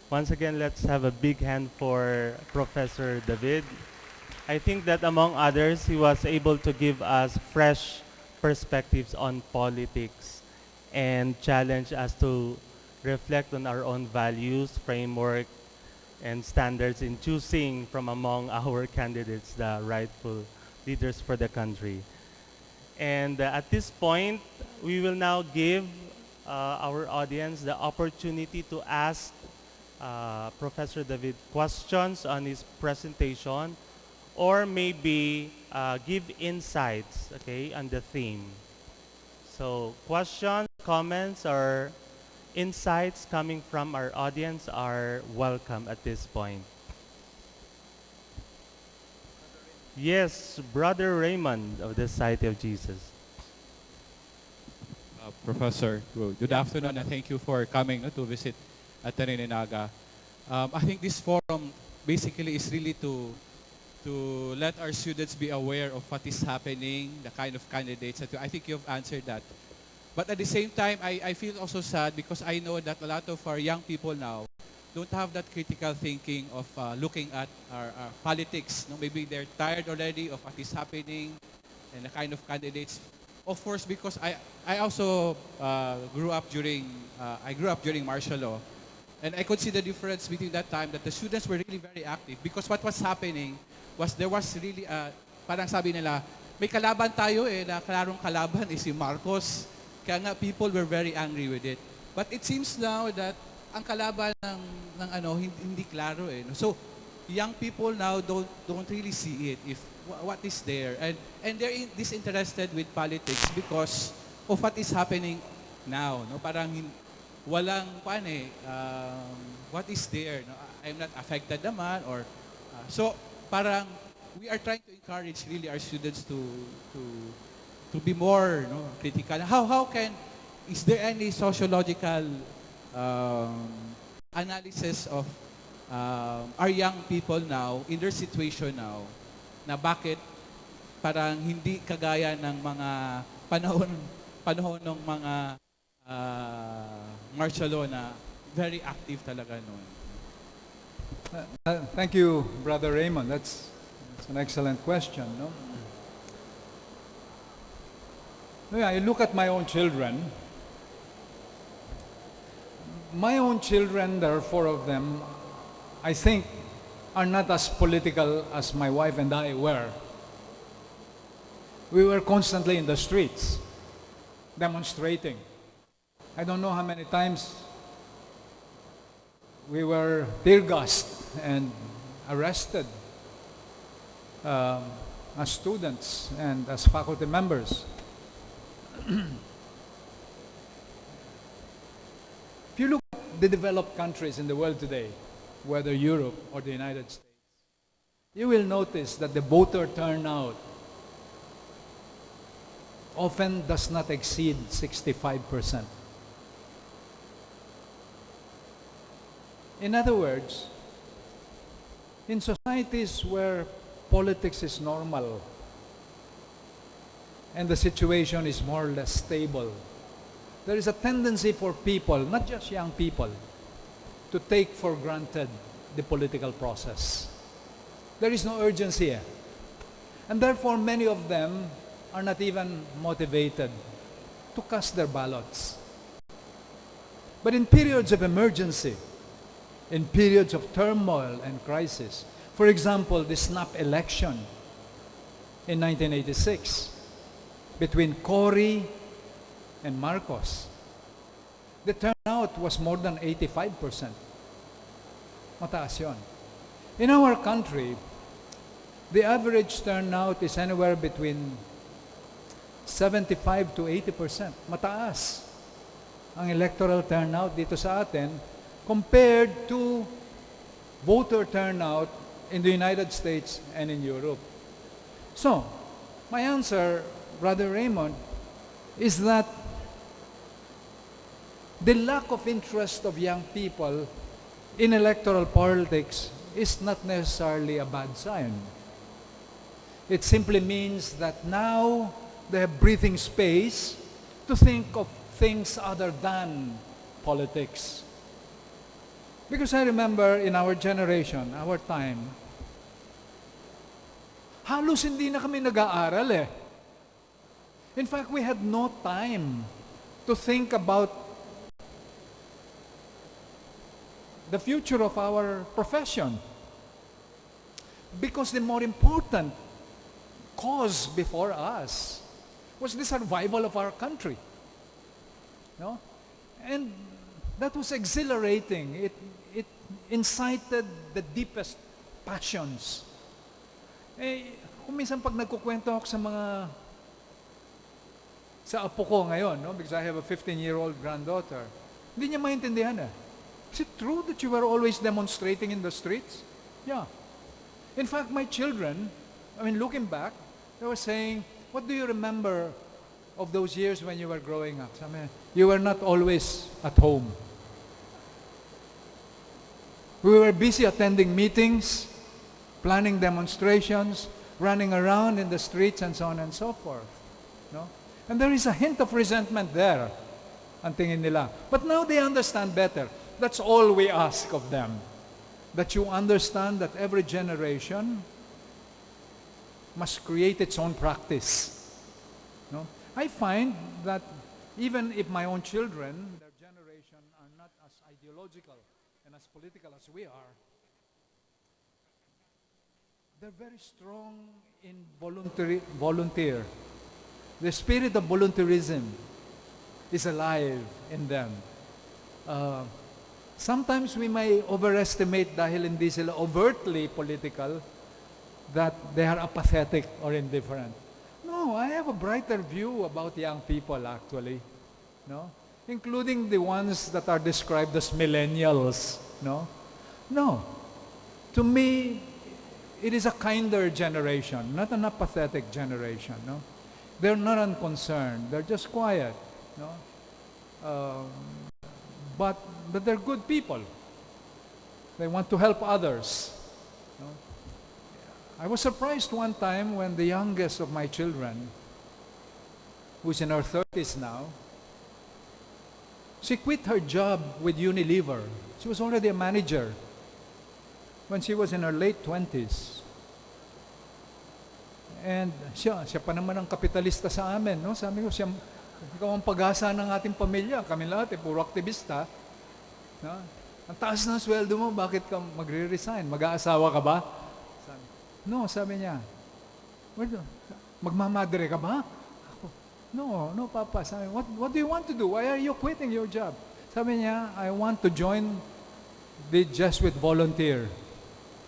Once again, let's have a big hand for Professor David. I think that among others, he was able to give us fresh perspectives on politics and challenge us to reflect on our own values, framework, and standards in choosing from among our candidates the rightful leaders for the country. And at this point, we will now give our audience the opportunity to ask Professor David questions on his presentation, or maybe give insights, okay, on the theme. So questions, comments, or insights coming from our audience are welcome at this point. Yes, Brother Raymond of the Society of Jesus. Professor, good afternoon, and thank you for coming to visit Ateneo Naga. I think this forum basically is really to let our students be aware of what is happening, the kind of candidates. I think you've answered that. But at the same time, I feel also sad because I know that a lot of our young people now don't have that critical thinking of looking at our politics. No, maybe they're tired already of what is happening and the kind of candidates. Of course, because I also grew up during martial law, and I could see the difference between that time that the students were really very active because what was happening was there was really parang sabi nila may kalaban tayo na klarong kalaban is si Marcos, kaya nga people were very angry with it. But it seems now that ang kalaban ng hindi klaro no? So young people now don't really see it if what is there, and they're disinterested with politics because of what is happening now, no? Parang walang what is there, no? I'm not affected naman, or so parang we are trying to encourage really our students to be more critical. How can, is there any sociological analysis of our young people now in their situation now na bakit parang hindi kagaya ng mga panahon ng mga martial law na very active talaga noon. Thank you, Brother Raymond. That's an excellent question. No? Yeah, I look at my own children. My own children, there are 4 of them, I think are not as political as my wife and I were. We were constantly in the streets, demonstrating. I don't know how many times we were tear gassed and arrested as students and as faculty members. If you look at the developed countries in the world today, whether Europe or the United States, you will notice that the voter turnout often does not exceed 65%. In other words, in societies where politics is normal and the situation is more or less stable, there is a tendency for people, not just young people, to take for granted the political process. There is no urgency here. And therefore, many of them are not even motivated to cast their ballots. But in periods of emergency, in periods of turmoil and crisis, for example, the snap election in 1986 between Cory and Marcos, the turnout was more than 85%. Mataas yun. In our country, the average turnout is anywhere between 75 to 80%. Mataas ang electoral turnout dito sa atin compared to voter turnout in the United States and in Europe. So, my answer, Brother Raymond, is that the lack of interest of young people in electoral politics is not necessarily a bad sign. It simply means that now they have breathing space to think of things other than politics. Because I remember in our generation, our time, halos hindi na kami nag-aaral eh. In fact, we had no time to think about the future of our profession. Because the more important cause before us was the survival of our country. No? And that was exhilarating. It incited the deepest passions. Eh, kung minsan pag nagkukwento ako sa apo ko ngayon, no? Because I have a 15-year-old granddaughter, hindi niya maintindihan eh. Is it true that you were always demonstrating in the streets? Yeah. In fact, my children, looking back, they were saying, what do you remember of those years when you were growing up? You were not always at home. We were busy attending meetings, planning demonstrations, running around in the streets, and so on and so forth. No? And there is a hint of resentment there, ang tingin nila. But now they understand better. That's all we ask of them. That you understand that every generation must create its own practice. No? I find that even if my own children, their generation, are not as ideological and as political as we are, they're very strong in volunteer. The spirit of volunteerism is alive in them. Sometimes we may overestimate dahil hindi sila overtly political that they are apathetic or indifferent. No, I have a brighter view about young people actually. No? Including the ones that are described as millennials. No? No. To me, it is a kinder generation, not an apathetic generation. No? They're not unconcerned. They're just quiet. No? But they're good people. They want to help others. No? I was surprised one time when the youngest of my children, who's in her 30s now, she quit her job with Unilever. She was already a manager when she was in her late 20s. And siya pa naman ang kapitalista sa amin. No? Sabi ko, ikaw ang pag-asa ng ating pamilya. Kami lahat, puro aktivista. No? Ang taas ng sweldo mo, bakit ka magre-resign? Mag-aasawa ka ba? Sabi niya. Magmamadre ka ba? No, Papa. Sabi, what do you want to do? Why are you quitting your job? Sabi niya, I want to join the Jesuit Volunteer,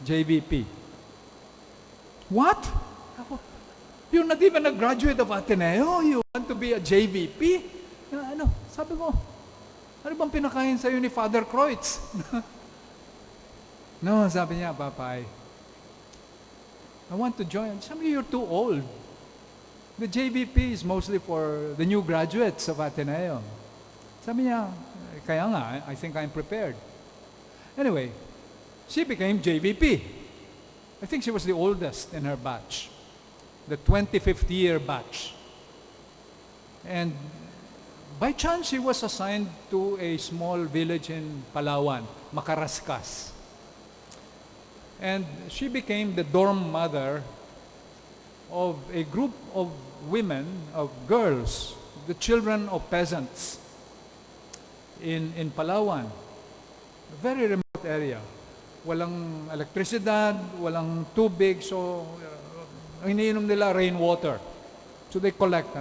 JVP. What? You're not even a graduate of Ateneo. You want to be a JVP? Sabi ko, ano bang pinakain sa'yo ni Father Kreutz? No, sabi niya, Papa, I want to join. Sabi niya, you're too old. The JVP is mostly for the new graduates of Ateneo. Sabi niya, kaya nga, I think I'm prepared. Anyway, she became JVP. I think she was the oldest in her batch. The 25th year batch. And by chance, she was assigned to a small village in Palawan, Macarascas. And she became the dorm mother of a group of women, of girls, the children of peasants in Palawan. A very remote area. Walang elektrisidad, walang tubig, so ang iniinom nila rainwater. So they collect,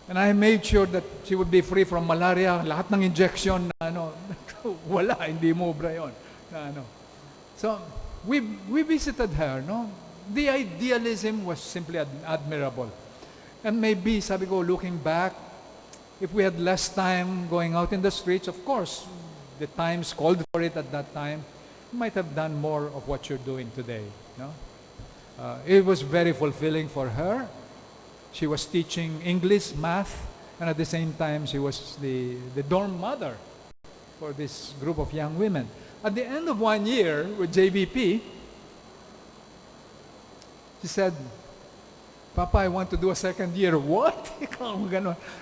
And I made sure that she would be free from malaria, lahat ng injection na wala, hindi mo obra yun. So, we visited her, no? The idealism was simply admirable. And maybe, sabi ko, looking back, if we had less time going out in the streets, of course, the times called for it at that time, you might have done more of what you're doing today, no? It was very fulfilling for her. She was teaching English, math, and at the same time, she was the dorm mother for this group of young women. At the end of 1 year with JVP, she said, Papa, I want to do a second year. What?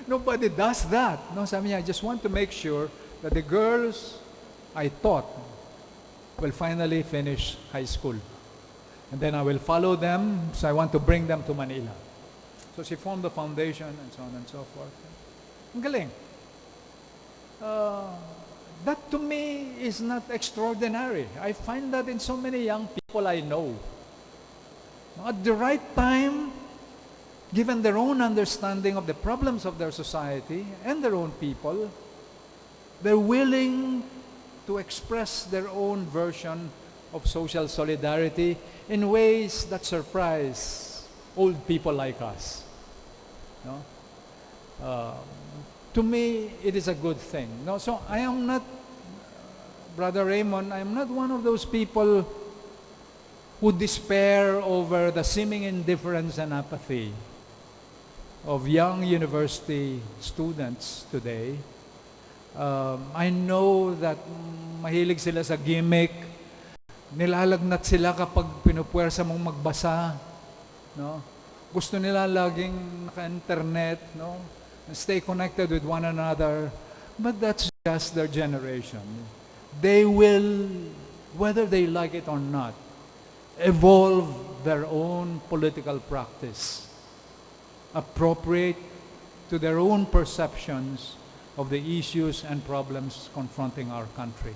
Nobody does that. No, sabi niya, I just want to make sure that the girls I taught will finally finish high school. And then I will follow them, so I want to bring them to Manila. So she formed the foundation and so on and so forth. Ang galing. That to me is not extraordinary. I find that in so many young people I know. At the right time, given their own understanding of the problems of their society and their own people, they're willing to express their own version of social solidarity in ways that surprise old people like us. No? To me, it is a good thing. No? So I am not, Brother Raymond, I am not one of those people who despair over the seeming indifference and apathy of young university students today. I know that mahilig sila sa gimmick, nilalagnat sila kapag pinupuwersa mong magbasa, no? Gusto nila laging naka-internet, no? And stay connected with one another, but that's just their generation. They will, whether they like it or not, evolve their own political practice, appropriate to their own perceptions of the issues and problems confronting our country.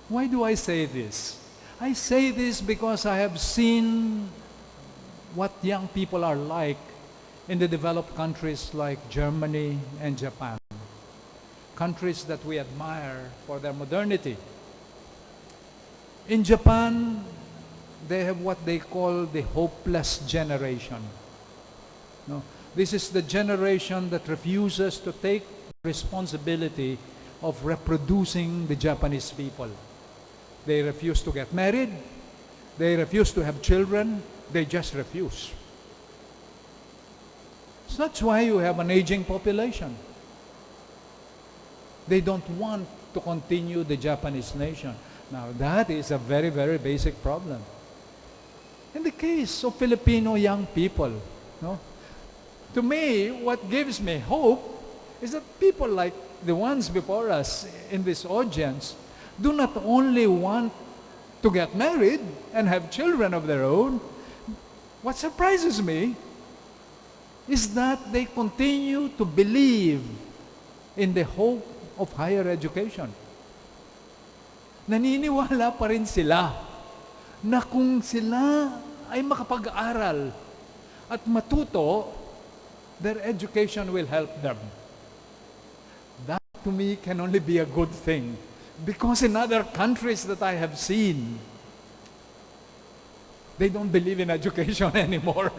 Why do I say this? I say this because I have seen what young people are like in the developed countries like Germany and Japan, countries that we admire for their modernity. In Japan, they have what they call the hopeless generation. No? This is the generation that refuses to take responsibility of reproducing the Japanese people. They refuse to get married. They refuse to have children. They just refuse. So that's why you have an aging population. They don't want to continue the Japanese nation. Now, that is a very, very basic problem. In the case of Filipino young people, no? To me, what gives me hope is that people like the ones before us in this audience do not only want to get married and have children of their own. What surprises me is that they continue to believe in the hope of higher education. Naniniwala pa rin sila na kung sila ay makapag-aral at matuto, their education will help them. That to me can only be a good thing. Because in other countries that I have seen, they don't believe in education anymore.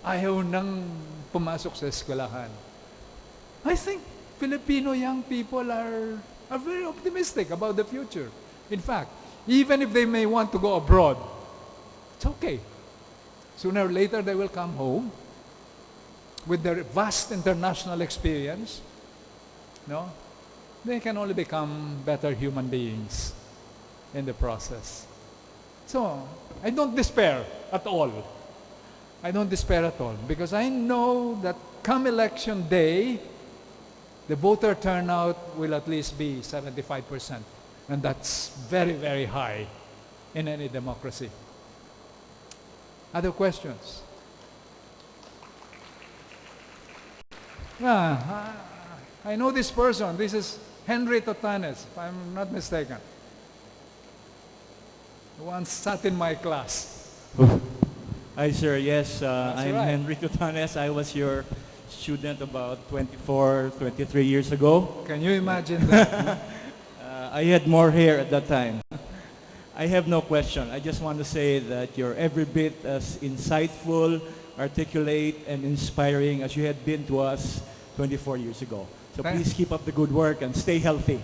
Ayaw nang pumasok sa eskwelahan. I think Filipino young people are very optimistic about the future. In fact, even if they may want to go abroad, it's okay. Sooner or later, they will come home with their vast international experience. No? They can only become better human beings in the process. So, I don't despair at all. I don't despair at all because I know that come election day, the voter turnout will at least be 75%. And that's very, very high in any democracy. Other questions? I know this person. This is Henry Totanes, if I'm not mistaken. Who once sat in my class. Hi, sir. Yes, I'm right. Henry Totanes. I was your student about 24, 23 years ago. Can you imagine that? I had more hair at that time. I have no question. I just want to say that you're every bit as insightful, articulate, and inspiring as you had been to us 24 years ago. So please keep up the good work and stay healthy.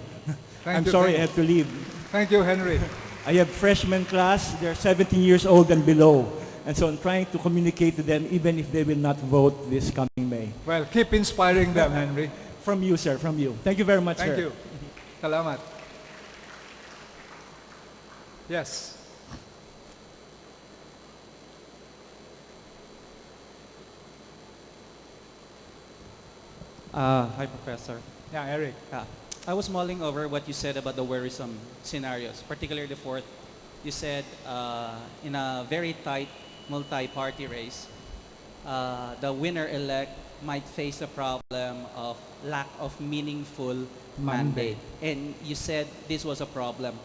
I'm sorry I have to leave. Thank you, Henry. I have freshman class, they're 17 years old and below. And so I'm trying to communicate to them even if they will not vote this coming May. Well, keep inspiring them, Henry. From you, sir, from you. Thank you very much, Thank sir. you. Salamat. Yes. Hi, Professor. Yeah, Eric. I was mulling over what you said about the worrisome scenarios, particularly the fourth. You said in a very tight multi-party race, the winner-elect might face a problem of lack of meaningful mandate. And you said this was a problem.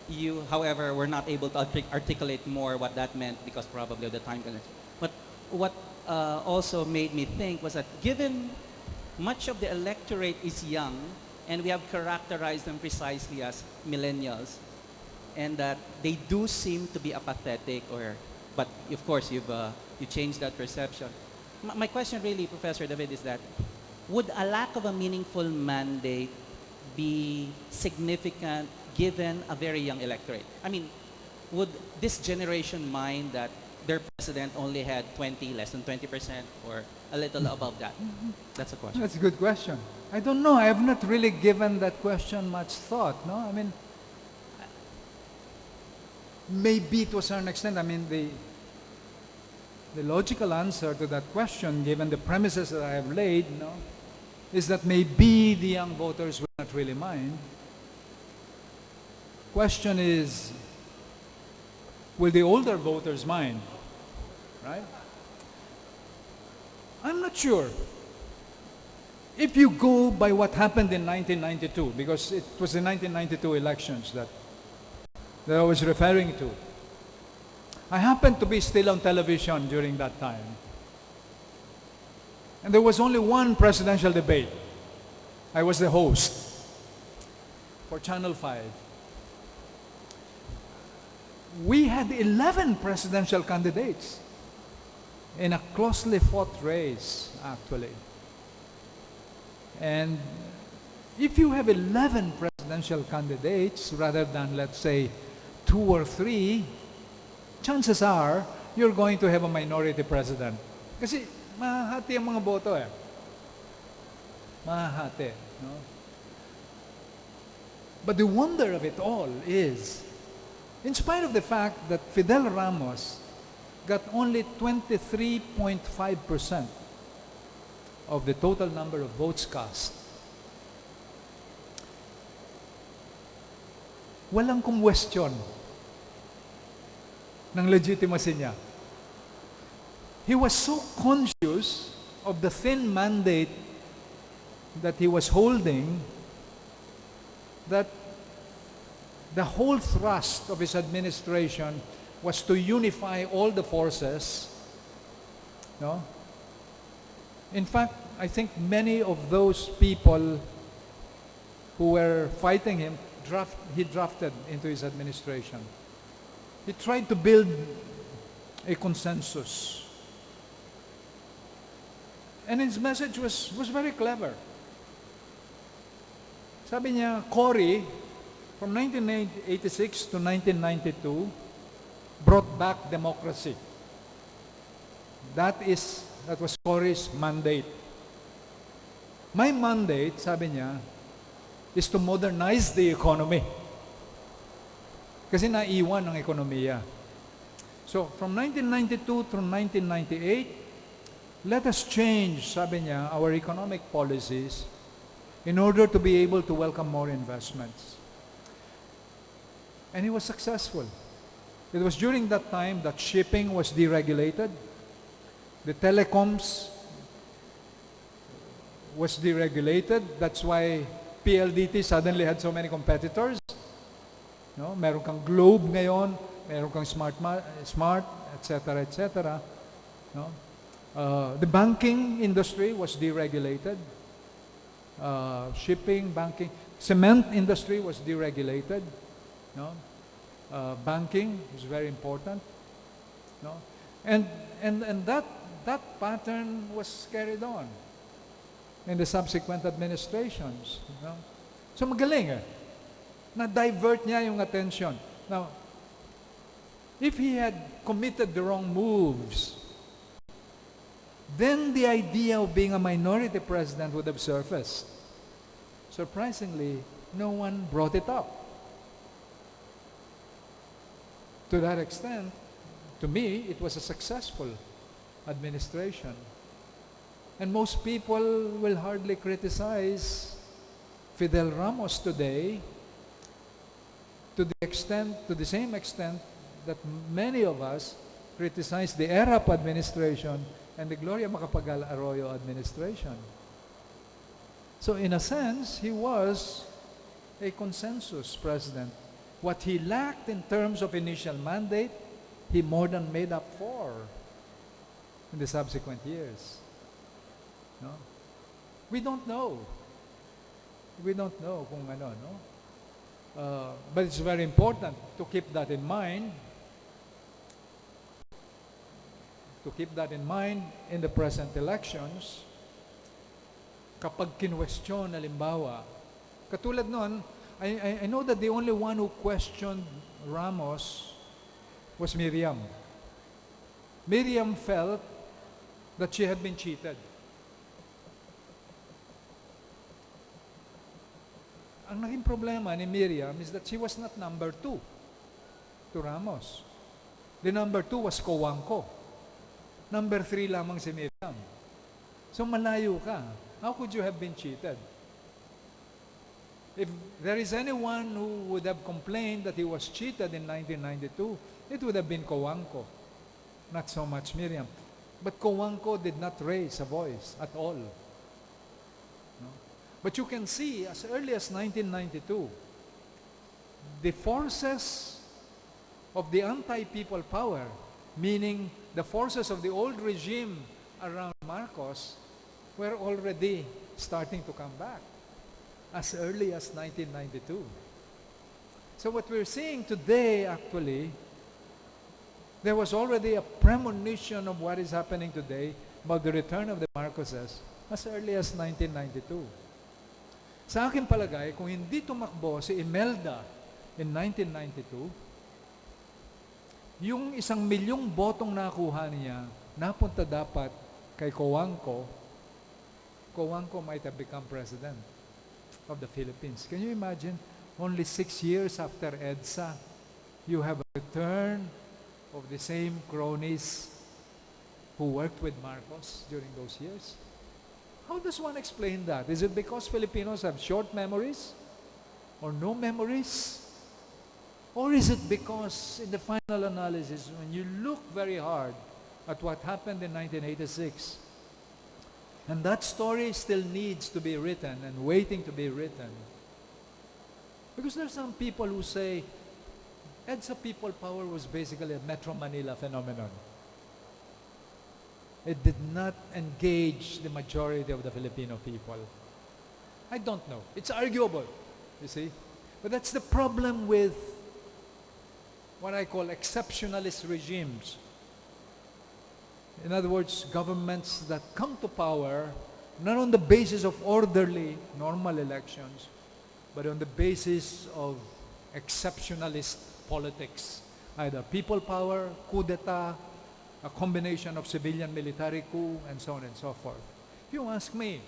You, however, were not able to articulate more what that meant because probably of the time constraint. But what also made me think was that given much of the electorate is young, and we have characterized them precisely as millennials, and that they do seem to be apathetic, but of course you changed that perception. My question really, Professor David, is that would a lack of a meaningful mandate be significant given a very young electorate? I mean, would this generation mind that their president only had less than 20%, or a little above that? That's a question. That's a good question. I don't know. I have not really given that question much thought. No, I mean, maybe to a certain extent. I mean, the logical answer to that question, given the premises that I have laid, is that maybe the young voters will not really mind. Question is, will the older voters mind? Right? I'm not sure. If you go by what happened in 1992, because it was the 1992 elections that I was referring to. I happened to be still on television during that time. And there was only one presidential debate. I was the host for Channel 5. We had 11 presidential candidates in a closely fought race, actually. And if you have 11 presidential candidates rather than, let's say, 2 or 3, chances are you're going to have a minority president. Kasi mahahati ang mga boto eh. Mahahati. No? But the wonder of it all is, in spite of the fact that Fidel Ramos got only 23.5% of the total number of votes cast, walang kumwestiyon ng legitimacy niya. He was so conscious of the thin mandate that he was holding that the whole thrust of his administration was to unify all the forces. No? In fact, I think many of those people who were fighting him, he drafted into his administration. He tried to build a consensus. And his message was very clever. Sabi niya, Cory, from 1986 to 1992, brought back democracy. That was Cory's mandate. My mandate, sabi niya, is to modernize the economy. Kasi naiwan ang ekonomiya. So, from 1992 through 1998, let us change, sabi niya, our economic policies in order to be able to welcome more investments. And he was successful. It was during that time that shipping was deregulated. The telecoms was deregulated. That's why PLDT suddenly had so many competitors. No, meron kang Globe ngayon, meron kang Smart, etc., etc. No? The banking industry was deregulated. Shipping, banking, cement industry was deregulated. No? Banking is very important. No? And that pattern was carried on in the subsequent administrations. No? So magaling eh. Na-divert niya yung attention. Now, If he had committed the wrong moves, then the idea of being a minority president would have surfaced. Surprisingly, no one brought it up. To that extent, to me, it was a successful administration. And most people will hardly criticize Fidel Ramos today to the same extent that many of us criticize the ERAP administration and the Gloria Macapagal Arroyo administration. So in a sense, he was a consensus president. What he lacked in terms of initial mandate, he more than made up for in the subsequent years. No? We don't know. We don't know kung ano, no? But it's very important to keep that in mind. To keep that in mind in the present elections. Kapag kinwestiyon, halimbawa, katulad nun, I know that the only one who questioned Ramos was Miriam. Miriam felt that she had been cheated. Ang naging problema ni Miriam is that she was not number 2 to Ramos. The number 2 was Cojuangco. Number 3 lamang si Miriam. So malayo ka. How could you have been cheated? If there is anyone who would have complained that he was cheated in 1992, it would have been Cojuangco, not so much Miriam. But Cojuangco did not raise a voice at all. No? But you can see, as early as 1992, the forces of the anti-people power, meaning the forces of the old regime around Marcos, were already starting to come back as early as 1992. So what we're seeing today, actually, there was already a premonition of what is happening today about the return of the Marcoses as early as 1992. Sa akin palagay, kung hindi tumakbo si Imelda in 1992, yung 1 milyong botong nakuha niya, napunta dapat kay Cojuangco, Cojuangco might have become president of the Philippines. Can you imagine? Only 6 years after EDSA, you have a return of the same cronies who worked with Marcos during those years. How does one explain that? Is it because Filipinos have short memories or no memories? Or is it because in the final analysis, when you look very hard at what happened in 1986, and that story still needs to be written and waiting to be written. Because there are some people who say, EDSA people power was basically a Metro Manila phenomenon. It did not engage the majority of the Filipino people. I don't know. It's arguable, you see. But that's the problem with what I call exceptionalist regimes. In other words, governments that come to power not on the basis of orderly, normal elections, but on the basis of exceptionalist politics. Either people power, coup d'etat, a combination of civilian military coup, and so on and so forth. If you ask me,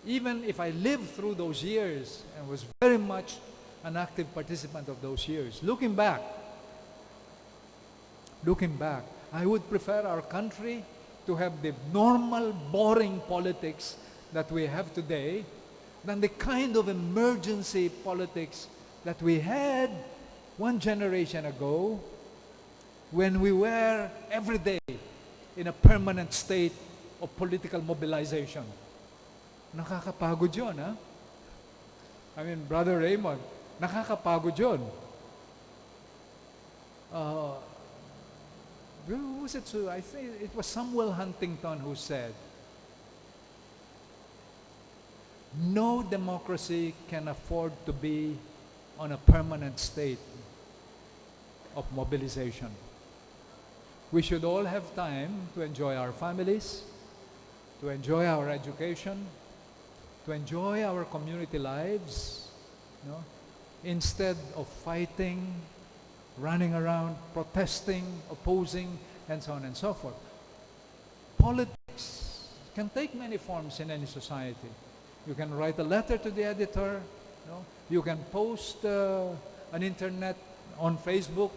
even if I lived through those years and was very much an active participant of those years, looking back, I would prefer our country to have the normal, boring politics that we have today than the kind of emergency politics that we had one generation ago when we were every day in a permanent state of political mobilization. Nakakapagod yun, ha? I mean, Brother Raymond, nakakapagod yun. Who was it? So I think it was Samuel Huntington who said, no democracy can afford to be on a permanent state of mobilization. We should all have time to enjoy our families, to enjoy our education, to enjoy our community lives, instead of fighting running around, protesting, opposing, and so on and so forth. Politics can take many forms in any society. You can write a letter to the editor, you can post an internet on Facebook,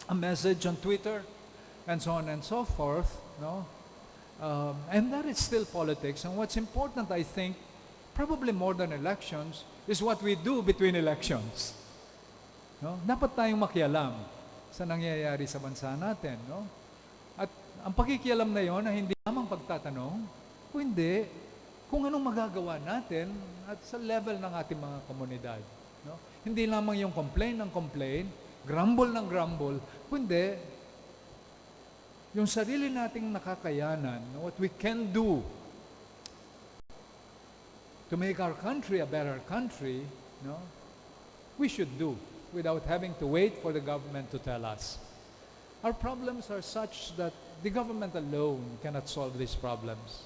a message on Twitter, and so on and so forth. And that is still politics. And what's important, I think, probably more than elections, is what we do between elections. Dapat tayong makialam sa nangyayari sa bansa natin. At ang pakikialam na yon ay hindi lamang pagtatanong, kundi kung anong magagawa natin at sa level ng ating mga komunidad. Hindi lamang yung complain ng complain, grumble ng grumble, kundi yung sarili nating nakakayanan, what we can do to make our country a better country, we should do without having to wait for the government to tell us. Our problems are such that the government alone cannot solve these problems.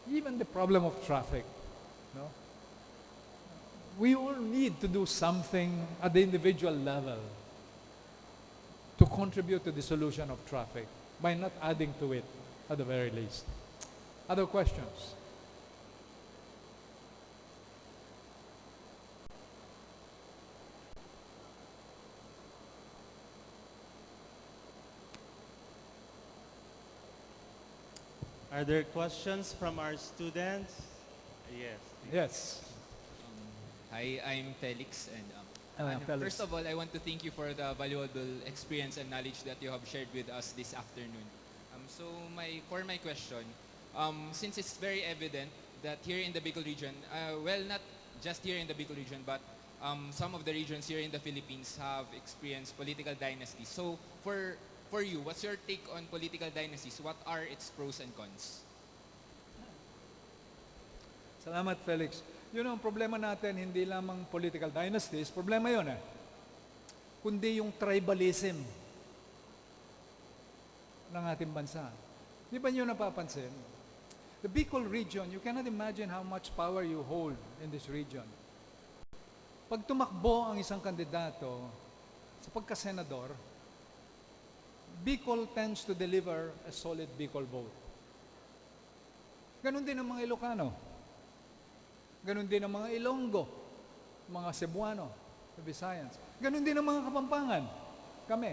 Even the problem of traffic. We all need to do something at the individual level to contribute to the solution of traffic by not adding to it at the very least. Other questions? Are there questions from our students? Yes. Yes. Hi, I'm Felix, and Felix. first of all, I want to thank you for the valuable experience and knowledge that you have shared with us this afternoon. For my question, since it's very evident that here in the Bicol region, well, not just here in the Bicol region, but some of the regions here in the Philippines have experienced political dynasties. So, for you, what's your take on political dynasties? What are its pros and cons? Salamat, Felix. Ang problema natin, hindi lamang political dynasties, problema yun kundi yung tribalism ng ating bansa. Di ba nyo napapansin? The Bicol region, you cannot imagine how much power you hold in this region. Pag tumakbo ang isang kandidato sa pagkasenador, Bicol tends to deliver a solid Bicol vote. Ganon din ang mga Ilocano. Ganon din ang mga Ilonggo, mga Cebuano, the Visayans. Ganon din ang mga Kapampangan, kami.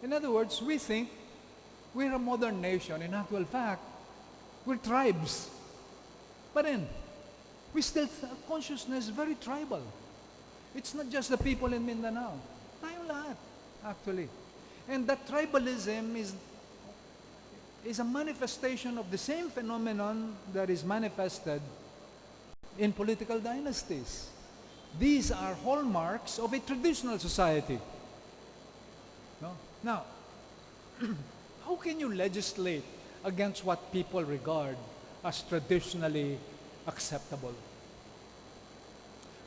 In other words, we think we're a modern nation. In actual fact, we're tribes. But then, we still have consciousness very tribal. It's not just the people in Mindanao. Tayong lahat, actually. And that tribalism is a manifestation of the same phenomenon that is manifested in political dynasties. These are hallmarks of a traditional society. Now, how can you legislate against what people regard as traditionally acceptable?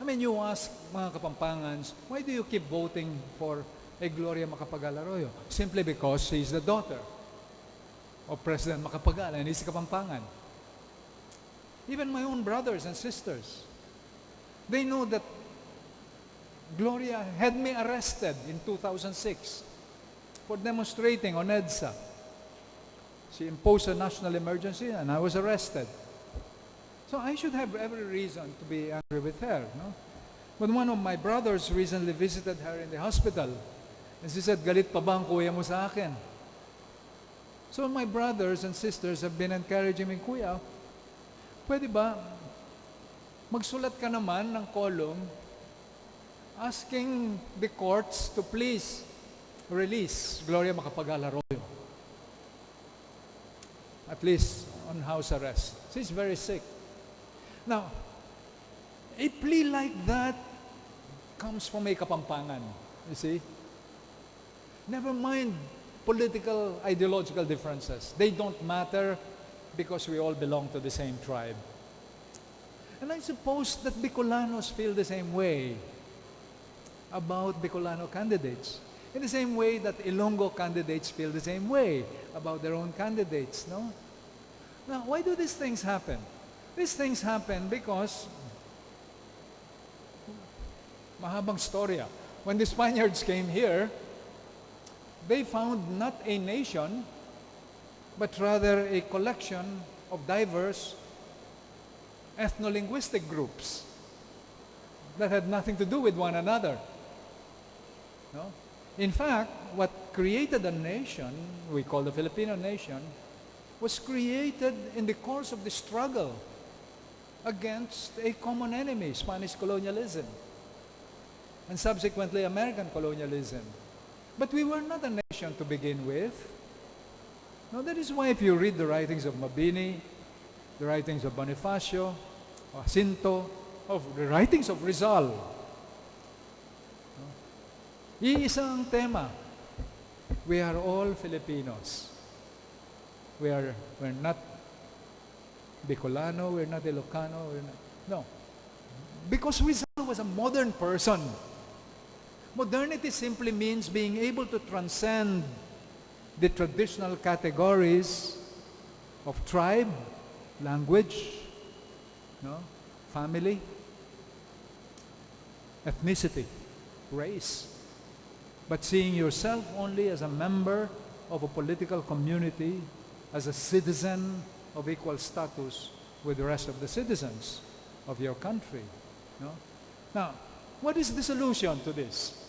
I mean, you ask mga Kapampangans, why do you keep voting for Gloria Macapagal-Arroyo? Simply because she is the daughter of President Macapagal and he's Kapampangan. Even my own brothers and sisters, they know that Gloria had me arrested in 2006 for demonstrating on EDSA. She imposed a national emergency and I was arrested. So I should have every reason to be angry with her. But one of my brothers recently visited her in the hospital and she said, galit pa ba ang kuya mo sa akin? So my brothers and sisters have been encouraging me, Kuya, pwede ba magsulat ka naman ng column asking the courts to please release Gloria Macapagal-Arroyo. At least on house arrest. She's very sick. Now, a plea like that comes from a Kapampangan, you see? Never mind political, ideological differences. They don't matter because we all belong to the same tribe. And I suppose that Bicolanos feel the same way about Bicolano candidates. In the same way that Ilonggo candidates feel the same way about their own candidates, no? Now, why do these things happen? These things happen because, mahabang storya, when the Spaniards came here, they found not a nation, but rather a collection of diverse ethno-linguistic groups that had nothing to do with one another. No? In fact, what created a nation, we call the Filipino nation, was created in the course of the struggle against a common enemy, Spanish colonialism, and subsequently American colonialism. But we were not a nation to begin with. Now, that is why if you read the writings of Mabini, the writings of Bonifacio, Jacinto, of the writings of Rizal, iisa ang tema. We are all Filipinos. We're not Bicolano, we're not Ilocano, no. Because Rizal was a modern person. Modernity simply means being able to transcend the traditional categories of tribe, language, no, family, ethnicity, race, but seeing yourself only as a member of a political community, as a citizen of equal status with the rest of the citizens of your country. No? Now, what is the solution to this?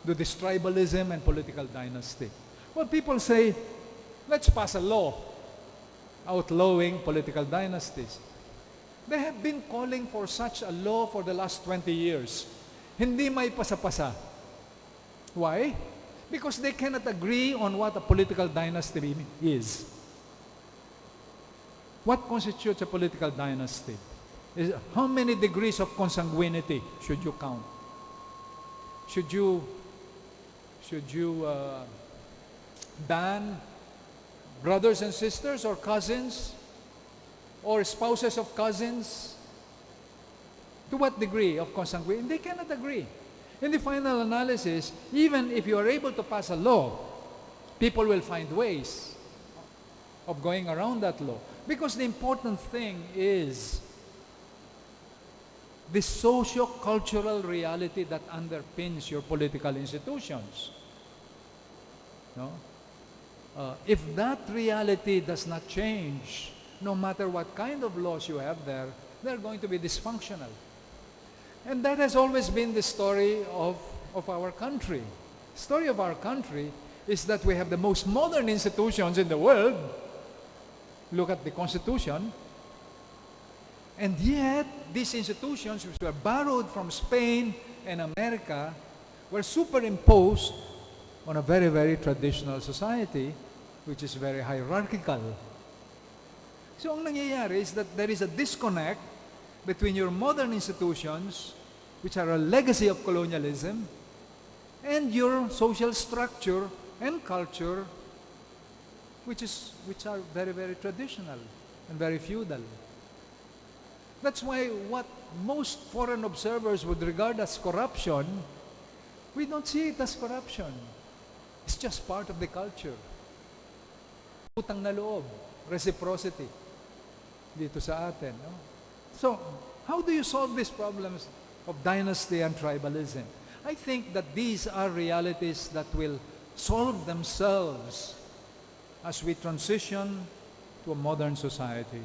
To this tribalism and political dynasty? Well, people say, let's pass a law outlawing political dynasties. They have been calling for such a law for the last 20 years. Hindi may pasa-pasa. Why? Because they cannot agree on what a political dynasty is. What constitutes a political dynasty? How many degrees of consanguinity should you count? Should you ban brothers and sisters or cousins or spouses of cousins? To what degree of consanguinity? They cannot agree. In the final analysis, even if you are able to pass a law, people will find ways of going around that law. Because the important thing is the socio-cultural reality that underpins your political institutions. No? If that reality does not change, no matter what kind of laws you have there, they're going to be dysfunctional. And that has always been the story of our country. The story of our country is that we have the most modern institutions in the world. Look at the Constitution. And yet, these institutions, which were borrowed from Spain and America, were superimposed on a very, very traditional society, which is very hierarchical. So, ang nangyayari is that there is a disconnect between your modern institutions, which are a legacy of colonialism, and your social structure and culture, which are very, very traditional and very feudal. That's why what most foreign observers would regard as corruption, we don't see it as corruption. It's just part of the culture. Utang na loob, reciprocity dito sa atin. No? So, how do you solve these problems of dynasty and tribalism? I think that these are realities that will solve themselves as we transition to a modern society.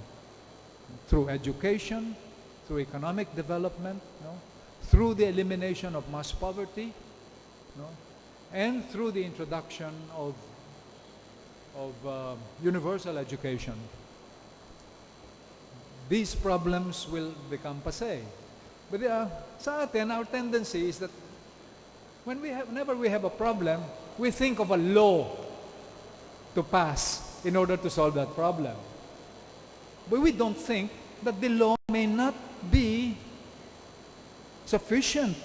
Through education, through economic development, no? Through the elimination of mass poverty, no? And through the introduction of universal education. These problems will become passé. But sa atin, our tendency is that whenever we have a problem, we think of a law to pass in order to solve that problem. But we don't think that the law may not be sufficient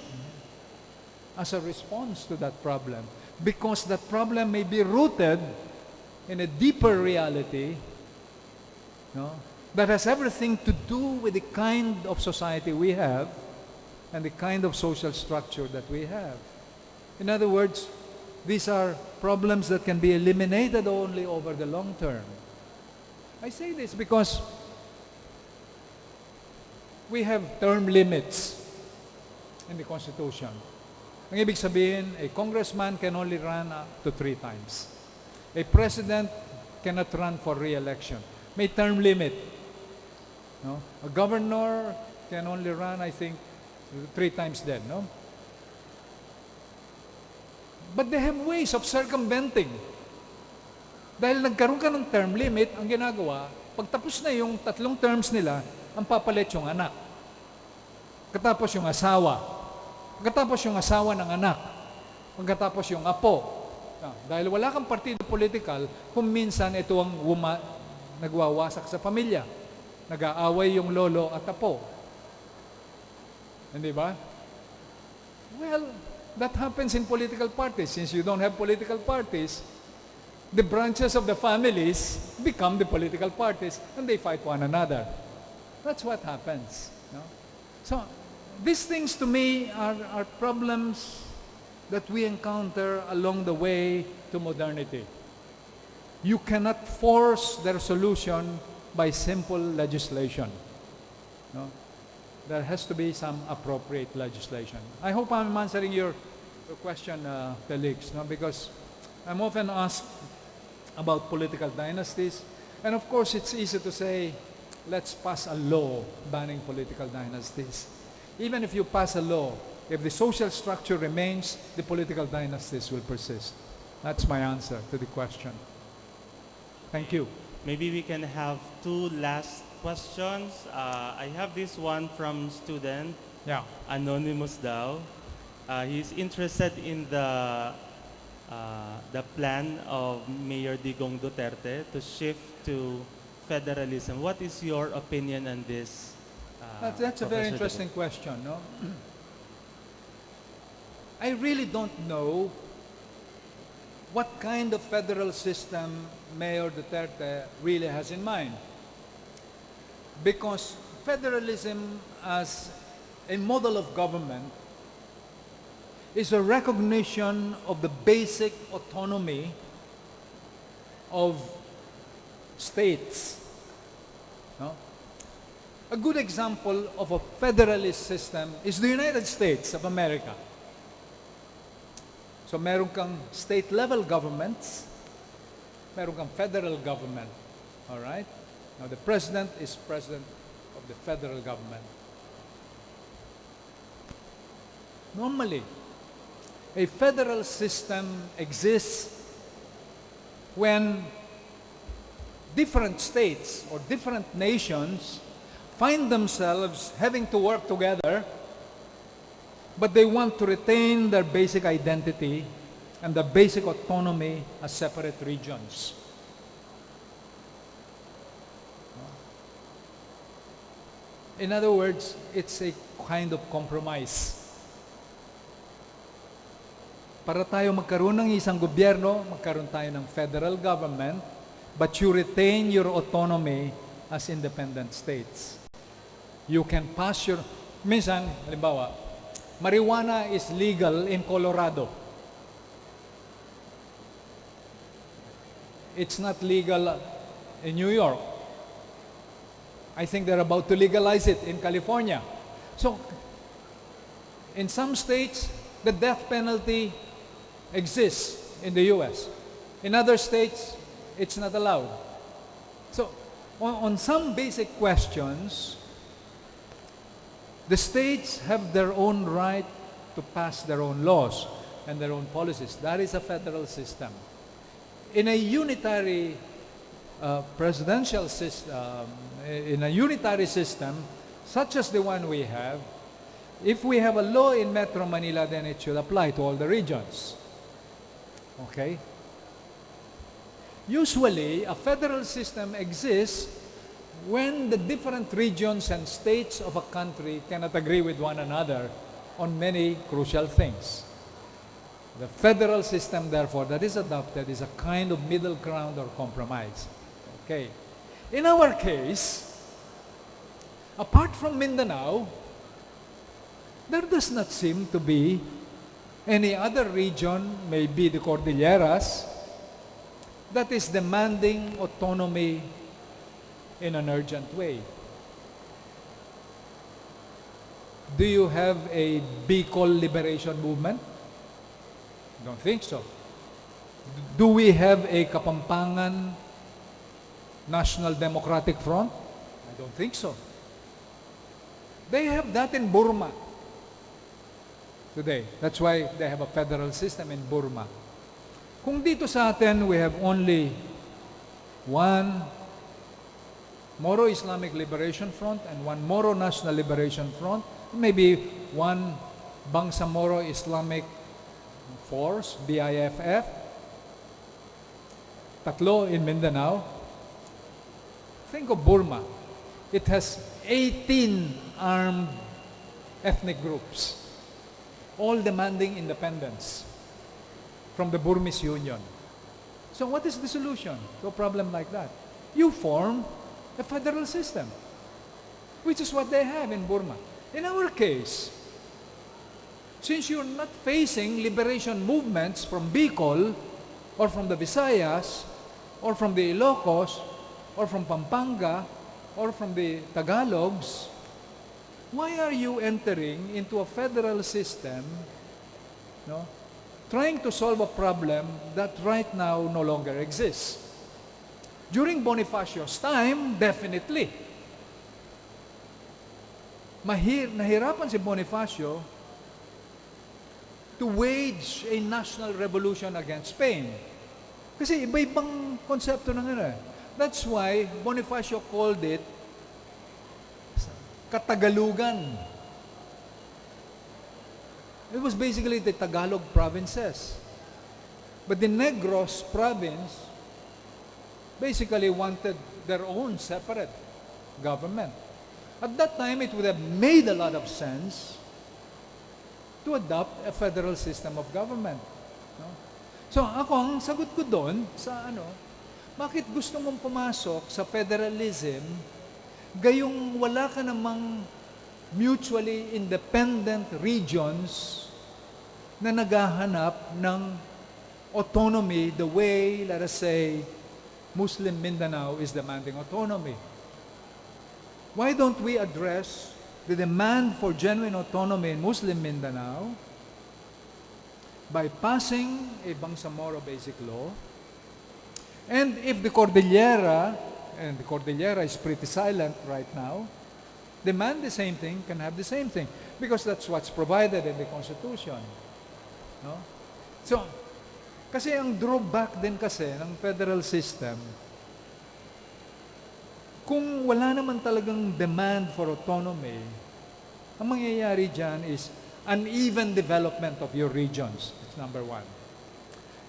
as a response to that problem, because that problem may be rooted in a deeper reality, no, that has everything to do with the kind of society we have and the kind of social structure that we have. In other words, these are problems that can be eliminated only over the long term. I say this because we have term limits in the Constitution. Ang ibig sabihin, a congressman can only run up to 3 times. A president cannot run for re-election. May term limit. No? A governor can only run, I think, 3 times then. No? But they have ways of circumventing. Dahil nagkaroon ka ng term limit, ang ginagawa, pagtapos na yung 3 terms nila, ang papalit yung anak. Katapos yung asawa. Pagkatapos yung asawa ng anak. Pagkatapos yung apo. Dahil wala kang partido political, kung minsan ito ang nagwawasak sa pamilya. Nag-aaway yung lolo at apo. Hindi ba? Well, that happens in political parties. Since you don't have political parties, the branches of the families become the political parties and they fight one another. That's what happens. No? So, these things to me are problems that we encounter along the way to modernity. You cannot force their solution by simple legislation. No? There has to be some appropriate legislation. I hope I'm answering your question, colleagues, no? Because I'm often asked about political dynasties. And of course, it's easy to say, let's pass a law banning political dynasties. Even if you pass a law, if the social structure remains, the political dynasties will persist. That's my answer to the question. Thank you. Maybe we can have 2 last questions. I have this one from student, anonymous daw. He's interested in the plan of Mayor Digong Duterte to shift to federalism. What is your opinion on this? That's a very interesting question, no? I really don't know what kind of federal system Mayor Duterte really has in mind. Because federalism as a model of government is a recognition of the basic autonomy of states. No? A good example of a federalist system is the United States of America. So meron kang state-level governments, meron kang federal government. All right? Now the president is president of the federal government. Normally, a federal system exists when different states or different nations find themselves having to work together, but they want to retain their basic identity and the basic autonomy as separate regions. In other words, it's a kind of compromise. Para tayo magkaroon ng isang gobyerno, magkaroon tayo ng federal government, but you retain your autonomy as independent states. You can pass your... Minsan, halimbawa, marijuana is legal in Colorado. It's not legal in New York. I think they're about to legalize it in California. So, in some states, the death penalty exists in the U.S. In other states, it's not allowed. So, on some basic questions, the states have their own right to pass their own laws and their own policies. That is a federal system. In a unitary presidential system, in a unitary system, such as the one we have, if we have a law in Metro Manila, then it should apply to all the regions. Okay? Usually, a federal system exists when the different regions and states of a country cannot agree with one another on many crucial things. The federal system, therefore, that is adopted is a kind of middle ground or compromise. Okay. In our case, apart from Mindanao, there does not seem to be any other region, maybe the Cordilleras, that is demanding autonomy in an urgent way. Do you have a Bicol liberation movement Don't think so. Do we have a Kapampangan National Democratic Front? I don't think so. They have that in Burma today. That's why they have a federal system in Burma. Kung dito sa atin, we have only one Moro Islamic Liberation Front and one Moro National Liberation Front, maybe one Bangsamoro Islamic Force, BIFF, tatlo in Mindanao. Think of Burma. It has 18 armed ethnic groups, all demanding independence from the Burmese Union. So what is the solution to a problem like that? You form a federal system, which is what they have in Burma. In our case, since you're not facing liberation movements from Bicol or from the Visayas or from the Ilocos or from Pampanga or from the Tagalogs, why are you entering into a federal system, no, trying to solve a problem that right now no longer exists? During Bonifacio's time, definitely. Nahirapan si Bonifacio to wage a national revolution against Spain. Kasi iba-ibang konsepto ng ano. That's why Bonifacio called it Katagalugan. It was basically the Tagalog provinces. But the Negros province basically wanted their own separate government. At that time, it would have made a lot of sense to adopt a federal system of government. No? So ako, ang sagot ko doon sa bakit gusto mong pumasok sa federalism gayong wala ka namang mutually independent regions na naghahanap ng autonomy the way, let us say, Muslim Mindanao is demanding autonomy. Why don't we address the demand for genuine autonomy in Muslim Mindanao by passing a Bangsamoro Basic Law? And if the Cordillera, and the Cordillera is pretty silent right now, demand the same thing, can have the same thing, because that's what's provided in the Constitution. No? So, kasi ang drawback din kasi ng federal system, kung wala naman talagang demand for autonomy, ang mangyayari dyan is uneven development of your regions. That's number one.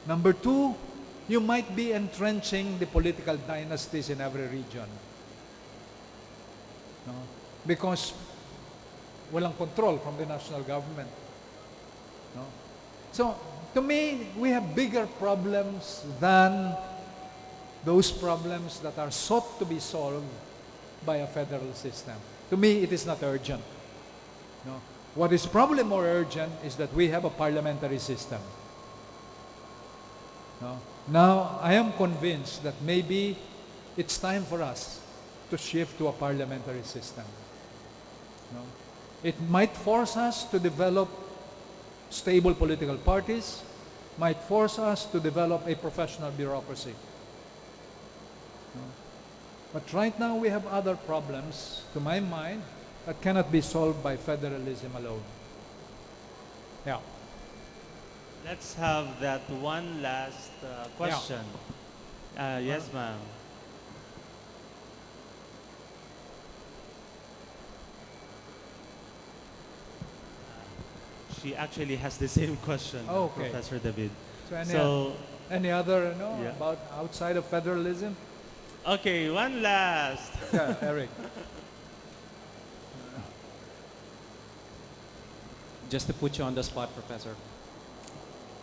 Number two, you might be entrenching the political dynasties in every region. No? Because walang control from the national government. No? So, to me, we have bigger problems than those problems that are sought to be solved by a federal system. To me, it is not urgent. No? What is probably more urgent is that we have a parliamentary system. No? Now, I am convinced that maybe it's time for us to shift to a parliamentary system. No? It might force us to develop stable political parties, might force us to develop a professional bureaucracy. No? But right now we have other problems, to my mind, that cannot be solved by federalism alone. Yeah. Let's have that one last question. Yes, ma'am. She actually has the same question, Okay. Professor David. So any other, Yeah. about outside of federalism? Okay, one last. Yeah, Eric. Just to put you on the spot, Professor,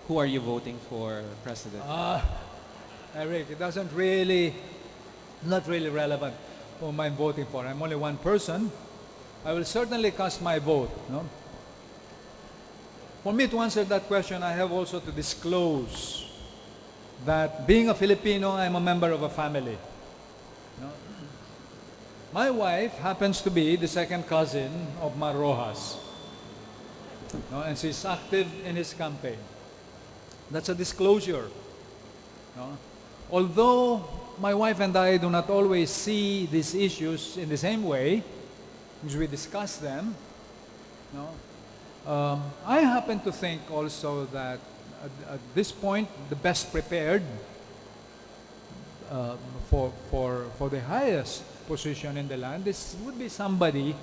who are you voting for president? Eric, it doesn't really, not really relevant whom I'm voting for. I'm only one person. I will certainly cast my vote. No? For me to answer that question, I have also to disclose that being a Filipino, I'm a member of a family. No? My wife happens to be the second cousin of Mar Rojas. No? And she's active in his campaign. That's a disclosure. No? Although my wife and I do not always see these issues in the same way, as we discuss them, no? I happen to think also that at this point, the best prepared for the highest position in the land would be somebody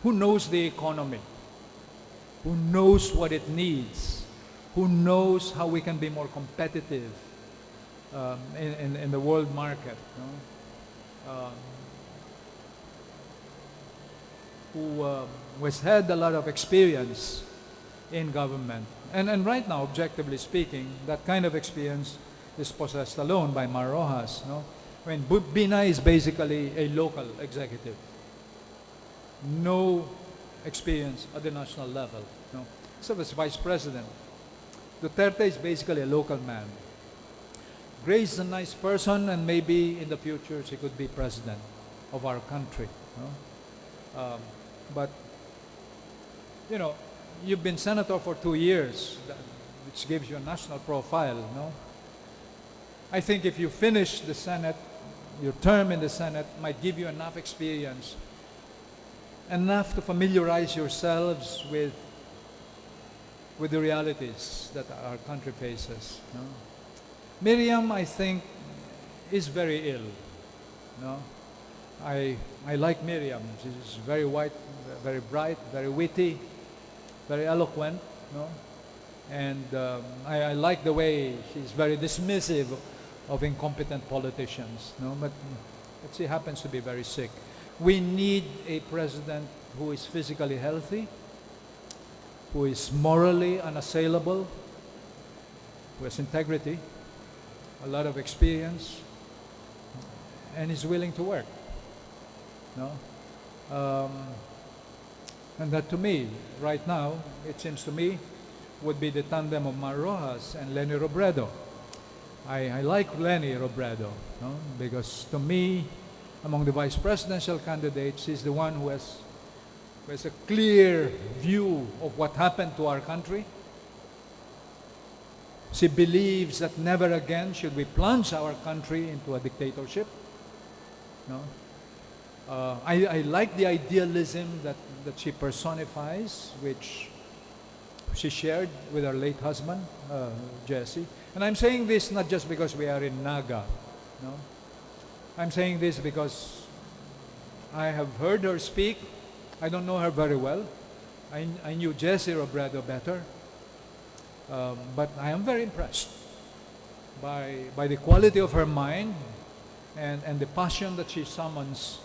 who knows the economy, who knows what it needs, who knows how we can be more competitive in the world market, no? Who has had a lot of experience in government. And right now, objectively speaking, that kind of experience is possessed alone by Mar Rojas. No? I mean, Bina is basically a local executive. No experience at the national level. No? So as vice president. Duterte is basically a local man. Grace is a nice person, and maybe in the future she could be president of our country. No? But, you know, you've been senator for 2 years, which gives you a national profile, no? I think if you finish the Senate, your term in the Senate might give you enough experience, enough to familiarize yourselves with the realities that our country faces. No? Miriam, I think, is very ill. No? I like Miriam. She's very white, very bright, very witty, very eloquent. No? And I like the way she's very dismissive of incompetent politicians. No? But she happens to be very sick. We need a president who is physically healthy, who is morally unassailable, who has integrity, a lot of experience, and is willing to work. No? And that to me, right now, it seems to me, would be the tandem of Mar Rojas and Leni Robredo. I like Leni Robredo, no? Because to me, among the vice presidential candidates, she's the one who has a clear view of what happened to our country. She believes that never again should we plunge our country into a dictatorship. No? I like the idealism that she personifies, which she shared with her late husband, Jesse. And I'm saying this not just because we are in Naga. No? I'm saying this because I have heard her speak. I don't know her very well. I knew Jesse Robredo better. But I am very impressed by the quality of her mind and the passion that she summons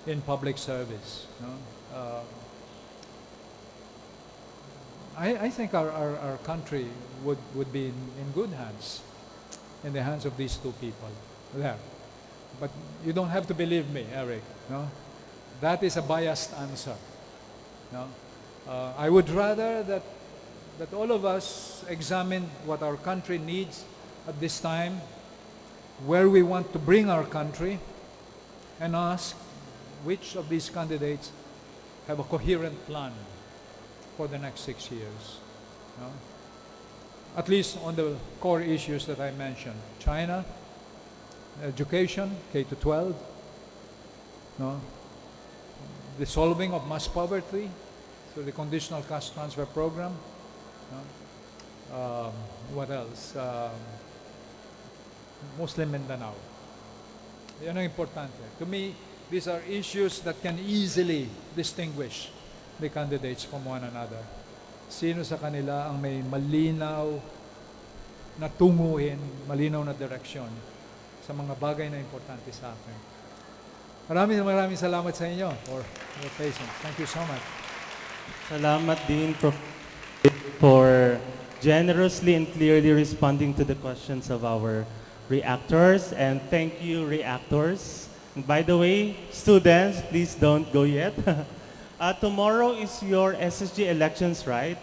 in public service. No? I think our country would be in good hands, in the hands of these two people there. But you don't have to believe me, Eric. No? That is a biased answer. No? I would rather that all of us examine what our country needs at this time, where we want to bring our country, and ask which of these candidates have a coherent plan for the next 6 years. No? At least on the core issues that I mentioned. China, education, K-12, no? The solving of mass poverty through the conditional cash transfer program. No? What else? Muslim Mindanao. Yan ang importante. To me, these are issues that can easily distinguish the candidates from one another. Sino sa kanila ang may malinaw na tunguhin, malinaw na direksyon sa mga bagay na importante sa akin. Maraming salamat sa inyo for your patience. Thank you so much. Salamat din, Prof, for generously and clearly responding to the questions of our reactors. And thank you, reactors. And by the way, students, please don't go yet. Tomorrow is your SSG elections, right?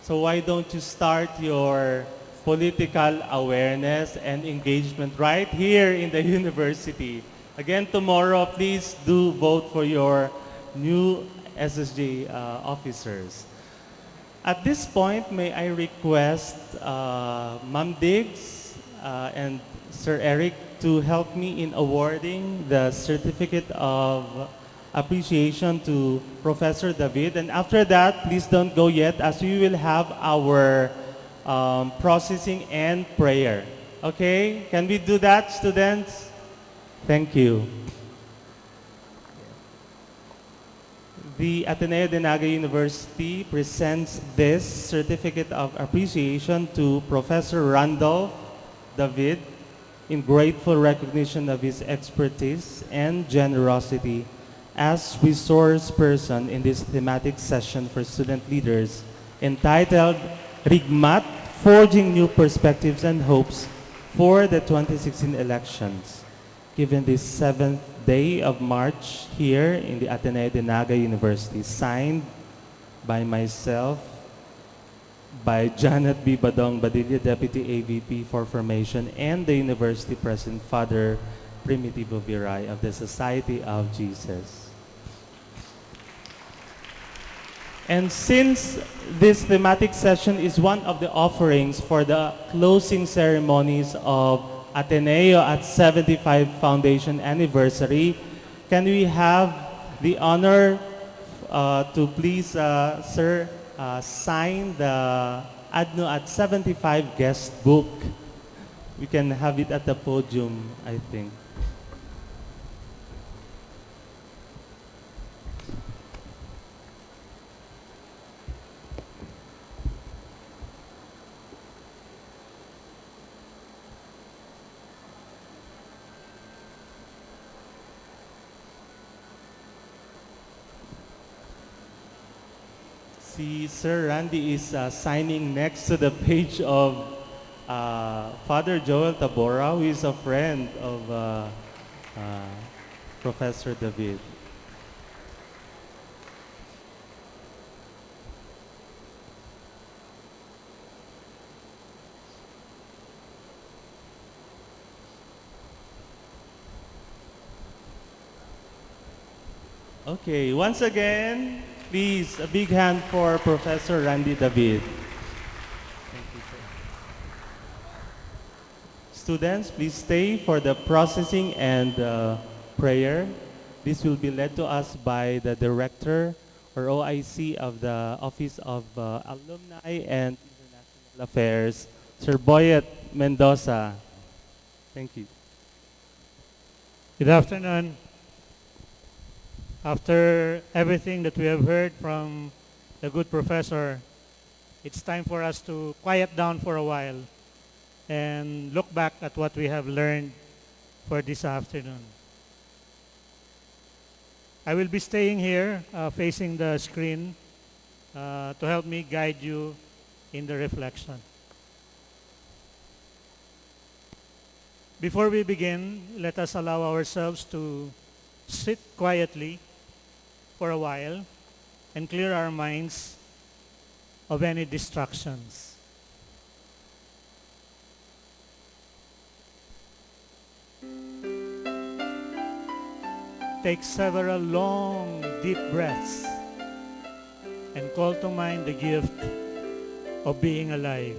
So why don't you start your political awareness and engagement right here in the university? Again, tomorrow, please do vote for your new SSG officers. At this point, may I request Ma'am Diggs and Sir Eric to help me in awarding the certificate of appreciation to Professor David. And after that, please don't go yet as we will have our processing and prayer. Okay? Can we do that, students? Thank you. The Ateneo de Naga University presents this certificate of appreciation to Professor Randolph David in grateful recognition of his expertise and generosity as resource person in this thematic session for student leaders entitled RIGMAT, Forging New Perspectives and Hopes for the 2016 elections, given this 7th day of March here in the Ateneo de Naga University, signed by myself, by Janet B. Badong Badilla, Deputy AVP for Formation, and the University President, Father Primitivo Viray of the Society of Jesus. And since this thematic session is one of the offerings for the closing ceremonies of Ateneo at 75 Foundation Anniversary, can we have the honor to please, Sir, sign the ADNO at 75 guest book? We can have it at the podium, I think. Si Sir Randy is signing next to the page of Father Joel Tabora, who is a friend of Professor David. Okay, once again, please, a big hand for Professor Randy David. Thank you, sir. Students, please stay for the processing and prayer. This will be led to us by the Director or OIC of the Office of Alumni and International Affairs, Sir Boyet Mendoza. Thank you. Good afternoon. After everything that we have heard from the good professor, it's time for us to quiet down for a while and look back at what we have learned for this afternoon. I will be staying here facing the screen to help me guide you in the reflection. Before we begin, let us allow ourselves to sit quietly for a while and clear our minds of any distractions. Take several long, deep breaths and call to mind the gift of being alive.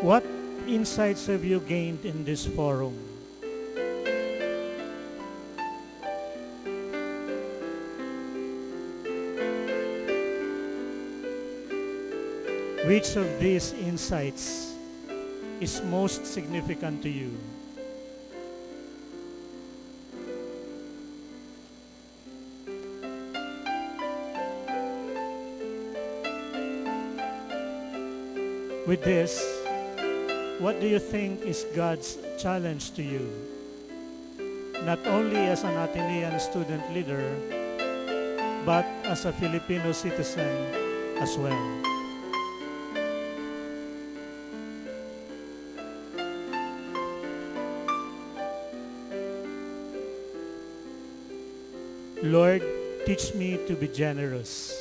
What insights have you gained in this forum? Which of these insights is most significant to you? With this, what do you think is God's challenge to you? Not only as an Atenean student leader, but as a Filipino citizen as well. Lord, teach me to be generous.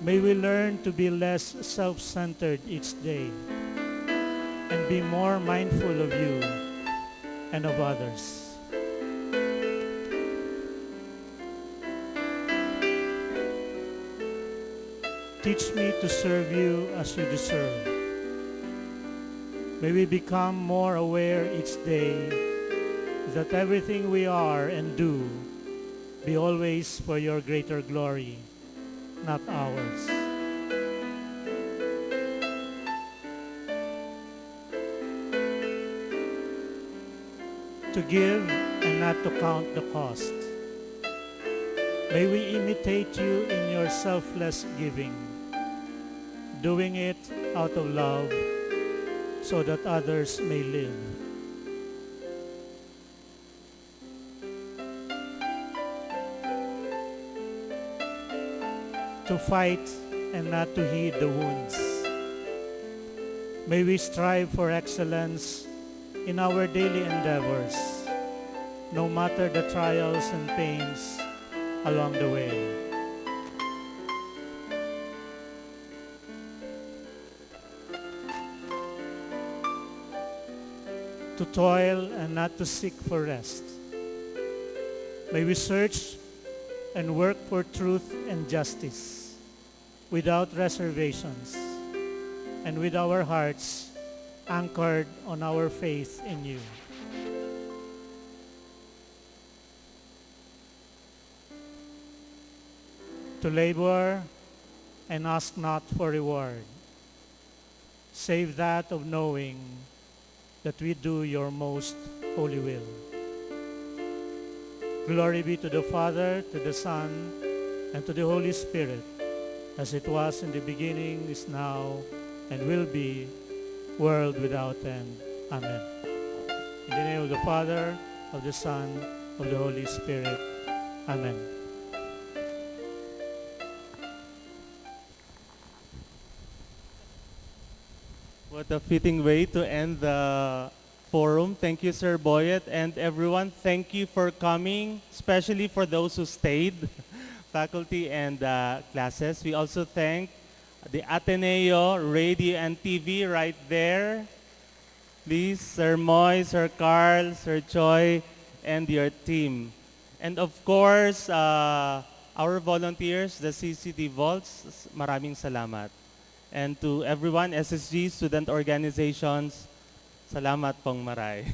May we learn to be less self-centered each day and be more mindful of you and of others. Teach me to serve you as you deserve. May we become more aware each day that everything we are and do be always for your greater glory, not ours. To give and not to count the cost. May we imitate you in your selfless giving, doing it out of love so that others may live. To fight and not to heed the wounds. May we strive for excellence in our daily endeavors, no matter the trials and pains along the way. To toil and not to seek for rest. May we search and work for truth and justice without reservations and with our hearts anchored on our faith in you. To labor and ask not for reward, save that of knowing that we do your most holy will. Glory be to the Father, to the Son, and to the Holy Spirit, as it was in the beginning, is now, and will be, world without end. Amen. In the name of the Father, of the Son, of the Holy Spirit. Amen. What a fitting way to end the forum. Thank you, Sir Boyet, and everyone. Thank you for coming, especially for those who stayed, faculty and classes. We also thank the Ateneo Radio and TV right there. Please, Sir Moy, Sir Carl, Sir Choi, and your team. And of course, our volunteers, the CCT Vaults, maraming salamat. And to everyone, SSG, student organizations, salamat pong maray.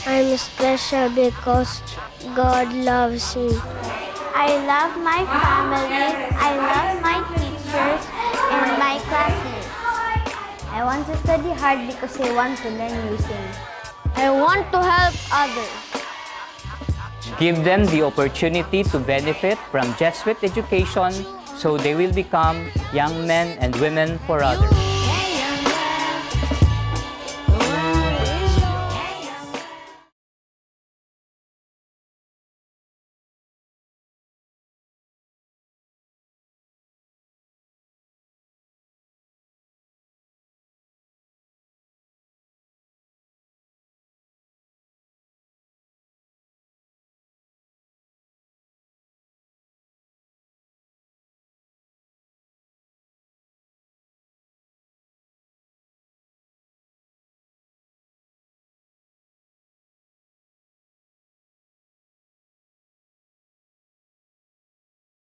I'm special because God loves me. I love my family. I love my teachers and my classmates. I want to study hard because I want to learn new things. I want to help others. Give them the opportunity to benefit from Jesuit education so they will become young men and women for others.